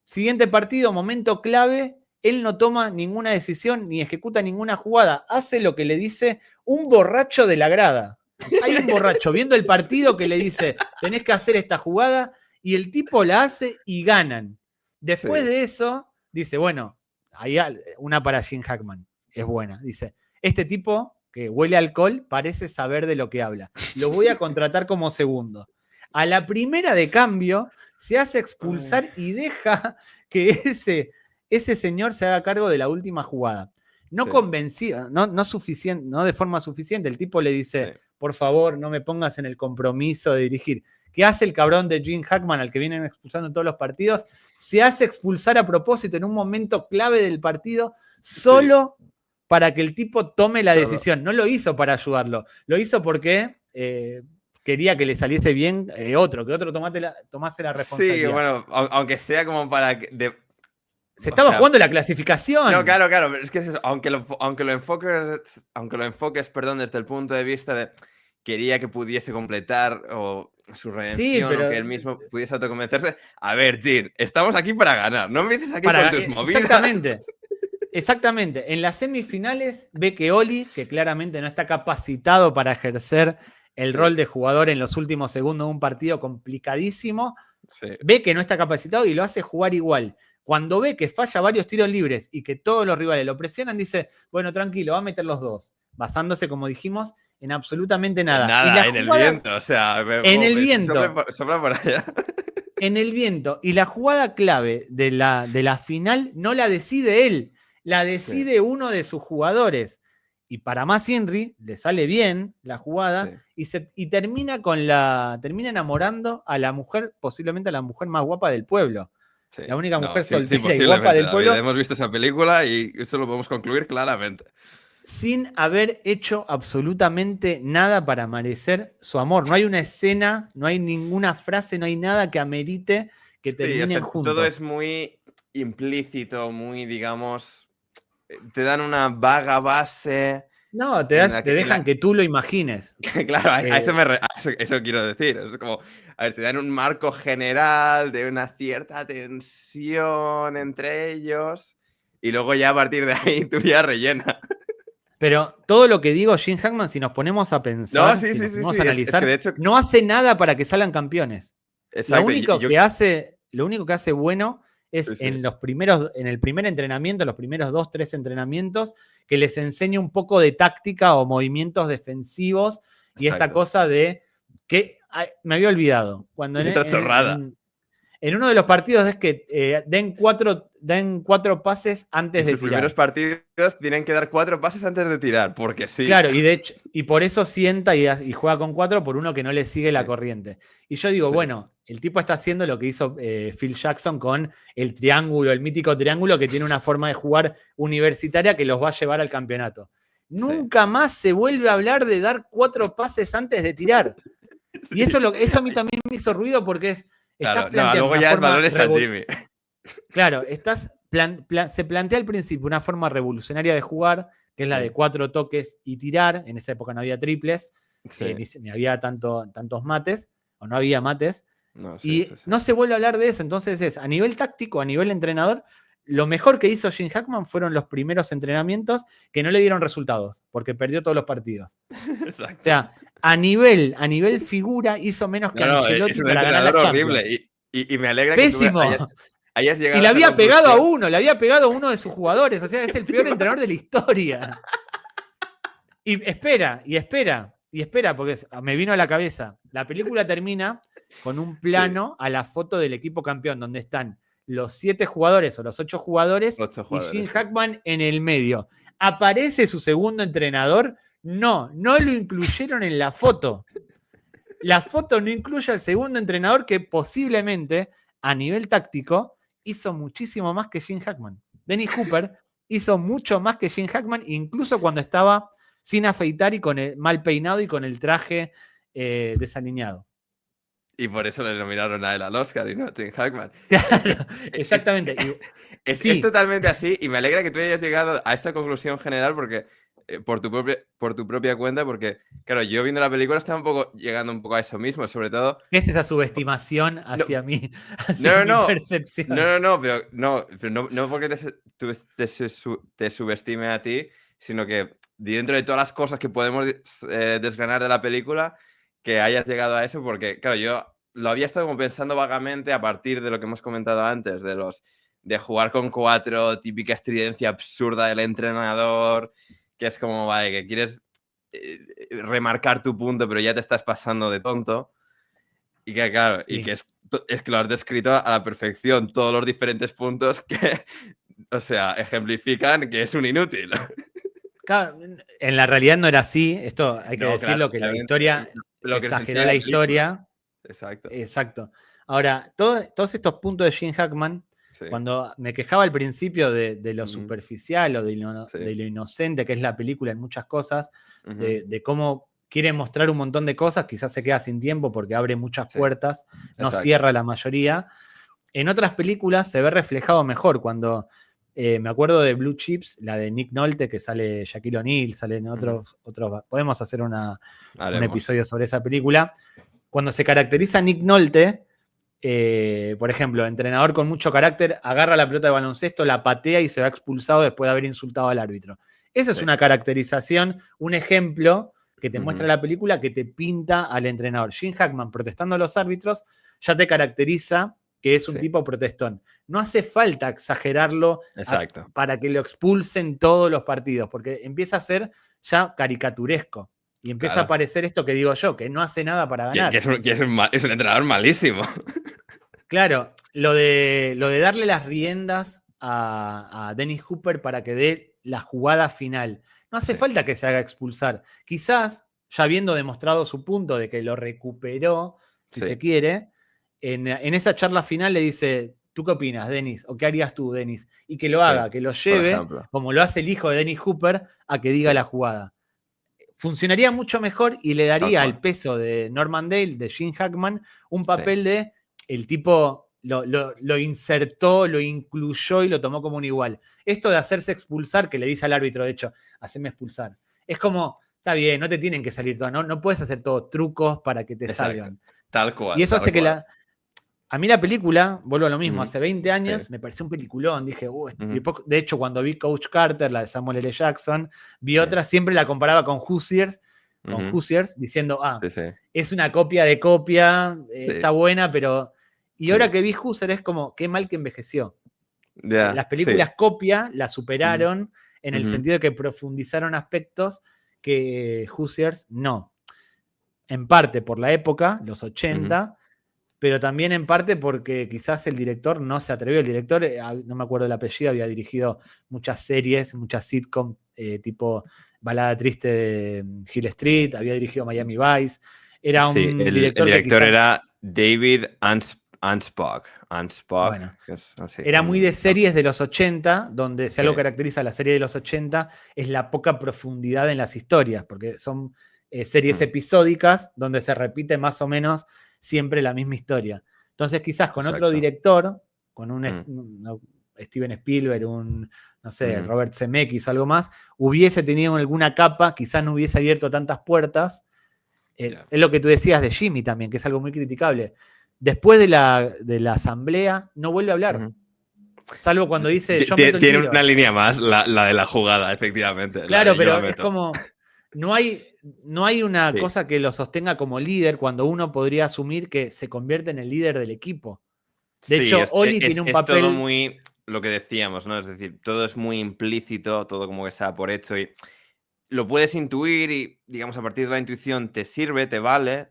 Speaker 2: Siguiente partido, momento clave. Él no toma ninguna decisión ni ejecuta ninguna jugada. Hace lo que le dice un borracho de la grada. Hay un borracho viendo el partido que le dice, tenés que hacer esta jugada, y el tipo la hace y ganan.
Speaker 1: Sí.
Speaker 2: Después de eso, dice, bueno, hay una para Jim Hackman, es buena. Dice, este tipo que huele a alcohol parece saber de lo que habla. Lo voy a contratar como segundo. A la primera de cambio, se hace
Speaker 1: Ay.
Speaker 2: expulsar y deja que ese señor se haga cargo de la última jugada. No
Speaker 1: Sí,
Speaker 2: convencido, no de forma suficiente. El tipo le
Speaker 1: sí.
Speaker 2: dice, por favor, no me pongas en el compromiso de dirigir. ¿Qué hace el cabrón de Gene Hackman, al que vienen expulsando en todos los partidos? Se hace expulsar a propósito en un momento clave del partido,
Speaker 1: Sí,
Speaker 2: solo para que el tipo tome la
Speaker 1: solo.
Speaker 2: decisión. No lo hizo para ayudarlo, lo hizo porque quería que le saliese bien que otro tomase la
Speaker 1: Sí,
Speaker 2: responsabilidad.
Speaker 1: bueno, aunque sea como para que.
Speaker 2: Se
Speaker 1: O
Speaker 2: estaba
Speaker 1: sea,
Speaker 2: jugando la
Speaker 1: no,
Speaker 2: clasificación.
Speaker 1: claro, pero es que es eso. Aunque lo enfoques, perdón, desde el punto de vista de quería que pudiese completar o su
Speaker 2: Sí,
Speaker 1: redención o que
Speaker 2: pero
Speaker 1: él mismo pudiese autoconvencerse. A ver, Jin, estamos aquí para ganar. No me dices aquí con tus movidas.
Speaker 2: exactamente. Exactamente. En las semifinales ve que Oli, que claramente no está capacitado para ejercer el
Speaker 1: Sí,
Speaker 2: rol de jugador en los últimos segundos de un partido complicadísimo,
Speaker 1: sí,
Speaker 2: ve que no está capacitado y lo hace jugar igual. Cuando ve que falla varios tiros libres y que todos los rivales lo presionan, dice, bueno, tranquilo, va a meter los dos, basándose, como dijimos, en absolutamente nada. Y la
Speaker 1: nada, en el
Speaker 2: jugada
Speaker 1: viento. O sea,
Speaker 2: en el viento,
Speaker 1: sopla por allá.
Speaker 2: en el viento, y la jugada clave de la final no la decide él, la
Speaker 1: Sí,
Speaker 2: decide uno de sus jugadores. Y para más Henry, le sale bien la jugada
Speaker 1: sí.
Speaker 2: y termina enamorando a la mujer, posiblemente a la mujer más guapa del pueblo.
Speaker 1: Sí,
Speaker 2: La única
Speaker 1: no,
Speaker 2: mujer
Speaker 1: sí, sí,
Speaker 2: soltera y guapa
Speaker 1: posiblemente,
Speaker 2: del
Speaker 1: David.
Speaker 2: pueblo,
Speaker 1: Hemos visto esa película y eso lo podemos concluir claramente.
Speaker 2: sin haber hecho absolutamente nada para merecer su amor. No hay una escena, no hay ninguna frase, no hay nada que amerite que
Speaker 1: Sí, o
Speaker 2: terminen
Speaker 1: sea, todo
Speaker 2: juntos.
Speaker 1: es muy implícito, muy, digamos, te dan una vaga base,
Speaker 2: No, te dejan que tú lo imagines.
Speaker 1: Claro, eso quiero decir. Es como, a ver, te dan un marco general de una cierta tensión entre ellos y luego ya a partir de ahí tú ya rellena.
Speaker 2: Pero todo lo que digo, Jim Hackman, si nos ponemos a pensar,
Speaker 1: No, sí,
Speaker 2: si
Speaker 1: sí,
Speaker 2: nos
Speaker 1: sí,
Speaker 2: ponemos
Speaker 1: sí.
Speaker 2: a
Speaker 1: Es
Speaker 2: analizar,
Speaker 1: que de hecho,
Speaker 2: no hace nada para que salgan campeones. Lo
Speaker 1: exacto.
Speaker 2: único que hace bueno es
Speaker 1: Sí, sí,
Speaker 2: en el primer entrenamiento, los primeros 2, 3 entrenamientos, que les enseñe un poco de táctica o movimientos defensivos y esta
Speaker 1: exacto.
Speaker 2: cosa de que me había olvidado. Cuando
Speaker 1: Es otra chorrada.
Speaker 2: en uno de los partidos es que den cuatro pases antes
Speaker 1: En
Speaker 2: de
Speaker 1: sus
Speaker 2: tirar.
Speaker 1: primeros partidos tienen que dar 4 pases antes de tirar, porque sí.
Speaker 2: Claro, y de hecho, y por eso sienta y juega con 4 por uno que no le sigue la corriente. Y yo digo,
Speaker 1: Sí.
Speaker 2: bueno, el tipo está haciendo lo que hizo Phil Jackson con el triángulo, el mítico triángulo que tiene una forma de jugar universitaria que los va a llevar al campeonato. Nunca más se vuelve a hablar de dar 4 pases antes de tirar. Y eso a mí también me hizo ruido porque estás planteando
Speaker 1: luego
Speaker 2: una
Speaker 1: ya es
Speaker 2: forma
Speaker 1: balones a Jimmy.
Speaker 2: Claro, se plantea al principio una forma revolucionaria de jugar, que es la de 4 toques y tirar. En esa época no había triples, ni había tantos mates, o no había mates. No se vuelve a hablar de eso. Entonces a nivel táctico, a nivel entrenador, lo mejor que hizo Jim Hackman fueron los primeros entrenamientos que no le dieron resultados, porque perdió todos los partidos.
Speaker 1: Exacto.
Speaker 2: O sea, a nivel figura hizo menos que Ancelotti para ganar la Champions.
Speaker 1: Horrible. Y me alegra
Speaker 2: ¡Pésimo!
Speaker 1: que tú hayas llegado
Speaker 2: y le había pegado a uno de sus jugadores. O sea, es el peor entrenador de la historia. Y espera, porque me vino a la cabeza. La película termina con un plano a la foto del equipo campeón, donde están los 7 jugadores o los 8 jugadores, y Jim Hackman en el medio. ¿Aparece su segundo entrenador? No lo incluyeron en la foto. La foto no incluye al segundo entrenador que posiblemente, a nivel táctico, hizo muchísimo más que Jim Hackman. Dennis Hooper hizo mucho más que Jim Hackman, incluso cuando estaba sin afeitar y con el mal peinado y con el traje desalineado.
Speaker 1: Y por eso le nominaron a él al Oscar y no a Jim Hackman.
Speaker 2: Claro, exactamente.
Speaker 1: Es totalmente así y me alegra que tú hayas llegado a esta conclusión general porque por tu propia cuenta, porque, claro, yo viendo la película estaba llegando un poco a eso mismo, sobre todo...
Speaker 2: ¿Qué es esa subestimación hacia mí?
Speaker 1: Mi
Speaker 2: percepción.
Speaker 1: Pero no porque te subestime a ti, sino que dentro de todas las cosas que podemos desgranar de la película, que hayas llegado a eso, porque, claro, yo lo había estado como pensando vagamente a partir de lo que hemos comentado antes, de jugar con 4, típica estridencia absurda del entrenador, que es como, vale, que quieres remarcar tu punto, pero ya te estás pasando de tonto. Y que, claro, y que es que lo has descrito a la perfección, todos los diferentes puntos que, o sea, ejemplifican que es un inútil.
Speaker 2: Claro, en la realidad no era así. Esto hay que decirlo, que la historia exageró la historia. Exacto. Ahora, todos estos puntos de Jim Hackman, cuando me quejaba al principio de lo superficial o de lo inocente que es la película en muchas cosas, de cómo quiere mostrar un montón de cosas, quizás se queda sin tiempo porque abre muchas puertas, no cierra la mayoría. En otras películas se ve reflejado mejor cuando... me acuerdo de Blue Chips, la de Nick Nolte, que sale Shaquille O'Neal, salen otros. Podemos hacer un episodio sobre esa película. Cuando se caracteriza Nick Nolte, por ejemplo, entrenador con mucho carácter, agarra la pelota de baloncesto, la patea y se va expulsado después de haber insultado al árbitro. Esa es una caracterización, un ejemplo que te muestra la película que te pinta al entrenador. Jim Hackman protestando a los árbitros ya te caracteriza que es un tipo protestón. No hace falta exagerarlo para que lo expulsen todos los partidos, porque empieza a ser ya caricaturesco. Y empieza a aparecer esto que digo yo, que no hace nada para ganar.
Speaker 1: Es un entrenador malísimo.
Speaker 2: Claro, lo de darle las riendas a Dennis Hooper para que dé la jugada final. No hace falta que se haga expulsar. Quizás, ya habiendo demostrado su punto de que lo recuperó, si se quiere, en esa charla final le dice, ¿tú qué opinas, Dennis? ¿O qué harías tú, Dennis? Y que lo haga, que lo lleve, como lo hace el hijo de Dennis Hooper, a que diga la jugada. Funcionaría mucho mejor y le daría al peso de Norman Dale, de Jim Hackman, un papel de el tipo lo insertó, lo incluyó y lo tomó como un igual. Esto de hacerse expulsar, que le dice al árbitro, de hecho, haceme expulsar. es como, está bien, no te tienen que salir todas, no puedes hacer todos trucos para que te salgan.
Speaker 1: Tal cual.
Speaker 2: Y eso hace que a mí la película, vuelvo a lo mismo,
Speaker 1: Ujú.
Speaker 2: hace 20 años
Speaker 1: Sí.
Speaker 2: me pareció un peliculón. Dije,
Speaker 1: Ujú.
Speaker 2: de hecho, cuando vi Coach Carter, la de Samuel L. Jackson, vi
Speaker 1: Sí.
Speaker 2: otra, siempre la comparaba con Hoosiers,
Speaker 1: Ujú.
Speaker 2: diciendo,
Speaker 1: Sí, sí.
Speaker 2: es una copia de copia,
Speaker 1: Sí.
Speaker 2: está buena, pero... Y
Speaker 1: Sí.
Speaker 2: ahora que vi Hoosiers es como, qué mal que envejeció.
Speaker 1: Ya,
Speaker 2: Las películas
Speaker 1: sí.
Speaker 2: copia la superaron en el
Speaker 1: Ujú.
Speaker 2: sentido de que profundizaron aspectos que Hoosiers no. En parte por la época, los
Speaker 1: Ujú.
Speaker 2: 80, pero también en parte porque quizás el director no se atrevió. El director, no me acuerdo el apellido, había dirigido muchas series, muchas sitcoms, tipo Balada Triste de Hill Street, había dirigido Miami Vice. Era
Speaker 1: Sí,
Speaker 2: un
Speaker 1: el
Speaker 2: director que
Speaker 1: director
Speaker 2: quizás...
Speaker 1: era David Anspaugh.
Speaker 2: Bueno,
Speaker 1: Que es así,
Speaker 2: era muy de series de los 80, donde si
Speaker 1: sí.
Speaker 2: algo caracteriza a la serie de los 80 es la poca profundidad en las historias, porque son series episódicas donde se repite más o menos siempre la misma historia. Entonces quizás con otro
Speaker 1: Exacto.
Speaker 2: director, con un Steven Spielberg, no sé, Robert Zemeckis o algo más, hubiese tenido alguna capa, quizás no hubiese abierto tantas puertas.
Speaker 1: Yeah.
Speaker 2: Es lo que tú decías de Jimmy también, que es algo muy criticable. Después de la asamblea, no vuelve a hablar. Salvo cuando dice, yo meto el
Speaker 1: Tiene
Speaker 2: tiro.
Speaker 1: una línea más, la de la jugada, efectivamente.
Speaker 2: Claro,
Speaker 1: Yo la
Speaker 2: pero es
Speaker 1: meto.
Speaker 2: como, no hay una
Speaker 1: Sí.
Speaker 2: cosa que lo sostenga como líder cuando uno podría asumir que se convierte en el líder del equipo. De
Speaker 1: Sí,
Speaker 2: hecho, Oli tiene un
Speaker 1: es todo
Speaker 2: papel...
Speaker 1: muy lo que decíamos, ¿no? Es decir, todo es muy implícito, todo como que está por hecho y lo puedes intuir y, digamos, a partir de la intuición te sirve, te vale,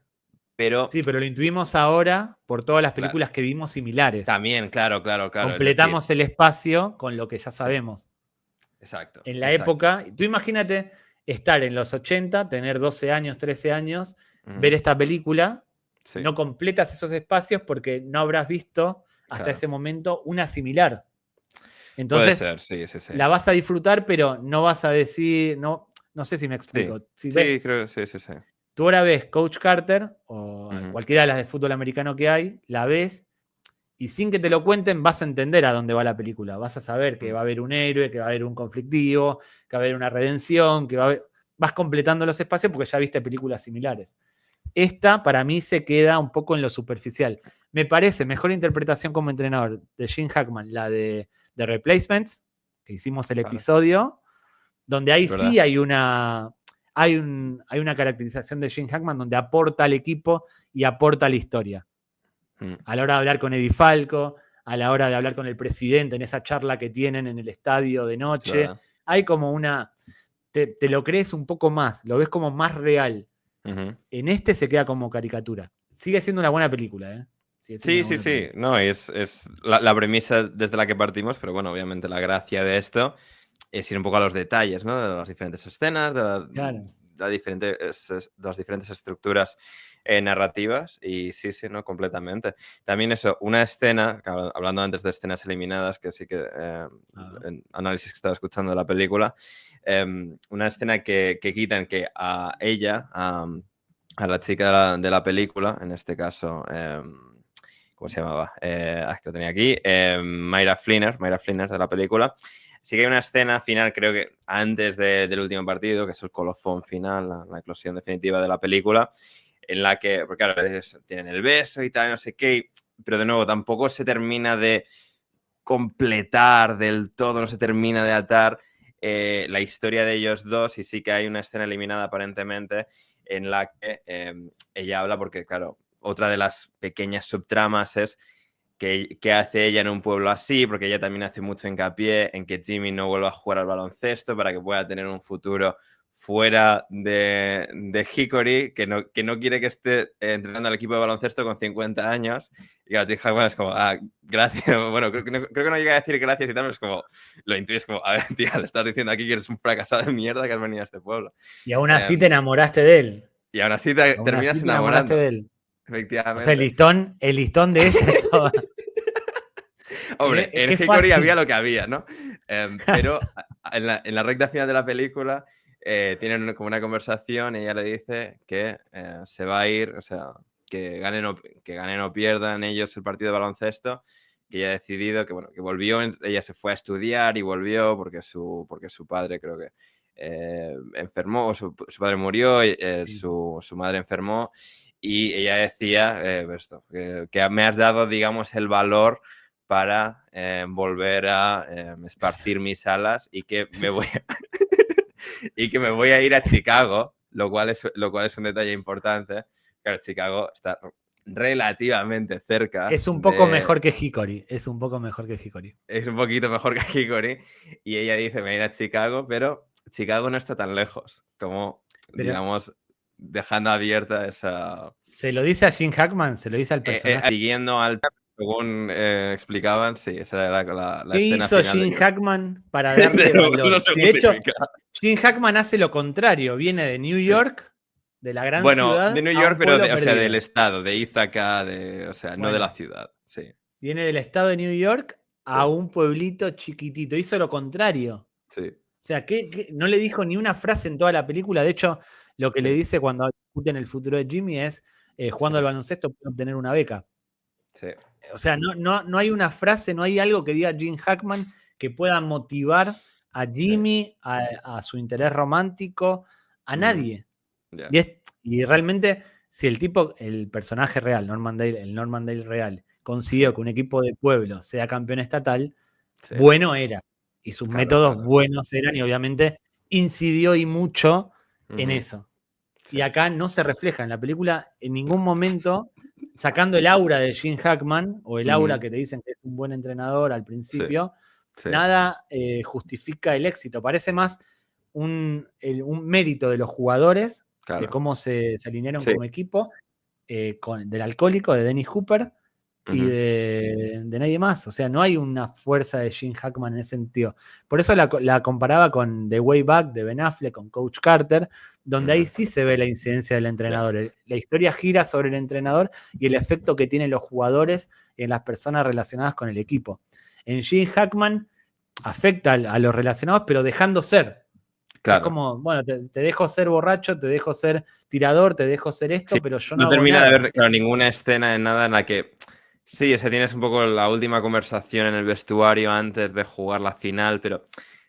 Speaker 1: pero...
Speaker 2: Sí, pero lo intuimos ahora por todas las
Speaker 1: Claro,
Speaker 2: películas que vimos similares.
Speaker 1: también, claro. Es decir,
Speaker 2: Completamos el espacio con lo que ya
Speaker 1: sí,
Speaker 2: sabemos.
Speaker 1: exacto.
Speaker 2: En la época, tú imagínate estar en los 80, tener 12 años, 13 años, ver esta película,
Speaker 1: Sí,
Speaker 2: no completas esos espacios porque no habrás visto hasta
Speaker 1: claro.
Speaker 2: ese momento una similar.
Speaker 1: Puede
Speaker 2: Entonces,
Speaker 1: ser, sí.
Speaker 2: la vas a disfrutar, pero no vas a decir, no sé si me
Speaker 1: Sí,
Speaker 2: explico.
Speaker 1: sí, creo, sí.
Speaker 2: Tú ahora ves Coach Carter o
Speaker 1: Ujú.
Speaker 2: cualquiera de las de fútbol americano que hay, la ves y sin que te lo cuenten vas a entender a dónde va la película. Vas a saber que va a haber un héroe, que va a haber un conflictivo, que va a haber una redención, que va a haber... Vas completando los espacios porque ya viste películas similares. Esta, para mí, se queda un poco en lo superficial. Me parece mejor interpretación como entrenador de Gene Hackman, la de Replacements, que hicimos el
Speaker 1: Vale,
Speaker 2: episodio, donde ahí
Speaker 1: es verdad.
Speaker 2: sí hay una caracterización de Gene Hackman donde aporta al equipo y aporta a la historia. A la hora de hablar con Eddie Falco, a la hora de hablar con el presidente en esa charla que tienen en el estadio de noche,
Speaker 1: Claro.
Speaker 2: hay como una... Te lo crees un poco más, lo ves como más real. En este se queda como caricatura. Sigue siendo una buena película, ¿eh?
Speaker 1: Sí. No, es la premisa desde la que partimos, pero bueno, obviamente la gracia de esto es ir un poco a los detalles, ¿no? De las diferentes escenas,
Speaker 2: Claro.
Speaker 1: de las diferentes estructuras narrativas. Y sí, no, completamente. También eso, una escena, hablando antes de escenas eliminadas, que sí que en análisis que estaba escuchando de la película, una escena que quitan que a ella, a la chica de la película, en este caso... ¿cómo se llamaba? Que lo tenía aquí. Mayra Flinner de la película. Sí que hay una escena final, creo que antes del último partido, que es el colofón final, la eclosión definitiva de la película, en la que, porque claro, tienen el beso y tal, no sé qué, pero de nuevo tampoco se termina de completar del todo, no se termina de atar la historia de ellos dos, y sí que hay una escena eliminada aparentemente en la que ella habla, porque claro, otra de las pequeñas subtramas es que hace ella en un pueblo así, porque ella también hace mucho hincapié en que Jimmy no vuelva a jugar al baloncesto para que pueda tener un futuro fuera de Hickory, que no quiere que esté entrenando al equipo de baloncesto con 50 años. Y a Jim Hackman es como, gracias. Bueno, creo que no llega a decir gracias y tal, pero es como, lo intuyes como, a ver, tía, le estás diciendo aquí que eres un fracasado de mierda que has venido a este pueblo.
Speaker 2: Y aún así te enamoraste de él.
Speaker 1: Y aún así
Speaker 2: Aún
Speaker 1: terminas
Speaker 2: así te enamoraste
Speaker 1: enamorando.
Speaker 2: de él. O sea,
Speaker 1: Efectivamente.
Speaker 2: el listón de ella estaba...
Speaker 1: Hombre, en
Speaker 2: Qué
Speaker 1: Hickory había
Speaker 2: fácil.
Speaker 1: lo que había, ¿no? Pero en la recta final de la película tienen como una conversación y ella le dice que se va a ir, o sea, que ganen o pierdan ellos el partido de baloncesto, que ella ha decidido que, bueno, que volvió, ella se fue a estudiar y volvió porque su padre creo que enfermó, su padre murió,
Speaker 2: Sí.
Speaker 1: su madre enfermó, y ella decía esto, que me has dado, digamos, el valor para volver a esparcir mis alas y que me voy y que me voy a ir a Chicago, lo cual es un detalle importante. Claro, Chicago está relativamente cerca
Speaker 2: Es un poco mejor que Hickory. Es un poco mejor que Hickory.
Speaker 1: Es un poquito mejor que Hickory. Y ella dice, me voy a ir a Chicago, pero Chicago no está tan lejos, como,
Speaker 2: Pero
Speaker 1: digamos, dejando abierta esa...
Speaker 2: ¿se lo dice a Gene Hackman? ¿Se lo dice al personaje?
Speaker 1: Siguiendo al... Según explicaban, sí, esa era la
Speaker 2: ¿Qué
Speaker 1: escena
Speaker 2: hizo
Speaker 1: final
Speaker 2: Gene Hackman para darle
Speaker 1: de no
Speaker 2: valor?
Speaker 1: se
Speaker 2: Y de hecho,
Speaker 1: justifica.
Speaker 2: Gene Hackman hace lo contrario. Viene de New
Speaker 1: Sí.
Speaker 2: York, de la gran
Speaker 1: Bueno,
Speaker 2: ciudad,
Speaker 1: de New
Speaker 2: a
Speaker 1: York,
Speaker 2: un
Speaker 1: pero
Speaker 2: pueblo
Speaker 1: o sea, del
Speaker 2: perdido.
Speaker 1: estado, de Ítaca, o sea, no de la
Speaker 2: Bueno,
Speaker 1: ciudad. Sí,
Speaker 2: viene del estado de New York a
Speaker 1: sí,
Speaker 2: un pueblito chiquitito. Hizo lo contrario.
Speaker 1: sí.
Speaker 2: O sea, no le dijo ni una frase en toda la película. De hecho, lo que le
Speaker 1: Sí,
Speaker 2: dice cuando discuten el futuro de Jimmy es, jugando
Speaker 1: sí,
Speaker 2: al baloncesto puede obtener una beca.
Speaker 1: sí.
Speaker 2: O sea, no hay una frase, no hay algo que diga Gene Hackman que pueda motivar a
Speaker 1: Sí.
Speaker 2: Jimmy, a su interés romántico, a nadie.
Speaker 1: Yeah.
Speaker 2: Y realmente, si el personaje real, el Norman Dale real, consiguió
Speaker 1: Sí.
Speaker 2: que un equipo de pueblo sea campeón estatal,
Speaker 1: Sí.
Speaker 2: bueno era. Y sus
Speaker 1: Claro,
Speaker 2: métodos
Speaker 1: claro.
Speaker 2: buenos eran, y obviamente incidió y mucho en
Speaker 1: Ujú.
Speaker 2: eso.
Speaker 1: Sí.
Speaker 2: Y acá no se refleja en la película en ningún momento, sacando el aura de Gene Hackman, o el aura
Speaker 1: Ujú.
Speaker 2: que te dicen que es un buen entrenador al
Speaker 1: Sí,
Speaker 2: principio,
Speaker 1: sí,
Speaker 2: nada justifica el éxito. Parece más un mérito de los jugadores, de
Speaker 1: claro.
Speaker 2: cómo se alinearon
Speaker 1: Sí.
Speaker 2: como equipo, del alcohólico, de Dennis Hooper, y
Speaker 1: Ujú.
Speaker 2: de nadie más. O sea, no hay una fuerza de Gene Hackman en ese sentido. Por eso la comparaba con The Way Back de Ben Affleck, con Coach Carter, donde ahí
Speaker 1: Ujú.
Speaker 2: sí se ve la incidencia del
Speaker 1: Yeah.
Speaker 2: entrenador. La historia gira sobre el entrenador y el efecto que tienen los jugadores en las personas relacionadas con el equipo. En Gene Hackman afecta a los relacionados, pero dejando ser. Es
Speaker 1: Claro.
Speaker 2: como, bueno, te dejo ser borracho, te dejo ser tirador, te dejo ser esto,
Speaker 1: Sí,
Speaker 2: pero yo no
Speaker 1: no
Speaker 2: hago
Speaker 1: termina de
Speaker 2: nada.
Speaker 1: haber, claro, ninguna escena en nada en la que... Sí, ese tienes un poco la última conversación en el vestuario antes de jugar la final, pero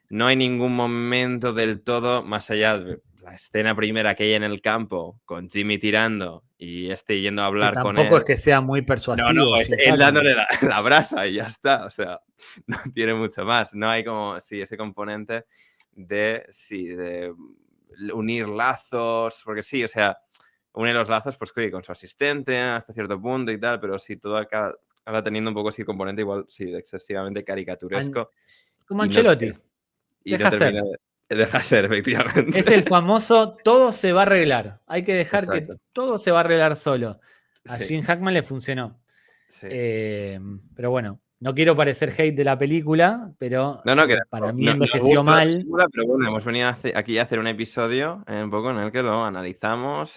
Speaker 1: no hay ningún momento del todo, más allá de la escena primera que hay en el campo, con Jimmy tirando y yendo a
Speaker 2: Que
Speaker 1: hablar con
Speaker 2: tampoco es
Speaker 1: él.
Speaker 2: que sea muy
Speaker 1: No, no,
Speaker 2: persuasivo,
Speaker 1: es
Speaker 2: Gene
Speaker 1: él
Speaker 2: Hackman.
Speaker 1: dándole la brasa y ya está. O sea, no tiene mucho más. No hay como, sí, ese componente de unir lazos, porque sí, o sea, une los lazos, pues con su asistente hasta cierto punto y tal, pero sí, todo acaba teniendo un poco así componente igual, sí, de excesivamente caricaturesco
Speaker 2: Como
Speaker 1: y no,
Speaker 2: Ancelotti,
Speaker 1: y no
Speaker 2: deja
Speaker 1: termina
Speaker 2: ser.
Speaker 1: de dejar ser, efectivamente.
Speaker 2: Es el famoso todo se va a arreglar. Hay que dejar que
Speaker 1: Exacto.
Speaker 2: todo se va a arreglar solo. A
Speaker 1: Sí,
Speaker 2: Gene Hackman le funcionó.
Speaker 1: sí.
Speaker 2: Pero bueno, no quiero parecer hate de la película, pero
Speaker 1: No, que
Speaker 2: para mí
Speaker 1: nos
Speaker 2: envejeció
Speaker 1: gusta la
Speaker 2: mal.
Speaker 1: película, pero bueno, hemos venido aquí a hacer un episodio un poco en el que lo analizamos,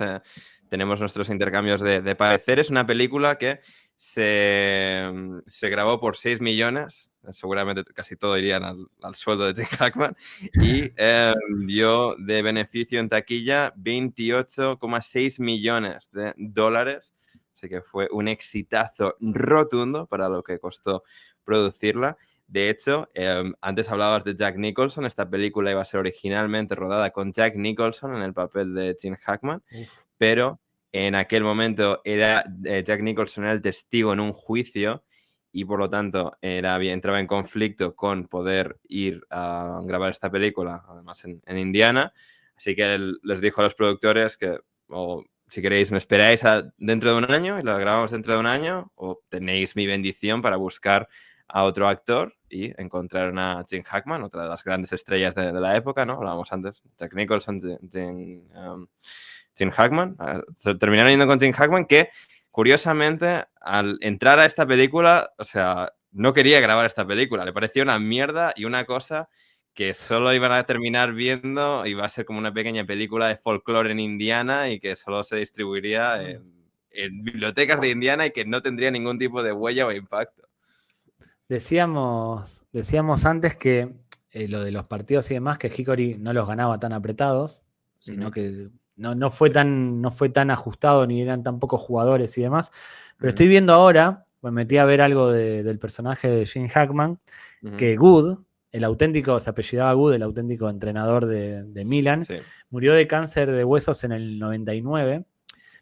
Speaker 1: tenemos nuestros intercambios de pareceres. Una película que se grabó por 6 millones, seguramente casi todo irían al sueldo de Jim Hackman, y dio de beneficio en taquilla 28,6 millones de dólares, así que fue un exitazo rotundo para lo que costó producirla. De hecho, antes hablabas de Jack Nicholson. Esta película iba a ser originalmente rodada con Jack Nicholson en el papel de Gene Hackman, pero en aquel momento era Jack Nicholson era el testigo en un juicio y por lo tanto entraba en conflicto con poder ir a grabar esta película, además en Indiana. Así que él les dijo a los productores que si queréis me esperáis dentro de un año y la grabamos dentro de un año o tenéis mi bendición para buscar a otro actor y encontraron a Gene Hackman, otra de las grandes estrellas de la época, ¿no? Hablábamos antes, Jack Nicholson, Gene Hackman. Se terminaron yendo con Gene Hackman, que curiosamente al entrar a esta película, o sea, no quería grabar esta película, le parecía una mierda y una cosa que solo iban a terminar viendo, iba a ser como una pequeña película de folclore en Indiana y que solo se distribuiría en bibliotecas de Indiana y que no tendría ningún tipo de huella o impacto.
Speaker 2: Decíamos antes que lo de los partidos y demás, que Hickory no los ganaba tan apretados, sino que no fue tan ajustado ni eran tan pocos jugadores y demás. Pero estoy viendo ahora, me metí a ver algo del personaje de Gene Hackman, que Good, el auténtico, se apellidaba Good, el auténtico entrenador de Milan,
Speaker 1: Sí.
Speaker 2: murió de cáncer de huesos en el 99.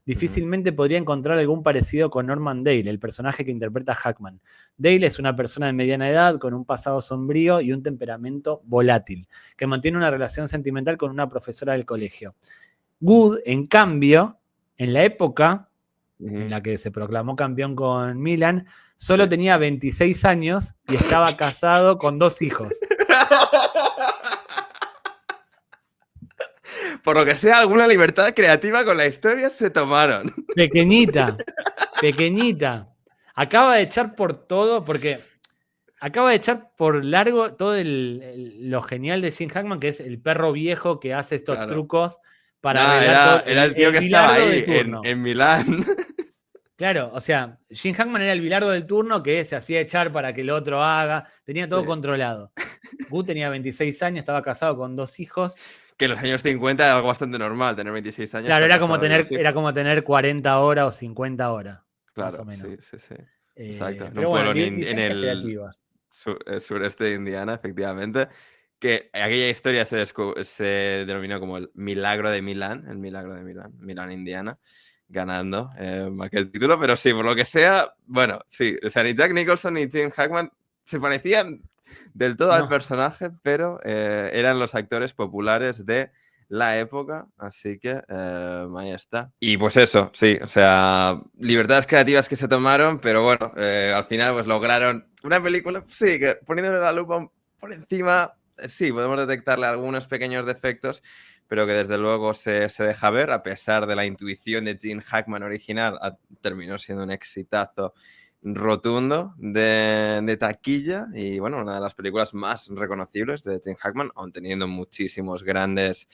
Speaker 2: Difícilmente podría encontrar algún parecido con Norman Dale, el personaje que interpreta Hackman. Dale es una persona de mediana edad, con un pasado sombrío y un temperamento volátil, que mantiene una relación sentimental con una profesora del colegio. Good, en cambio, en la época en la que se proclamó campeón con Milan, solo tenía 26 años y estaba casado con 2 hijos.
Speaker 1: Por lo que sea, alguna libertad creativa con la historia se tomaron.
Speaker 2: Pequeñita. Acaba de echar por todo, porque acaba de echar por largo todo lo genial de Jim Hackman, que es el perro viejo que hace estos
Speaker 1: Claro.
Speaker 2: trucos para
Speaker 1: Nah,
Speaker 2: arreglar todo.
Speaker 1: era el tío que estaba
Speaker 2: bilardo de
Speaker 1: ahí
Speaker 2: turno.
Speaker 1: en Milán.
Speaker 2: Claro, o sea, Jim Hackman era el bilardo del turno que se hacía echar para que el otro haga. Tenía todo controlado. Good tenía 26 años, estaba casado con 2 hijos.
Speaker 1: Que en los años 50 era algo bastante normal, tener 26 años.
Speaker 2: Claro,
Speaker 1: estar
Speaker 2: era
Speaker 1: casado
Speaker 2: como tener 40 horas o 50 horas, más
Speaker 1: Claro,
Speaker 2: o menos.
Speaker 1: sí. Exacto. En
Speaker 2: Pero
Speaker 1: un
Speaker 2: bueno,
Speaker 1: pueblo en
Speaker 2: licencias creativas.
Speaker 1: sureste de Indiana, efectivamente. Que aquella historia se denominó como el Milagro de Milán, Milán, Indiana, ganando aquel título. Pero sí, por lo que sea, bueno, sí. O sea, ni Jack Nicholson ni Jim Hackman se parecían del todo al personaje, pero eran los actores populares de la época, así que ahí está. Y pues eso, sí, o sea, libertades creativas que se tomaron, pero bueno, al final pues lograron una película, sí, que poniéndole la lupa por encima, sí, podemos detectarle algunos pequeños defectos, pero que desde luego se deja ver, a pesar de la intuición de Gene Hackman original, terminó siendo un exitazo rotundo de taquilla y bueno, una de las películas más reconocibles de Gene Hackman, aun teniendo muchísimos grandes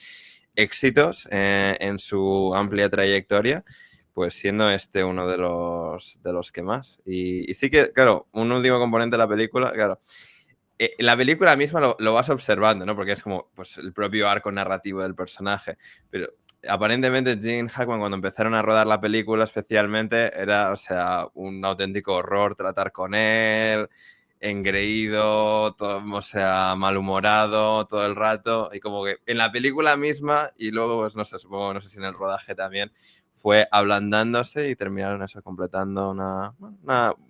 Speaker 1: éxitos en su amplia trayectoria, pues siendo este uno de los que más. Y sí que, claro, un último componente de la película, claro, la película misma lo vas observando, ¿no? Porque es como pues, el propio arco narrativo del personaje, pero aparentemente Gene Hackman cuando empezaron a rodar la película especialmente era, o sea, un auténtico horror tratar con él, engreído, todo, o sea, malhumorado todo el rato y como que en la película misma y luego, pues no sé, supongo, no sé si en el rodaje también fue ablandándose y terminaron eso completando una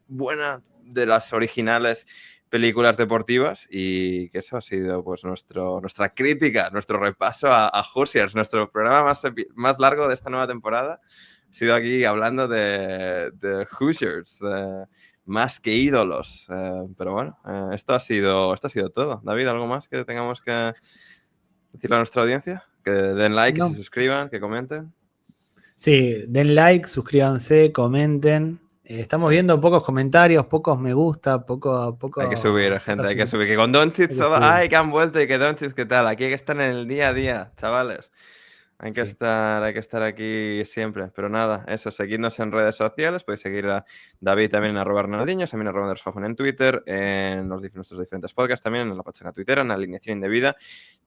Speaker 1: buena de las originales películas deportivas y que eso ha sido pues nuestra crítica, nuestro repaso a Hoosiers, nuestro programa más largo de esta nueva temporada. Ha sido aquí hablando de Hoosiers, más que ídolos. Pero bueno, esto ha sido todo. David, ¿algo más que tengamos que decirle a nuestra audiencia? Que den like, que se suscriban, que comenten.
Speaker 2: Sí, den like, suscríbanse, comenten. Estamos viendo pocos comentarios, pocos me gusta, poco.
Speaker 1: Hay que subir, gente, hay que subir. Que con Doncic, que han vuelto y que Doncic, ¿qué tal? Aquí hay que estar en el día a día, chavales. Hay que estar aquí siempre. Pero nada, eso, seguidnos en redes sociales. Podéis seguir a David también en @Ronaldinho, también en @Andershofen en Twitter, en nuestros diferentes podcasts también, en la pachanga Twitter, en la alineación indebida.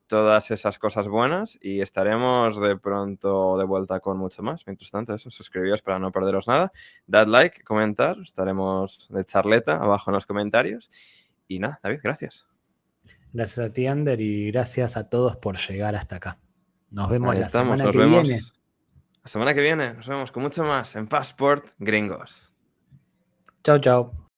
Speaker 1: Todas esas cosas buenas y estaremos de pronto de vuelta con mucho más. Mientras tanto, eso, suscribíos para no perderos nada. Dad like, comentar. Estaremos de charleta abajo en los comentarios. Y nada, David, gracias.
Speaker 2: Gracias a ti, Ander, y gracias a todos por llegar hasta acá. Nos vemos la semana que viene.
Speaker 1: La semana que viene nos vemos con mucho más en Passport Gringos.
Speaker 2: Chao, chao.